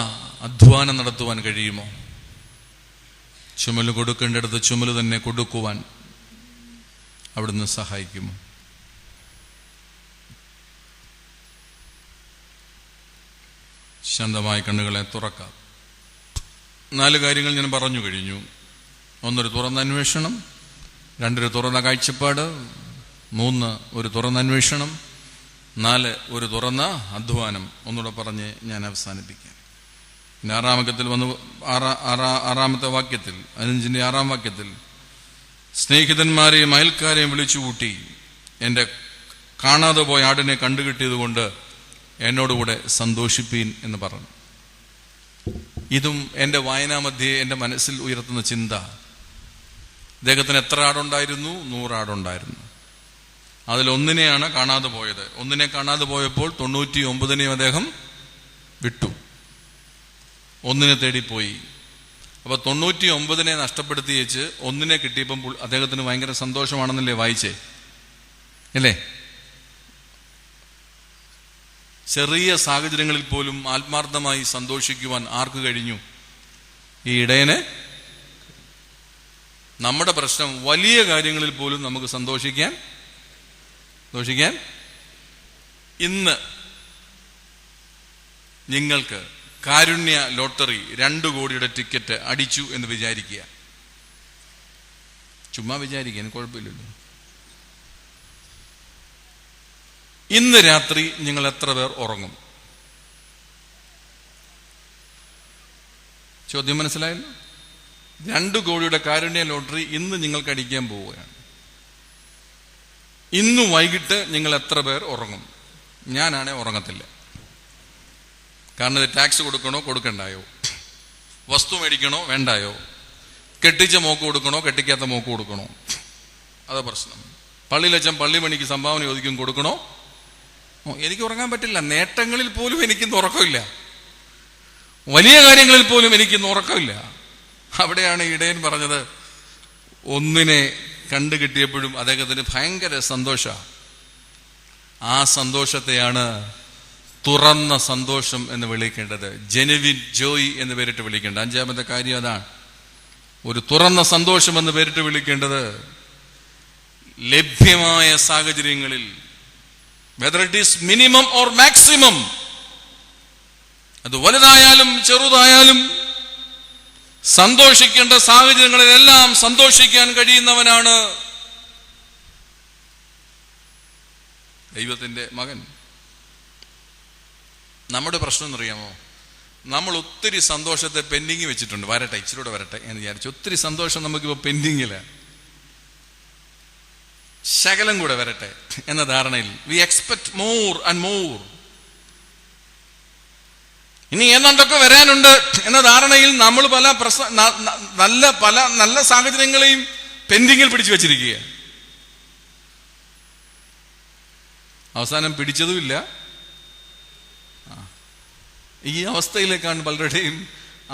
അധ്വാനം നടത്തുവാൻ കഴിയുമോ? ചുമല് കൊടുക്കേണ്ടിടത്ത് ചുമല് തന്നെ കൊടുക്കുവാൻ അവിടുന്ന് സഹായിക്കുമോ? ശാന്തമായ കണ്ണുകളെ തുറക്കാം. 4 കാര്യങ്ങൾ ഞാൻ പറഞ്ഞു കഴിഞ്ഞു. 1, ഒരു തുറന്ന അന്വേഷണം. 2, ഒരു തുറന്ന കാഴ്ചപ്പാട്. 3, ഒരു തുറന്ന അന്വേഷണം. 4, ഒരു തുറന്ന അധ്വാനം. ഒന്നുകൂടെ പറഞ്ഞ് ഞാൻ അവസാനിപ്പിക്കാം. പിന്നെ 6-ാമത്തെ വാക്യത്തിൽ, 15-ന്റെ 6-ാം വാക്യത്തിൽ, സ്നേഹിതന്മാരെയും അയൽക്കാരെയും വിളിച്ചുകൂട്ടി എൻ്റെ കാണാതെ പോയ ആടിനെ കണ്ടുകിട്ടിയത് കൊണ്ട് എന്നോടുകൂടെ സന്തോഷിപ്പീൻ എന്ന് പറഞ്ഞു. ഇതും എൻ്റെ വായനാമധ്യേ എൻ്റെ മനസ്സിൽ ഉയർത്തുന്ന ചിന്ത. അദ്ദേഹത്തിന് എത്ര ആടുണ്ടായിരുന്നു? 100 ആടുണ്ടായിരുന്നു. അതിലൊന്നിനെയാണ് കാണാതെ പോയത്. ഒന്നിനെ കാണാതെ പോയപ്പോൾ 99നെയും അദ്ദേഹം വിട്ടു, ഒന്നിനെ തേടിപ്പോയി. അപ്പൊ 99നെ നഷ്ടപ്പെടുത്തി വെച്ച് ഒന്നിനെ കിട്ടിയപ്പോൾ അദ്ദേഹത്തിന് ഭയങ്കര സന്തോഷമാണെന്നല്ലേ വായിച്ചേ? അല്ലേ? ചെറിയ സാഹചര്യങ്ങളിൽ പോലും ആത്മാർത്ഥമായി സന്തോഷിക്കുവാൻ ആർക്ക് കഴിഞ്ഞു? ഈ ഇടയന്. നമ്മുടെ പ്രശ്നം വലിയ കാര്യങ്ങളിൽ പോലും നമുക്ക് സന്തോഷിക്കാൻ. ഇന്ന് നിങ്ങൾക്ക് കാരുണ്യ ലോട്ടറി 2 കോടിയുടെ ടിക്കറ്റ് അടിച്ചു എന്ന് വിചാരിക്കുക. ചുമ്മാ വിചാരിക്കാൻ കുഴപ്പമില്ലല്ലോ. ഇന്ന് രാത്രി നിങ്ങൾ എത്ര പേർ ഉറങ്ങും? ചോദ്യം മനസ്സിലായല്ലോ? 2 കോടിയുടെ കാരുണ്യ ലോട്ടറി ഇന്ന് നിങ്ങൾക്ക് അടിക്കാൻ പോവുകയാണ്. ഇന്ന് വൈകിട്ട് നിങ്ങൾ എത്ര പേർ ഉറങ്ങും? ഞാനാണെ ഉറങ്ങത്തില്ല. കാരണം ഇത് ടാക്സ് കൊടുക്കണോ കൊടുക്കണ്ടായോ, വസ്തു മേടിക്കണോ വേണ്ടായോ, കെട്ടിച്ച മോക്ക് കൊടുക്കണോ കെട്ടിക്കാത്ത മോക്ക് കൊടുക്കണോ, അതാ പ്രശ്നം. പള്ളിയിലച്ഛൻ പള്ളി മണിക്ക് സംഭാവന ചോദിക്കും, കൊടുക്കണോ? എനിക്ക് ഉറങ്ങാൻ പറ്റില്ല. നേട്ടങ്ങളിൽ പോലും എനിക്കിന്ന് ഉറക്കമില്ല, വലിയ കാര്യങ്ങളിൽ പോലും എനിക്കിന്ന് ഉറക്കമില്ല. അവിടെയാണ് ഇടയൻ പറഞ്ഞത്, ഒന്നിനെ കണ്ടു കിട്ടിയപ്പോഴും അദ്ദേഹത്തിന് ഭയങ്കര സന്തോഷമാണ്. ആ സന്തോഷത്തെയാണ് തുറന്ന സന്തോഷം എന്ന് വിളിക്കേണ്ടത്, ജെനുവിൻ ജോയ് എന്ന് പേരിട്ട് വിളിക്കേണ്ടത്. അഞ്ചാമത്തെ കാര്യം അതാണ്, ഒരു തുറന്ന സന്തോഷം എന്ന് പേരിട്ട് വിളിക്കേണ്ടത് ലഭ്യമായ സാഹചര്യങ്ങളിൽ, whether it is minimum or maximum, അത് വലുതായാലും ചെറുതായാലും സന്തോഷിക്കേണ്ട സാഹചര്യങ്ങളിലെല്ലാം സന്തോഷിക്കാൻ കഴിയുന്നവനാണ് ദൈവത്തിന്റെ മകൻ. നമ്മുടെ പ്രശ്നം എന്നറിയാമോ? നമ്മൾ ഒത്തിരി സന്തോഷത്തെ പെൻഡിങ് വെച്ചിട്ടുണ്ട്. വരട്ടെ, ഇച്ചിരൂടെ വരട്ടെ എന്ന് വിചാരിച്ചു. ഒത്തിരി സന്തോഷം നമുക്കിപ്പോൾ പെൻഡിങ്ങില്ല, ശകലം കൂടെ വരട്ടെ എന്ന ധാരണയിൽ we expect more and more. ഇനി എന്തൊക്കെ വരാനുണ്ട് എന്ന ധാരണയിൽ നമ്മൾ പല നല്ല സാഹചര്യങ്ങളെയും പെൻഡിങ്ങിൽ പിടിച്ചു വെച്ചിരിക്കുക. അവസാനം പിടിച്ചതുമില്ല. ഈ അവസ്ഥയിലേക്കാണ് പലരുടെയും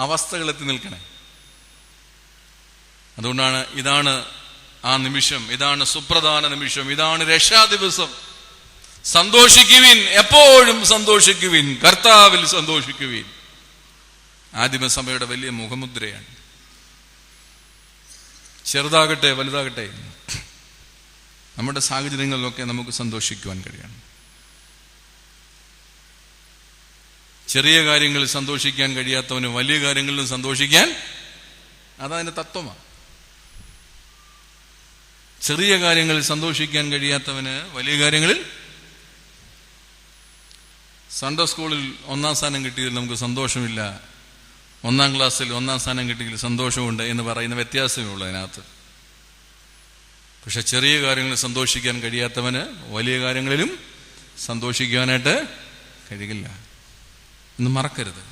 അവസ്ഥകൾ എത്തി നിൽക്കണേ. അതുകൊണ്ടാണ് ഇതാണ് ആ നിമിഷം, ഇതാണ് സുപ്രധാന നിമിഷം, ഇതാണ് രക്ഷാദിവസം. സന്തോഷിക്കുവിൻ, എപ്പോഴും സന്തോഷിക്കുവിൻ, കർത്താവിൽ സന്തോഷിക്കുവിൻ. ആദിമസഭയുടെ വലിയ മുഖമുദ്രയാണ്. ചെറുതാകട്ടെ വലുതാകട്ടെ, നമ്മുടെ സാഹചര്യങ്ങളിലൊക്കെ നമുക്ക് സന്തോഷിക്കുവാൻ കഴിയണം. ചെറിയ കാര്യങ്ങളിൽ സന്തോഷിക്കാൻ കഴിയാത്തവന് വലിയ കാര്യങ്ങളിലും സന്തോഷിക്കാൻ, അതതിന്റെ തത്വമാണ്. ചെറിയ കാര്യങ്ങളിൽ സന്തോഷിക്കാൻ കഴിയാത്തവന് വലിയ കാര്യങ്ങളിൽ, സൺഡേ സ്കൂളിൽ 1ാം സ്ഥാനം കിട്ടിയതിൽ നമുക്ക് സന്തോഷമില്ല, 1ാം ക്ലാസ്സിൽ 1ാം സ്ഥാനം കിട്ടിയതിൽ സന്തോഷമുണ്ട് എന്ന് പറയുന്ന വ്യത്യാസമേ ഉള്ളൂ അതിനകത്ത്. പക്ഷെ ചെറിയ കാര്യങ്ങളിൽ സന്തോഷിക്കാൻ കഴിയാത്തവന് വലിയ കാര്യങ്ങളിലും സന്തോഷിക്കാനായിട്ട് കഴിയില്ല എന്ന് മറക്കരുത്.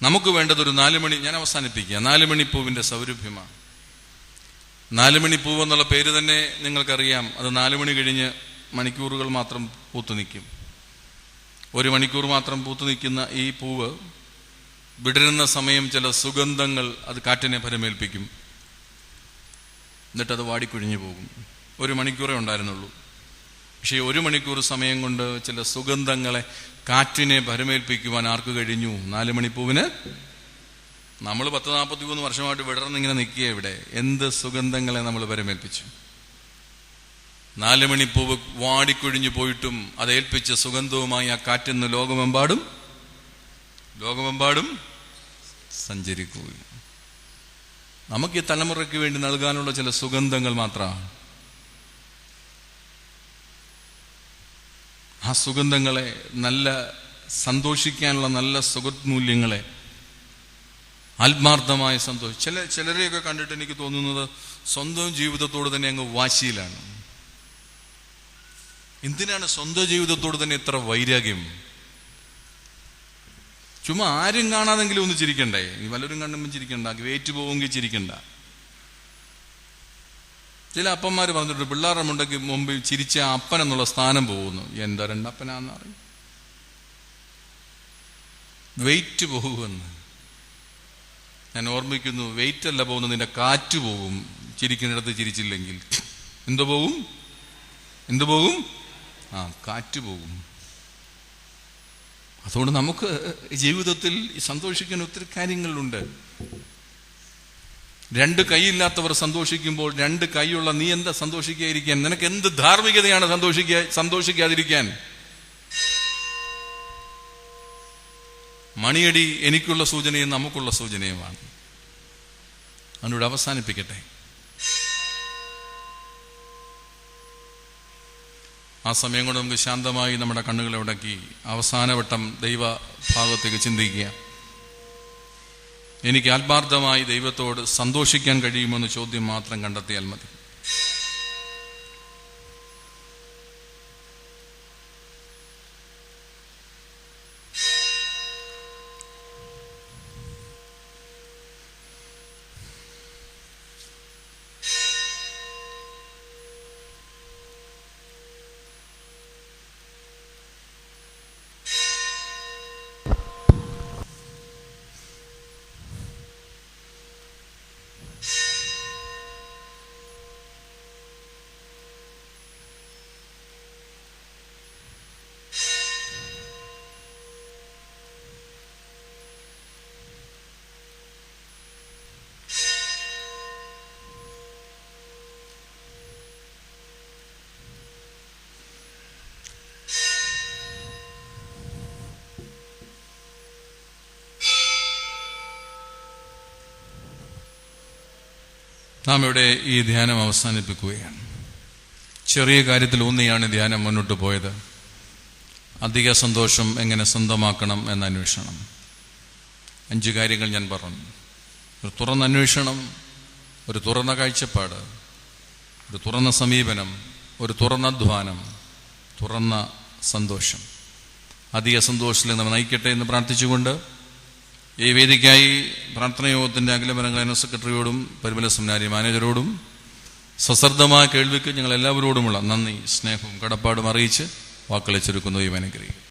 നമുക്ക് വേണ്ടതൊരു 4 മണി, ഞാൻ അവസാനിപ്പിക്കുക, 4 മണിപ്പൂവിന്റെ സൗരഭ്യമാണ്. 4 മണിപ്പൂവ് എന്നുള്ള പേര് തന്നെ നിങ്ങൾക്കറിയാം. അത് 4 മണി കഴിഞ്ഞ് മണിക്കൂറുകൾ മാത്രം പൂത്തു നിൽക്കും. 1 മണിക്കൂർ മാത്രം പൂത്തു നിൽക്കുന്ന ഈ പൂവ് വിടരുന്ന സമയം ചില സുഗന്ധങ്ങൾ അത് കാറ്റിനെ ഫലമേൽപ്പിക്കും. എന്നിട്ടത് വാടിക്കൊഴിഞ്ഞു പോകും. 1 മണിക്കൂറേ ഉണ്ടായിരുന്നുള്ളൂ. പക്ഷേ 1 മണിക്കൂർ സമയം കൊണ്ട് ചില സുഗന്ധങ്ങളെ കാറ്റിനെ ഭരമേൽപ്പിക്കുവാൻ ആർക്ക് കഴിഞ്ഞു? 4 മണിപ്പൂവിന്. നമ്മൾ 10-43 വർഷമായിട്ട് വിടർന്നിങ്ങനെ നിൽക്കുക. ഇവിടെ എന്ത് സുഗന്ധങ്ങളെ നമ്മൾ ഭരമേൽപ്പിച്ചു. 4 മണിപ്പൂവ് വാടിക്കൊഴിഞ്ഞു പോയിട്ടും അതേൽപ്പിച്ച സുഗന്ധവുമായി ആ കാറ്റിന്ന് ലോകമെമ്പാടും സഞ്ചരിക്കുക. നമുക്ക് ഈ തലമുറയ്ക്ക് വേണ്ടി നൽകാനുള്ള ചില സുഗന്ധങ്ങൾ മാത്രമാണ്. ആ സുഗന്ധങ്ങളെ, നല്ല സന്തോഷിക്കാനുള്ള നല്ല സുഗന്ധമൂല്യങ്ങളെ, ആത്മാർത്ഥമായ സന്തോഷം. ചിലരെയൊക്കെ കണ്ടിട്ട് എനിക്ക് തോന്നുന്നത് സ്വന്തം ജീവിതത്തോട് തന്നെ അങ്ങ് വാശിയിലാണ്. എന്തിനാണ് സ്വന്തം ജീവിതത്തോട് തന്നെ ഇത്ര വൈരാഗ്യം? ചുമ്മാ ആരും കാണാതെങ്കിലും ഒന്ന് ചിരിക്കണ്ടേ? വല്ലവരും കണ്ടുമ്പോൾ ചിരിക്കണ്ട, വെയിറ്റ് പോവുമെങ്കിൽ ചിരിക്കണ്ട. ചില അപ്പന്മാർ പറഞ്ഞിട്ട് പിള്ളേരുടെ മുണ്ടയ്ക്ക് മുമ്പിൽ ചിരിച്ച അപ്പൻ എന്നുള്ള സ്ഥാനം പോകുന്നു. എന്താ രണ്ടപ്പനാന്ന് അറിയും. വെയിറ്റ് പോകുമെന്ന് ഞാൻ ഓർമ്മിക്കുന്നു. വെയിറ്റ് അല്ല പോകുന്നത്, നിന്റെ കാറ്റ് പോകും ചിരിക്കുന്നിടത്ത് ചിരിച്ചില്ലെങ്കിൽ. എന്തു പോകും? കാറ്റ് പോകും. അതുകൊണ്ട് നമുക്ക് ജീവിതത്തിൽ സന്തോഷിക്കാൻ ഒത്തിരി കാര്യങ്ങളുണ്ട്. 2 കൈയില്ലാത്തവർ സന്തോഷിക്കുമ്പോൾ 2 കൈയുള്ള നീ എന്താ സന്തോഷിക്കാതിരിക്കാൻ? നിനക്ക് എന്ത് ധാർമ്മികതയാണ് സന്തോഷിക്കാതിരിക്കാൻ? മണിയടി എനിക്കുള്ള സൂചനയും നമുക്കുള്ള സൂചനയുമാണ്. അതിനോട് അവസാനിപ്പിക്കട്ടെ. ആ സമയം കൊണ്ട് നമുക്ക് ശാന്തമായി നമ്മുടെ കണ്ണുകളെ ഉടക്കി അവസാനവട്ടം ദൈവഭാഗത്തേക്ക് ചിന്തിക്കുക. എനിക്ക് ആത്മാർത്ഥമായി ദൈവത്തോട് സന്തോഷിക്കാൻ കഴിയുമെന്ന് ചോദ്യം മാത്രം കണ്ടെത്തിയാൽ മതി. നാം ഇവിടെ ഈ ധ്യാനം അവസാനിപ്പിക്കുകയാണ്. ചെറിയ കാര്യത്തിൽ ഊന്നിയാണ് ധ്യാനം മുന്നോട്ട് പോയത്. അധിക സന്തോഷം എങ്ങനെ സ്വന്തമാക്കണം എന്ന അന്വേഷണം. 5 കാര്യങ്ങൾ ഞാൻ പറഞ്ഞു. ഒരു തുറന്ന അന്വേഷണം, ഒരു തുറന്ന കാഴ്ചപ്പാട്, ഒരു തുറന്ന സമീപനം, ഒരു തുറന്ന അധ്വാനം, തുറന്ന സന്തോഷം. അധിക സന്തോഷത്തിൽ നമ്മൾ നയിക്കട്ടെ എന്ന് പ്രാർത്ഥിച്ചുകൊണ്ട് ഈ വേദിക്കായി പ്രാർത്ഥനയോഗത്തിൻ്റെ അഖിലപരങ്ങള സെക്രട്ടറിയോടും പരിമല സെമിനാരി മാനേജരോടും സശ്രദ്ധമായ കേൾവിക്ക് ഞങ്ങൾ എല്ലാവരോടുമുള്ള നന്ദി, സ്നേഹവും കടപ്പാടും അറിയിച്ച് വാക്കുകളെ ചുരുക്കുന്നു. ഈ അനുഗ്രഹിക്കും.